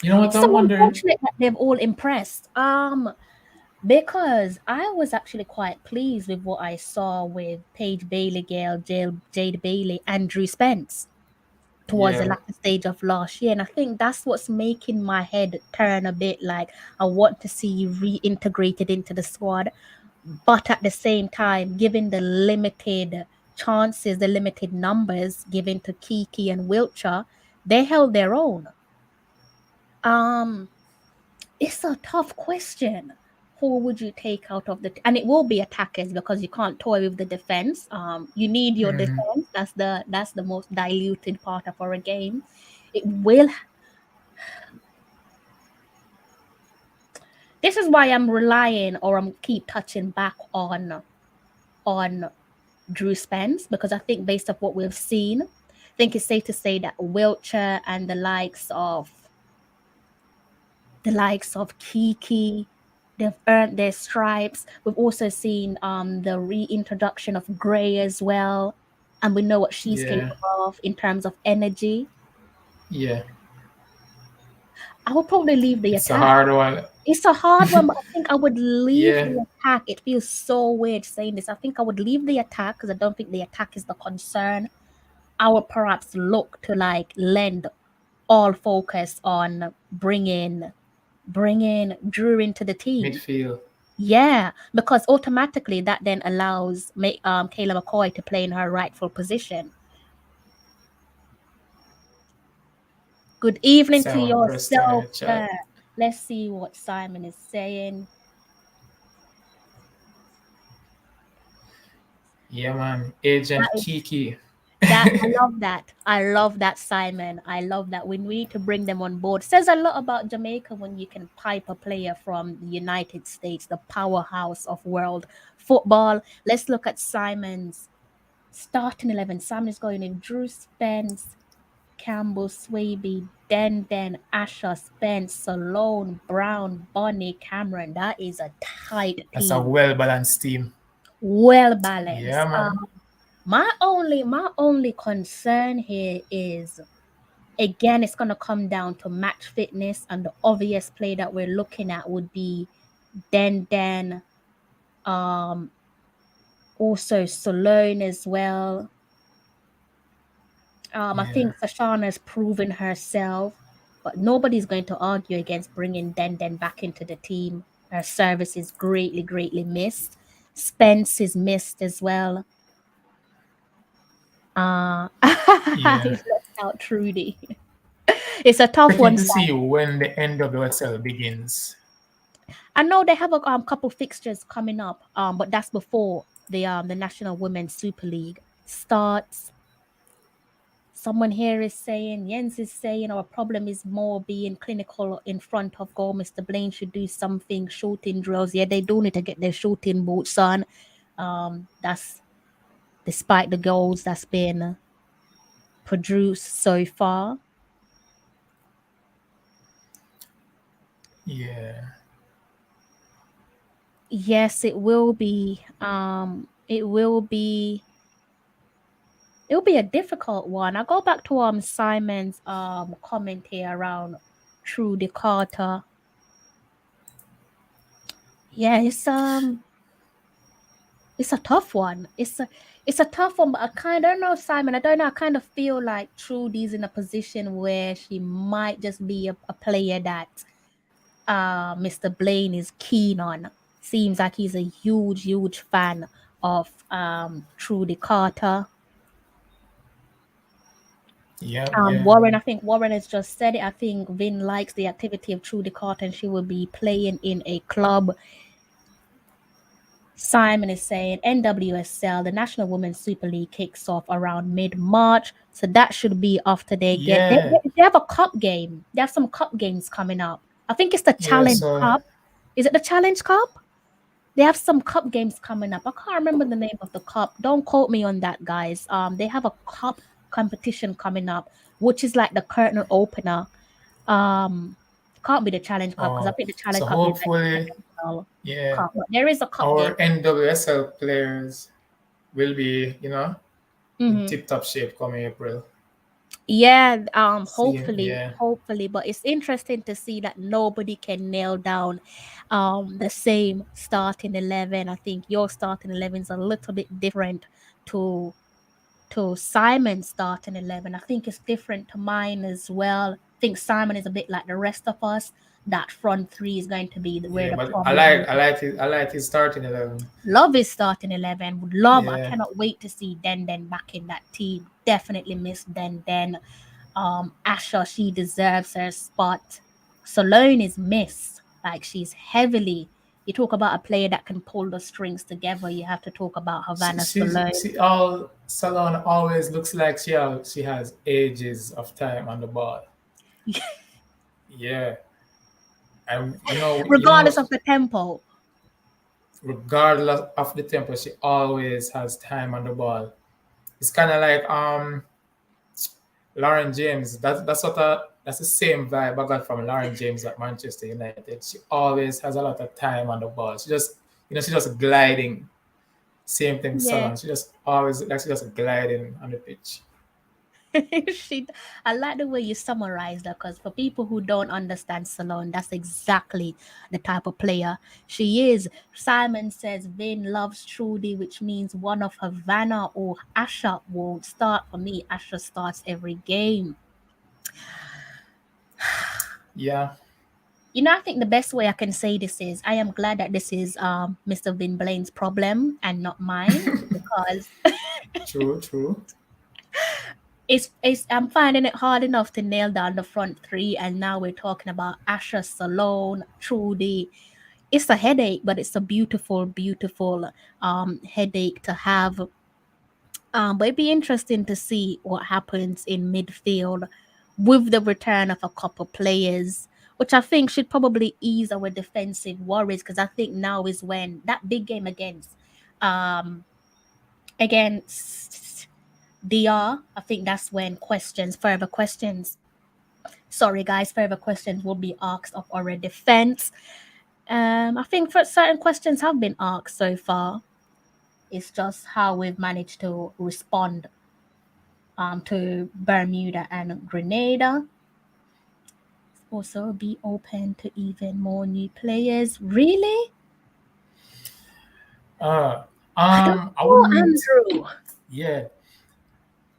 You know what it's I'm so wondering? unfortunate that they've all impressed. Because I was actually quite pleased with what I saw with Paige Bailey, Jade Bailey, and Drew Spence towards the Yeah. latter stage of last year. And I think that's what's making my head turn a bit like I want to see you reintegrated into the squad. But at the same time, given the limited chances, the limited numbers given to Kiki and Wiltshire, they held their own. Um, it's a tough question. Who would you take out of and it will be attackers because you can't toy with the defense. You need your Hmm. defense. That's the most diluted part of our game. It will. This is why I'm relying or I'm keep touching back on Drew Spence because I think based off what we've seen, I think it's safe to say that Wiltshire and the likes of Kiki, they've earned their stripes. We've also seen the reintroduction of Gray as well, and we know what she's Yeah. capable of in terms of energy. Yeah. I would probably leave the It's a attack. hard one. It's a hard one, but I think I would leave Yeah. the attack. It feels so weird saying this. I think I would leave the attack because I don't think the attack is the concern. I would perhaps look to like lend all focus on bringing Drew into the team. Midfield. Yeah, because automatically that then allows Kayla McCoy to play in her rightful position. Good evening to Simon Preston in yourself, the sir. chat. Let's see what Simon is saying. Yeah, man. That Agent is Kiki. that I love that. I love that, Simon. I love that. We need to bring them on board. Says a lot about Jamaica when you can pipe a player from the United States, the powerhouse of world football. Let's look at Simon's starting 11. Simon is going in Drew Spence, Campbell, Swaby, Asher, Spence, Salone, Brown, Bonnie, Cameron. That is a tight That's a team. well balanced team. Well Yeah, balanced. man. My only concern here is again it's gonna come down to match fitness, and the obvious play that we're looking at would be Den, also Salone as well. I Yeah. think Sashana's proven herself, but nobody's going to argue against bringing Den back into the team. Her service is greatly, greatly missed. Spence is missed as well. Yeah. He's left out Trudy. It's a tough Checking one, to see Simon. when the NWSL begins. I know they have a couple fixtures coming up, but that's before the National Women's Super League starts. Someone here is saying, Jens is saying, our problem is more being clinical in front of goal. Mr. Blaine should do something, shooting drills. Yeah, they do need to get their shooting boots on. That's despite the goals that's been produced so far. Yeah. Yes, it will be. It'll be a difficult one. I go back to Simon's comment here around Trudy Carter. Yeah, it's a tough one. It's a tough one, but I don't know, Simon. I don't know. I kind of feel like Trudy's in a position where she might just be a player that Mr. Blaine is keen on. Seems like he's a huge fan of Trudy Carter. Yeah. Warren, I think Warren has just said it. I think Vin likes the activity of Trudy Carter and she will be playing in a club. Simon is saying NWSL, the National Women's Super League, kicks off around mid-March. So that should be after they get... Yeah. They have a cup game. They have some cup games coming up. I think it's the Challenge Cup. Is it the Challenge Cup? They have some cup games coming up. I can't remember the name of the cup. Don't quote me on that, guys. They have a cup competition coming up, which is like the curtain opener. Can't be the Challenge Cup because I think the Challenge so Cup hopefully, is cup. But there is a cup our game. NWSL players will be, in tip-top shape come April. Yeah, hopefully, but it's interesting to see that nobody can nail down the same starting 11. I think your starting 11 is a little bit different to Simon's starting 11. I think it's different to mine as well. I think Simon is a bit like the rest of us. That front three is going to be where the problem is. I like his starting 11. Love his starting 11. Would love. I cannot wait to see Den back in that team. Definitely miss Den. Asha, she deserves her spot. Salone is missed. Like, she's heavily... You talk about a player that can pull the strings together. You have to talk about Havana Salone. Salone always looks like she has ages of time on the ball. Yeah. And regardless of the tempo. Regardless of the tempo, she always has time on the ball. It's kind of like Lauren James. That's the same vibe I got from Lauren James at Manchester United. She always has a lot of time on the ball. She just she's just gliding. Same thing, Salon. She just always she's just gliding on the pitch. I like the way you summarized that, because for people who don't understand Salon, that's exactly the type of player she is. Simon says Vin loves Trudy, which means one of Havana or Asha won't start. For me, Asha starts every game. Yeah. I think the best way I can say this is I am glad that this is Mr. Vin Blaine's problem and not mine, because True. I'm finding it hard enough to nail down the front three, and now we're talking about Asha, Salone, Trudy. It's a headache, but it's a beautiful headache to have. But it'd be interesting to see what happens in midfield with the return of a couple players, which I think should probably ease our defensive worries, because I think now is when that big game against DR, I think that's when further questions will be asked of our defense. I think certain questions have been asked so far. It's just how we've managed to respond to Bermuda and Grenada. Also be open to even more new players. Really? I wouldn't, Andrew. Yeah.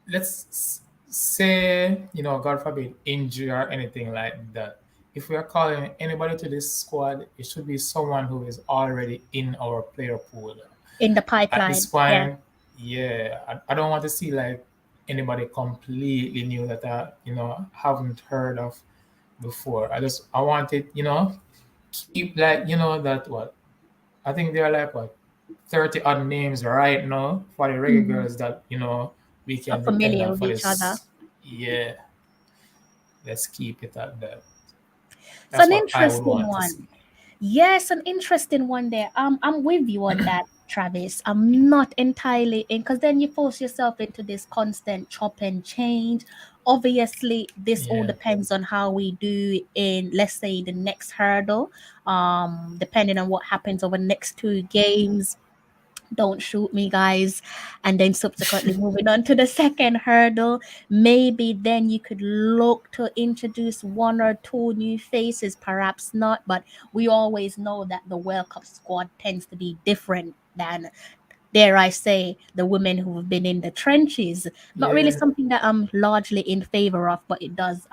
Let's say, God forbid, injury or anything like that. If we are calling anybody to this squad, it should be someone who is already in our player pool. In the pipeline. At this point, I don't want to see like anybody completely new that I, haven't heard of before. I want it, keep like, that what? I think there are like what? 30 odd names right now for the Reggae Girlz that, we can familiar with each other. Yeah, let's keep it at that. It's That's an what I would interesting want to see. one. Yes, an interesting one there. I'm with you on that, Travis. I'm not entirely in because then you force yourself into this constant chop and change. Obviously, this all Yeah, depends on how we do in, let's say, the next hurdle. Depending on what happens over the next two games, don't shoot me, guys. And then subsequently moving on to the second hurdle, maybe then you could look to introduce one or two new faces, perhaps not, but we always know that the World Cup squad tends to be different than, dare I say, the women who have been in the trenches. Not really yeah, something that I'm largely in favor of, but it does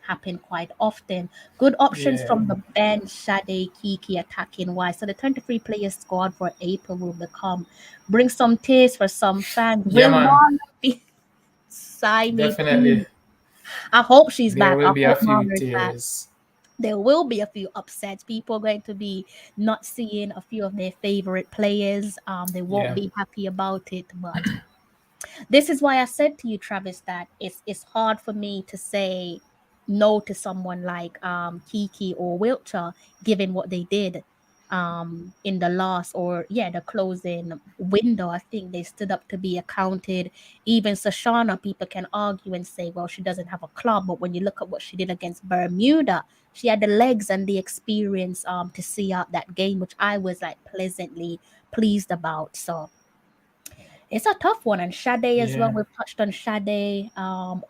happen quite often. Good options yeah, from the bench, Sade, Kiki attacking wise. So the 23 player squad for April will become, bring some taste for some fans. yeah, Will man. Marlon be sign me, Definitely, please? I hope she's there back. will I be a hope few Marlon is back. tears. There will be a few upsets. People are going to be not seeing a few of their favorite players. They won't Yeah, be happy about it. But this is why I said to you, Travis, that it's hard for me to say no to someone like Kiki or Wiltshire, given what they did in the last, or yeah, the closing window. I think they stood up to be accounted. Even Sashana, people can argue and say, well, she doesn't have a club, but when you look at what she did against Bermuda, she had the legs and the experience to see out that game, which I was like pleasantly pleased about. So it's a tough one. And Sade as well. yeah, We've touched on Sade.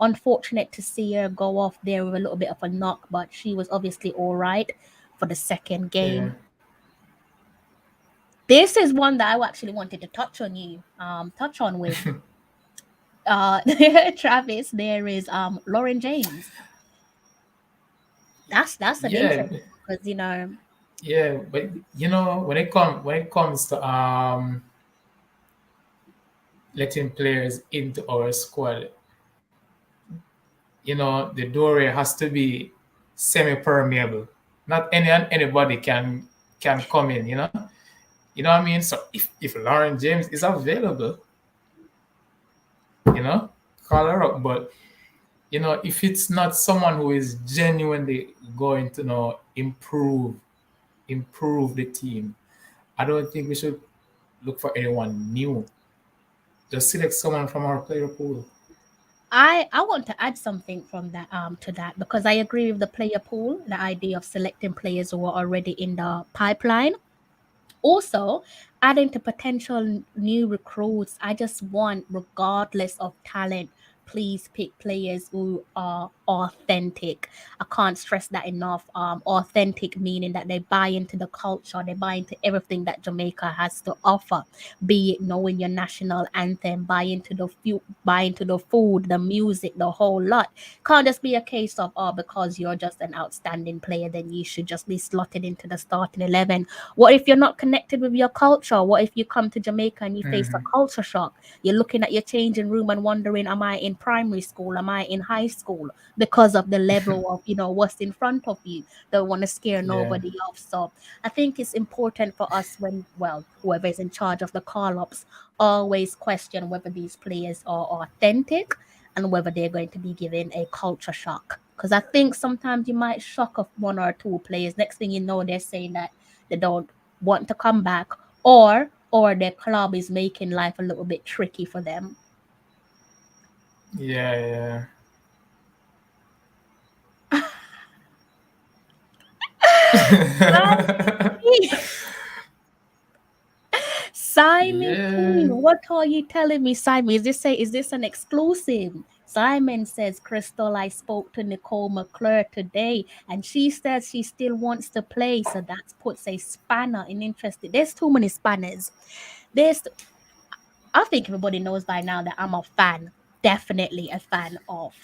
Unfortunate to see her go off there with a little bit of a knock, but she was obviously all right for the second yeah. game. This is one that I actually wanted to touch on with uh Travis. There is Lauren James. That's an Yeah, interesting because yeah, but when it comes to letting players into our squad, the doorway has to be semi-permeable. Not anybody can come in. You know what I mean. So if Lauren James is available, you know, call her up. But if it's not someone who is genuinely going to improve the team, I don't think we should look for anyone new. Just select someone from our player pool. I want to add something from that to that because I agree with the player pool, the idea of selecting players who are already in the pipeline. Also, adding to potential new recruits, I just want, regardless of talent, please pick players who are authentic. I can't stress that enough. Authentic meaning that they buy into the culture, they buy into everything that Jamaica has to offer, be it knowing your national anthem, buy into the food, the music, the whole lot. Can't just be a case of, oh, because you're just an outstanding player, then you should just be slotted into the starting 11. What if you're not connected with your culture? What if you come to Jamaica and you face a Hmm. culture shock? You're looking at your changing room and wondering, am I in primary school? Am I in high school? Because of the level of, what's in front of you. Don't want to scare Yeah, nobody off. So I think it's important for us when, well, whoever is in charge of the call ups, always question whether these players are authentic and whether they're going to be given a culture shock. Because I think sometimes you might shock off one or two players. Next thing you know, they're saying that they don't want to come back, or their club is making life a little bit tricky for them. yeah, yeah. Simon P, Yeah, what are you telling me, Simon? Is this an exclusive? Simon says, Crystal, I spoke to Nicole McClure today, and she says she still wants to play. So that puts a spanner in interest. There's too many spanners. There's, I think everybody knows by now that I'm a fan, definitely a fan of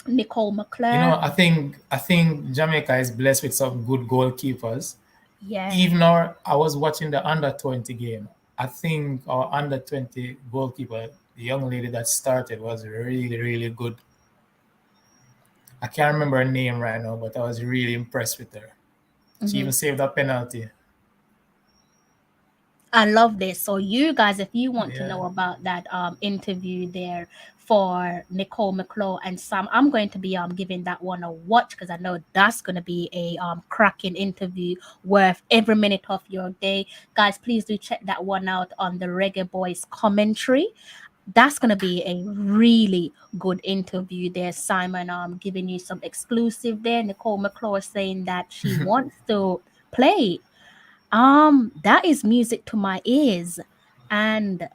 Nicole McClure. I think Jamaica is blessed with some good goalkeepers. Yeah. Even our I was watching the under 20 game. I think our under 20 goalkeeper, the young lady that started, was really, really good. I can't remember her name right now, but I was really impressed with her. She Mhm. even saved a penalty. I love this. So you guys, if you want to Yeah. know about that interview there for Nicole McClure and Sam, I'm going to be giving that one a watch because I know that's going to be a cracking interview worth every minute of your day. Guys, please do check that one out on the Reggae Boys commentary. That's going to be a really good interview there, Simon. Giving you some exclusive there. Nicole McClure saying that she wants to play. That is music to my ears. And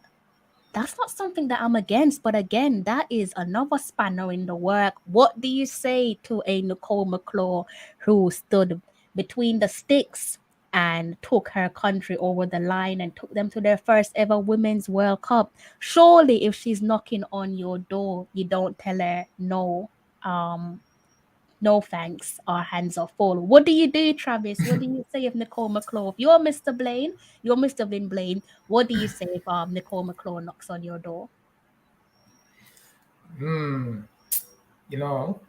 that's not something that I'm against, but again, that is another spanner in the work. What do you say to a Nicole McClure who stood between the sticks and took her country over the line and took them to their first ever Women's World Cup? Surely, if she's knocking on your door, you don't tell her no. No thanks, our hands are full. What do you do, Travis? What do you say of Nicole McClure? If you're Mr. Blaine, you're Mr. Vin Blaine. What do you say if Nicole McClure knocks on your door? Hmm. You know,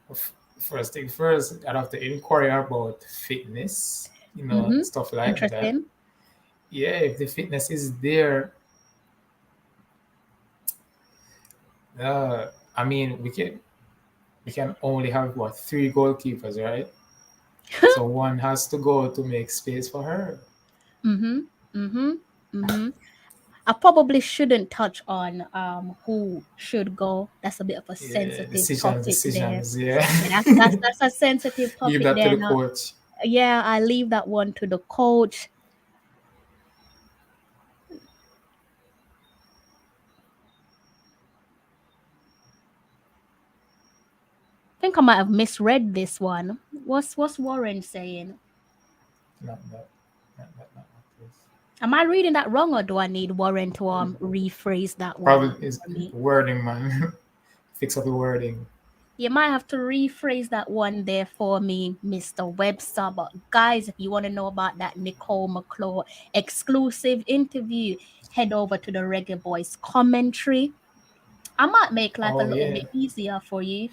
first thing first, I'd have to inquire about fitness, Mm-hmm. stuff like that. Interesting. Yeah, if the fitness is there, I mean, we can only have what, three goalkeepers, right? So one has to go to make space for her. Mm-hmm. Mm-hmm. Mm-hmm. I probably shouldn't touch on who should go. That's a bit of a Yeah, sensitive decisions, topic there. decisions. Yeah, Yeah, that's a sensitive leave topic that to there. the Now, coach. yeah, I leave that one to the coach. I think I might have misread this one. What's Warren saying? Not that, not this. Am I reading that wrong, or do I need Warren to rephrase that Probably one is for me? wording, man. Fix up the wording. You might have to rephrase that one there for me, Mr. Webster. But guys, if you want to know about that Nicole McClure exclusive interview, head over to the Reggae Boys commentary. I might make life a Oh little yeah, bit easier for you.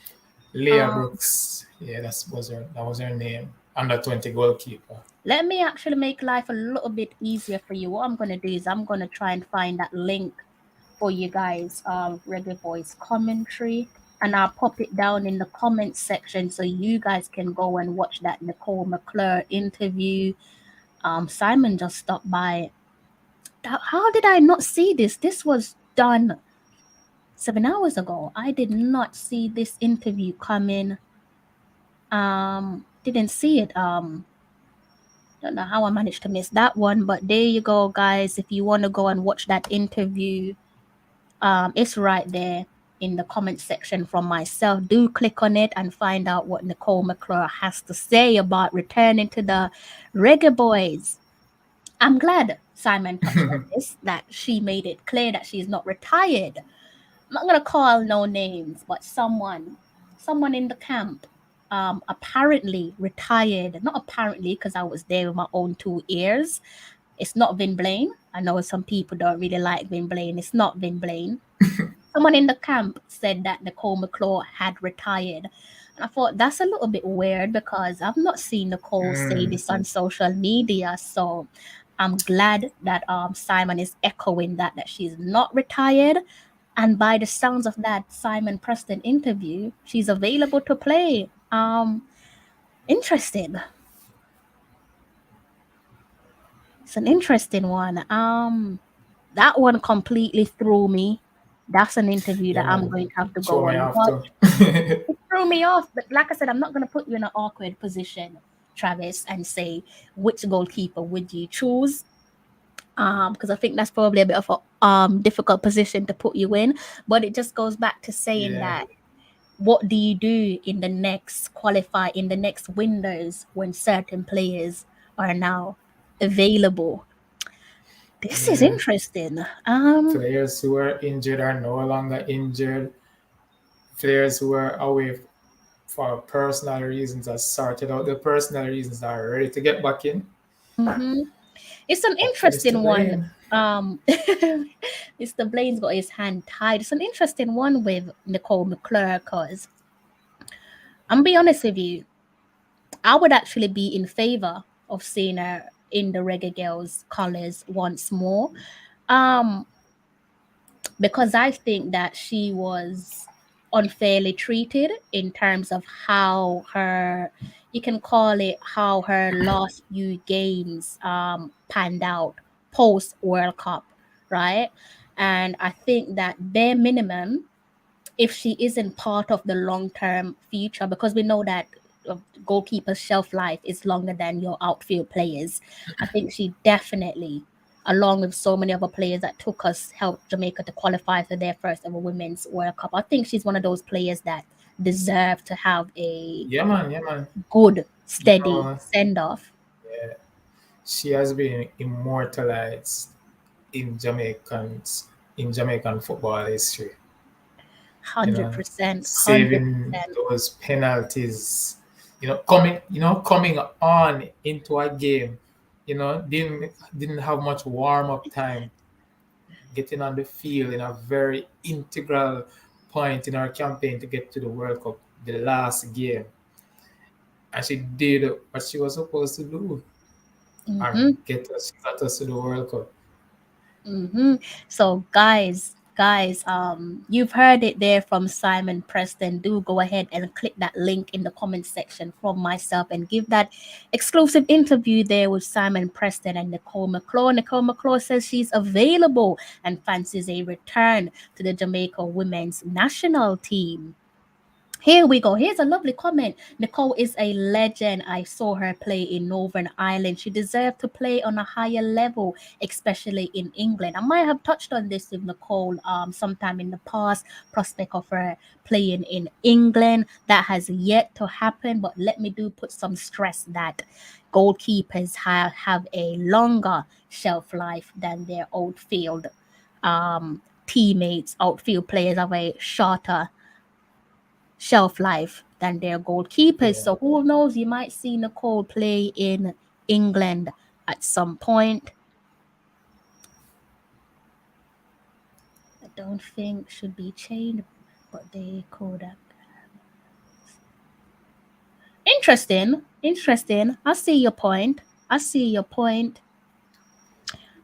Leah Um, Brooks. Yeah, that was her name. Under 20 goalkeeper. Let me actually make life a little bit easier for you. What I'm gonna do is I'm gonna try and find that link for you guys, Reggae Boys commentary, and I'll pop it down in the comments section so you guys can go and watch that Nicole McClure interview. Simon just stopped by. How did I not see this? This was done 7 hours ago. I did not see this interview coming. Didn't see it. Don't know how I managed to miss that one, but there you go, guys. If you want to go and watch that interview, it's right there in the comment section from myself. Do click on it and find out what Nicole McClure has to say about returning to the Reggae Boys. I'm glad Simon touched on this, that she made it clear that she's not retired. I'm not gonna call no names, but someone in the camp, apparently retired. Not apparently, because I was there with my own 2 ears. It's not Vin Blaine. I know some people don't really like Vin Blaine. It's not Vin Blaine. Someone in the camp said that Nicole McClure had retired. And I thought that's a little bit weird because I've not seen Nicole say Mm. this on social media. So I'm glad that Simon is echoing that she's not retired. And by the sounds of that Simon Preston interview, she's available to play. Interesting. It's an interesting one. That one completely threw me. That's an interview Yeah, that I'm man. going to have to Show go me and off watch. too. It threw me off. But like I said, I'm not going to put you in an awkward position, Travis, and say which goalkeeper would you choose. Because I think that's probably a bit of a difficult position to put you in. But it just goes back to saying Yeah, that what do you do in the next windows when certain players are now available? This is yeah. interesting. Players who are injured are no longer injured. Players who are away for personal reasons are sorted out. The personal reasons are ready to get back in. mhm. It's an Up to Mr. interesting one. Blaine. Mr. Blaine's got his hand tied. It's an interesting one with Nicole McClure because I'm be honest with you, I would actually be in favor of seeing her in the Reggae Girlz colors once more. Um, because I think that she was unfairly treated in terms of how her, you can call it how her last few games panned out post World Cup, right? And I think that bare minimum, if she isn't part of the long term future, because we know that goalkeeper's shelf life is longer than your outfield players. I think she definitely, along with so many other players that took us, helped Jamaica to qualify for their first ever Women's World Cup. I think she's one of those players that deserve to have a Yeah, man. Yeah, man. good, You steady know, send off. yeah, she has been immortalized in Jamaican football history. You Hundred know, percent, hundred saving percent. those penalties. Coming on into a game. Didn't have much warm up time. Getting on the field in a very integral point in our campaign to get to the World Cup, the last game, and she did what she was supposed to do and Mm-hmm. got us to the World Cup. Mm-hmm. So, guys, you've heard it there from Simon Preston. Do go ahead and click that link in the comment section from myself and give that exclusive interview there with Simon Preston and Nicole McClaw. Nicole McClaw says she's available and fancies a return to the Jamaica women's national team. Here we go. Here's a lovely comment. Nicole is a legend. I saw her play in Northern Ireland. She deserved to play on a higher level, especially in England. I might have touched on this with Nicole sometime in the past. Prospect of her playing in England. That has yet to happen. But let me do put some stress that goalkeepers have a longer shelf life than their outfield teammates. Outfield players have a shorter shelf life than their goalkeepers. Yeah, So who knows? You might see Nicole play in England at some point. I don't think should be changed, but they could have. Interesting. I see your point. I see your point.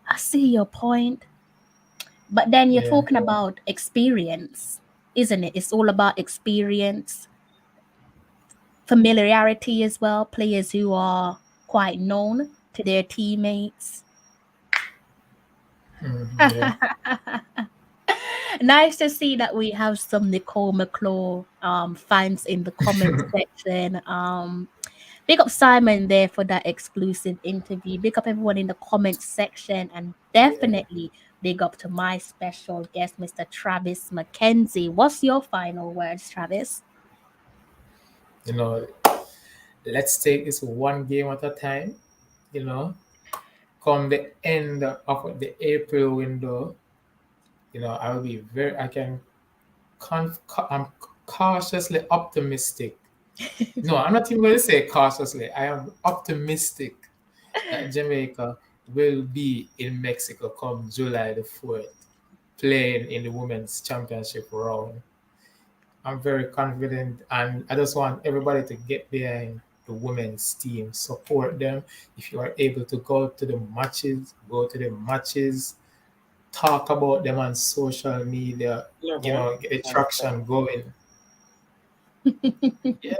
I see your point. But then you're yeah, talking about experience, isn't it? It's all about experience, familiarity as well. Players who are quite known to their teammates. yeah. Nice to see that we have some Nicole McClaw fans in the comment section. Big up Simon there for that exclusive interview. Big up everyone in the comment section, and Yeah. definitely big up to my special guest, Mr. Travis McKenzie. What's your final words, Travis? You know, let's take this one game at a time. You know, come the end of the April window, I will be I can, I'm cautiously optimistic. No, I'm not even going to say cautiously. I am optimistic that Jamaica will be in Mexico come July the 4th, playing in the Women's Championship round. I'm very confident, and I just want everybody to get behind the women's team, support them. If you are able to go to the matches, go to the matches, talk about them on social media, get the traction going. Yeah,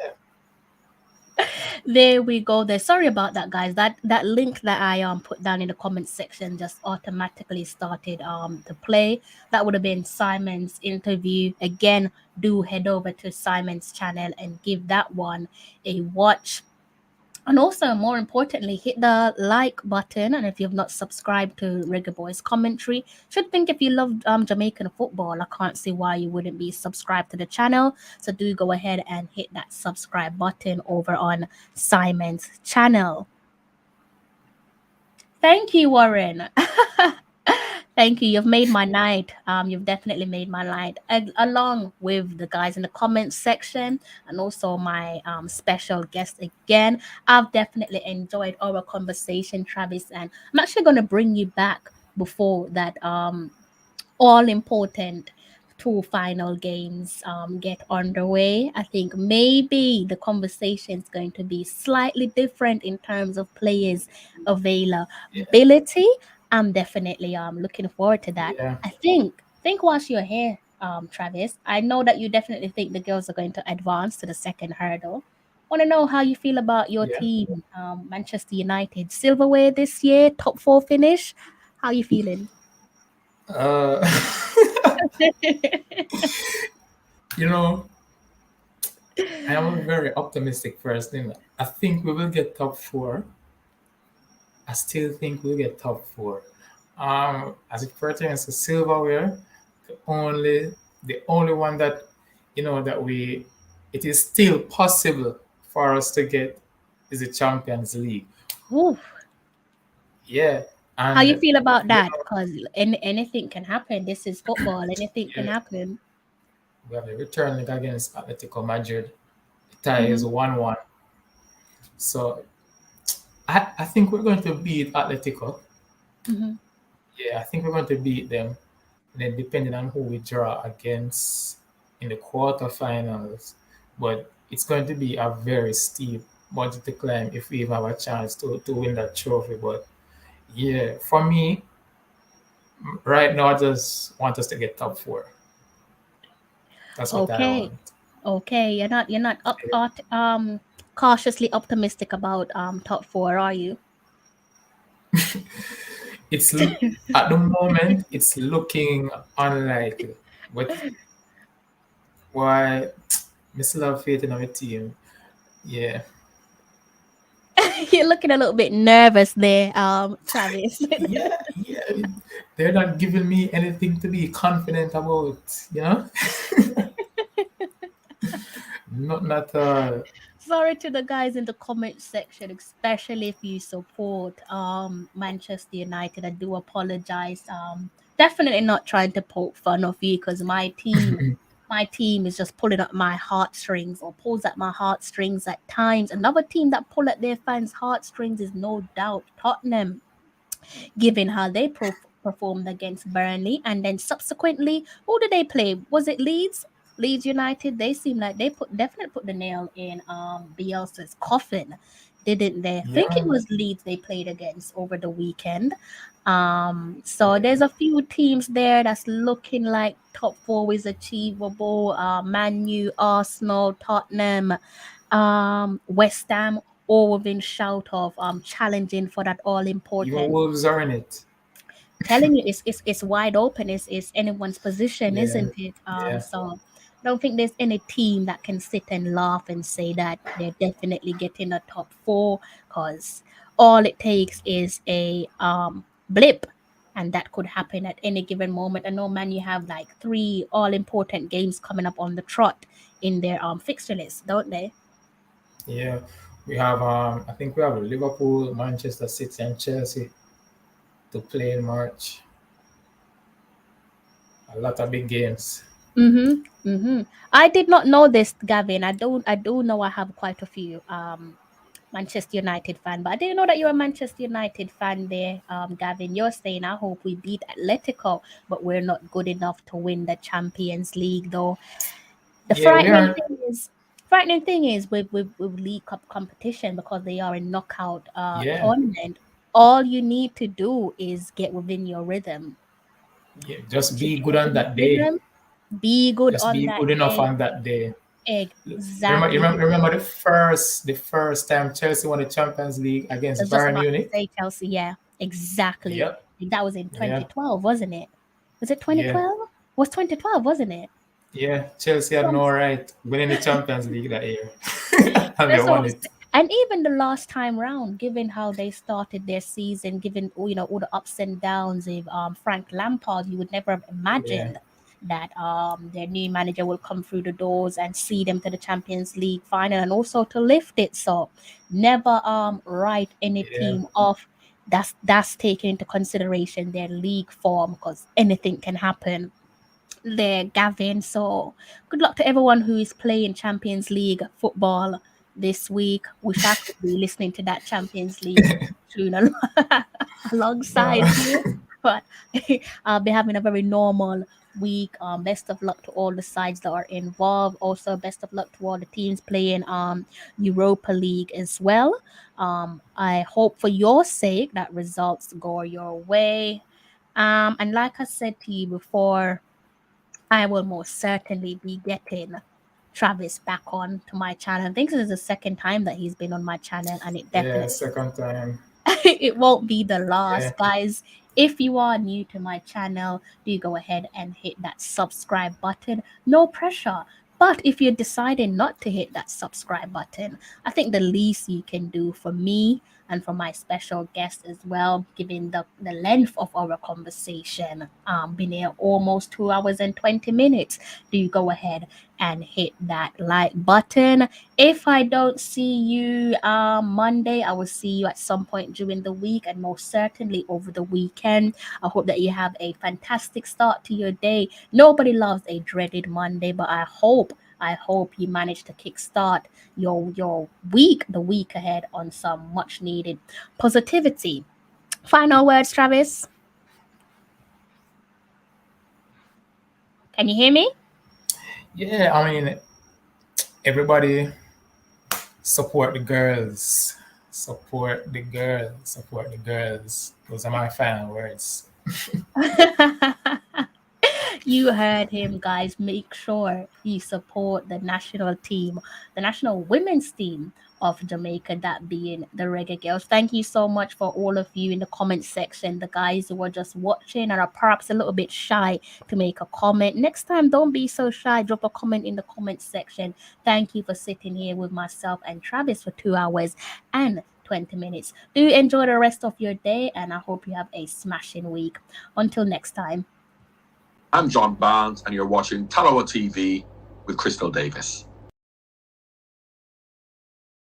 There we go. There. Sorry about that, guys. That link that I put down in the comment section just automatically started to play. That would have been Simon's interview. Again, do head over to Simon's channel and give that one a watch. And also, more importantly, hit the like button. And if you've not subscribed to Reggae Boys Commentary, should think if you love Jamaican football, I can't see why you wouldn't be subscribed to the channel. So do go ahead and hit that subscribe button over on Simon's channel. Thank you, Warren. Thank you. You've made my night. You've definitely made my night, along with the guys in the comments section and also my special guest again. I've definitely enjoyed our conversation, Travis, and I'm actually going to bring you back before that all important two final games get underway, I think maybe the conversation is going to be slightly different in terms of players' Yeah. availability. I'm definitely looking forward to that. Yeah. I think whilst you're here, Travis, I know that you definitely think the girls are going to advance to the second hurdle. Want to know how you feel about your Yeah. team, Manchester United, silverware this year, top four finish. How you feeling? Uh, you know, I am a very optimistic person. I think we will get top four. I still think we'll get top four. As it pertains to silverware, the only one that that it is still possible for us to get is the Champions League. Ooh, Yeah, how you and feel about you that? know, Because anything can happen. This is football. Anything can yeah, happen. we have a return leg against Atletico Madrid. The tie is Mm-hmm, 1-1. So I think we're going to beat Atletico. mm-hmm. Yeah, I think we're going to beat them. And then depending on who we draw against in the quarterfinals. But it's going to be a very steep mountain to climb if we even have a chance to win that trophy. But yeah, for me, right now, I just want us to get top four. That's what I Okay, want. okay. You're not cautiously optimistic about top four, are you? It's at the moment it's looking unlikely, but why? I still have faith in our team. Yeah, You're looking a little bit nervous there, Travis. yeah, yeah. They're not giving me anything to be confident about. You know, not at all. Sorry to the guys in the comment section, especially if you support Manchester United. I do apologize. Definitely not trying to poke fun of you because my team is just pulling at my heartstrings or pulls at my heartstrings at times. Another team that pull at their fans' heartstrings is no doubt Tottenham, given how they performed against Burnley. And then subsequently, who did they play? Was it Leeds? Leeds United. They seem like they definitely put the nail in Bielsa's coffin, didn't they? I think it Yeah, was Leeds they played against over the weekend. So yeah. there's a few teams there that's looking like top four is achievable. Man U, Arsenal, Tottenham, West Ham, all within shout of challenging for that all Even important. Wolves are in it. Telling you, it's wide open. It's anyone's position, Yeah, isn't it? yeah, So I don't think there's any team that can sit and laugh and say that they're definitely getting a top four, because all it takes is a blip, and that could happen at any given moment. I know, man, you have like three all important games coming up on the trot in their fixture list, don't they? yeah. We have I think we have Liverpool, Manchester City, and Chelsea to play in March. A lot of big games. Mm-hmm. Mm-hmm. I did not know this, Gavin. I do know I have quite a few Manchester United fan, but I didn't know that you're a Manchester United fan there, Gavin. You're saying I hope we beat Atletico, but we're not good enough to win the Champions League though. The Yeah, we are. frightening thing is with League Cup competition, because they are a knockout Yeah, tournament. All you need to do is get within your rhythm. yeah. Just Once you be get good on within that your day. rhythm, be good Just on be that good enough day. on that day. Exactly. Remember the first time Chelsea won the Champions League I was against just Bayern about to Munich. say Chelsea. Yeah, exactly. Yep. That was in Yeah. 2012, wasn't it? Was it Yeah. 2012? Was 2012, wasn't it? Yeah. Chelsea had no right winning the Champions League that year, and they That's what won I'm it. saying. And even the last time round, given how they started their season, given all the ups and downs of Frank Lampard, you would never have Yeah. imagined that their new manager will come through the doors and see them to the Champions League final and also to lift it. So never write any Yeah. team off. That's taken into consideration their league form, because anything can happen there, Gavin. So good luck to everyone who is playing Champions League football this week. Wish I could be listening to that Champions League tune alongside Uh, you. But I'll be having a very normal week. Best of luck to all the sides that are involved. Also, best of luck to all the teams playing Europa League as well. I hope for your sake that results go your way. And like I said to you before, I will most certainly be getting Travis back on to my channel. I think this is the second time that he's been on my channel, and it Yeah, definitely second time. it won't be the Yeah. last, guys. If you are new to my channel, do go ahead and hit that subscribe button. No pressure. But if you're deciding not to hit that subscribe button, I think the least you can do for me and for my special guest as well, given the length of our conversation, been here almost 2 hours and 20 minutes, do go ahead and hit that like button. If I don't see you Monday, I will see you at some point during the week and most certainly over the weekend. I hope that you have a fantastic start to your day. Nobody loves a dreaded Monday, but I hope you manage to kickstart your week, the week ahead, on some much needed positivity. Final words, Travis. Can you hear me? Yeah, I mean, everybody support the girls. Support the girls. Support the girls. Those are my final words. You heard him, guys. Make sure you support the national team, the national women's team of Jamaica, that being the Reggae Girls. Thank you so much for all of you in the comment section, the guys who are just watching and are perhaps a little bit shy to make a comment. Next time, don't be so shy. Drop a comment in the comment section. Thank you for sitting here with myself and Travis for 2 hours and 20 minutes. Do enjoy the rest of your day, and I hope you have a smashing week. Until next time. I'm John Barnes, and you're watching Tallawah TV with Crystal Davis.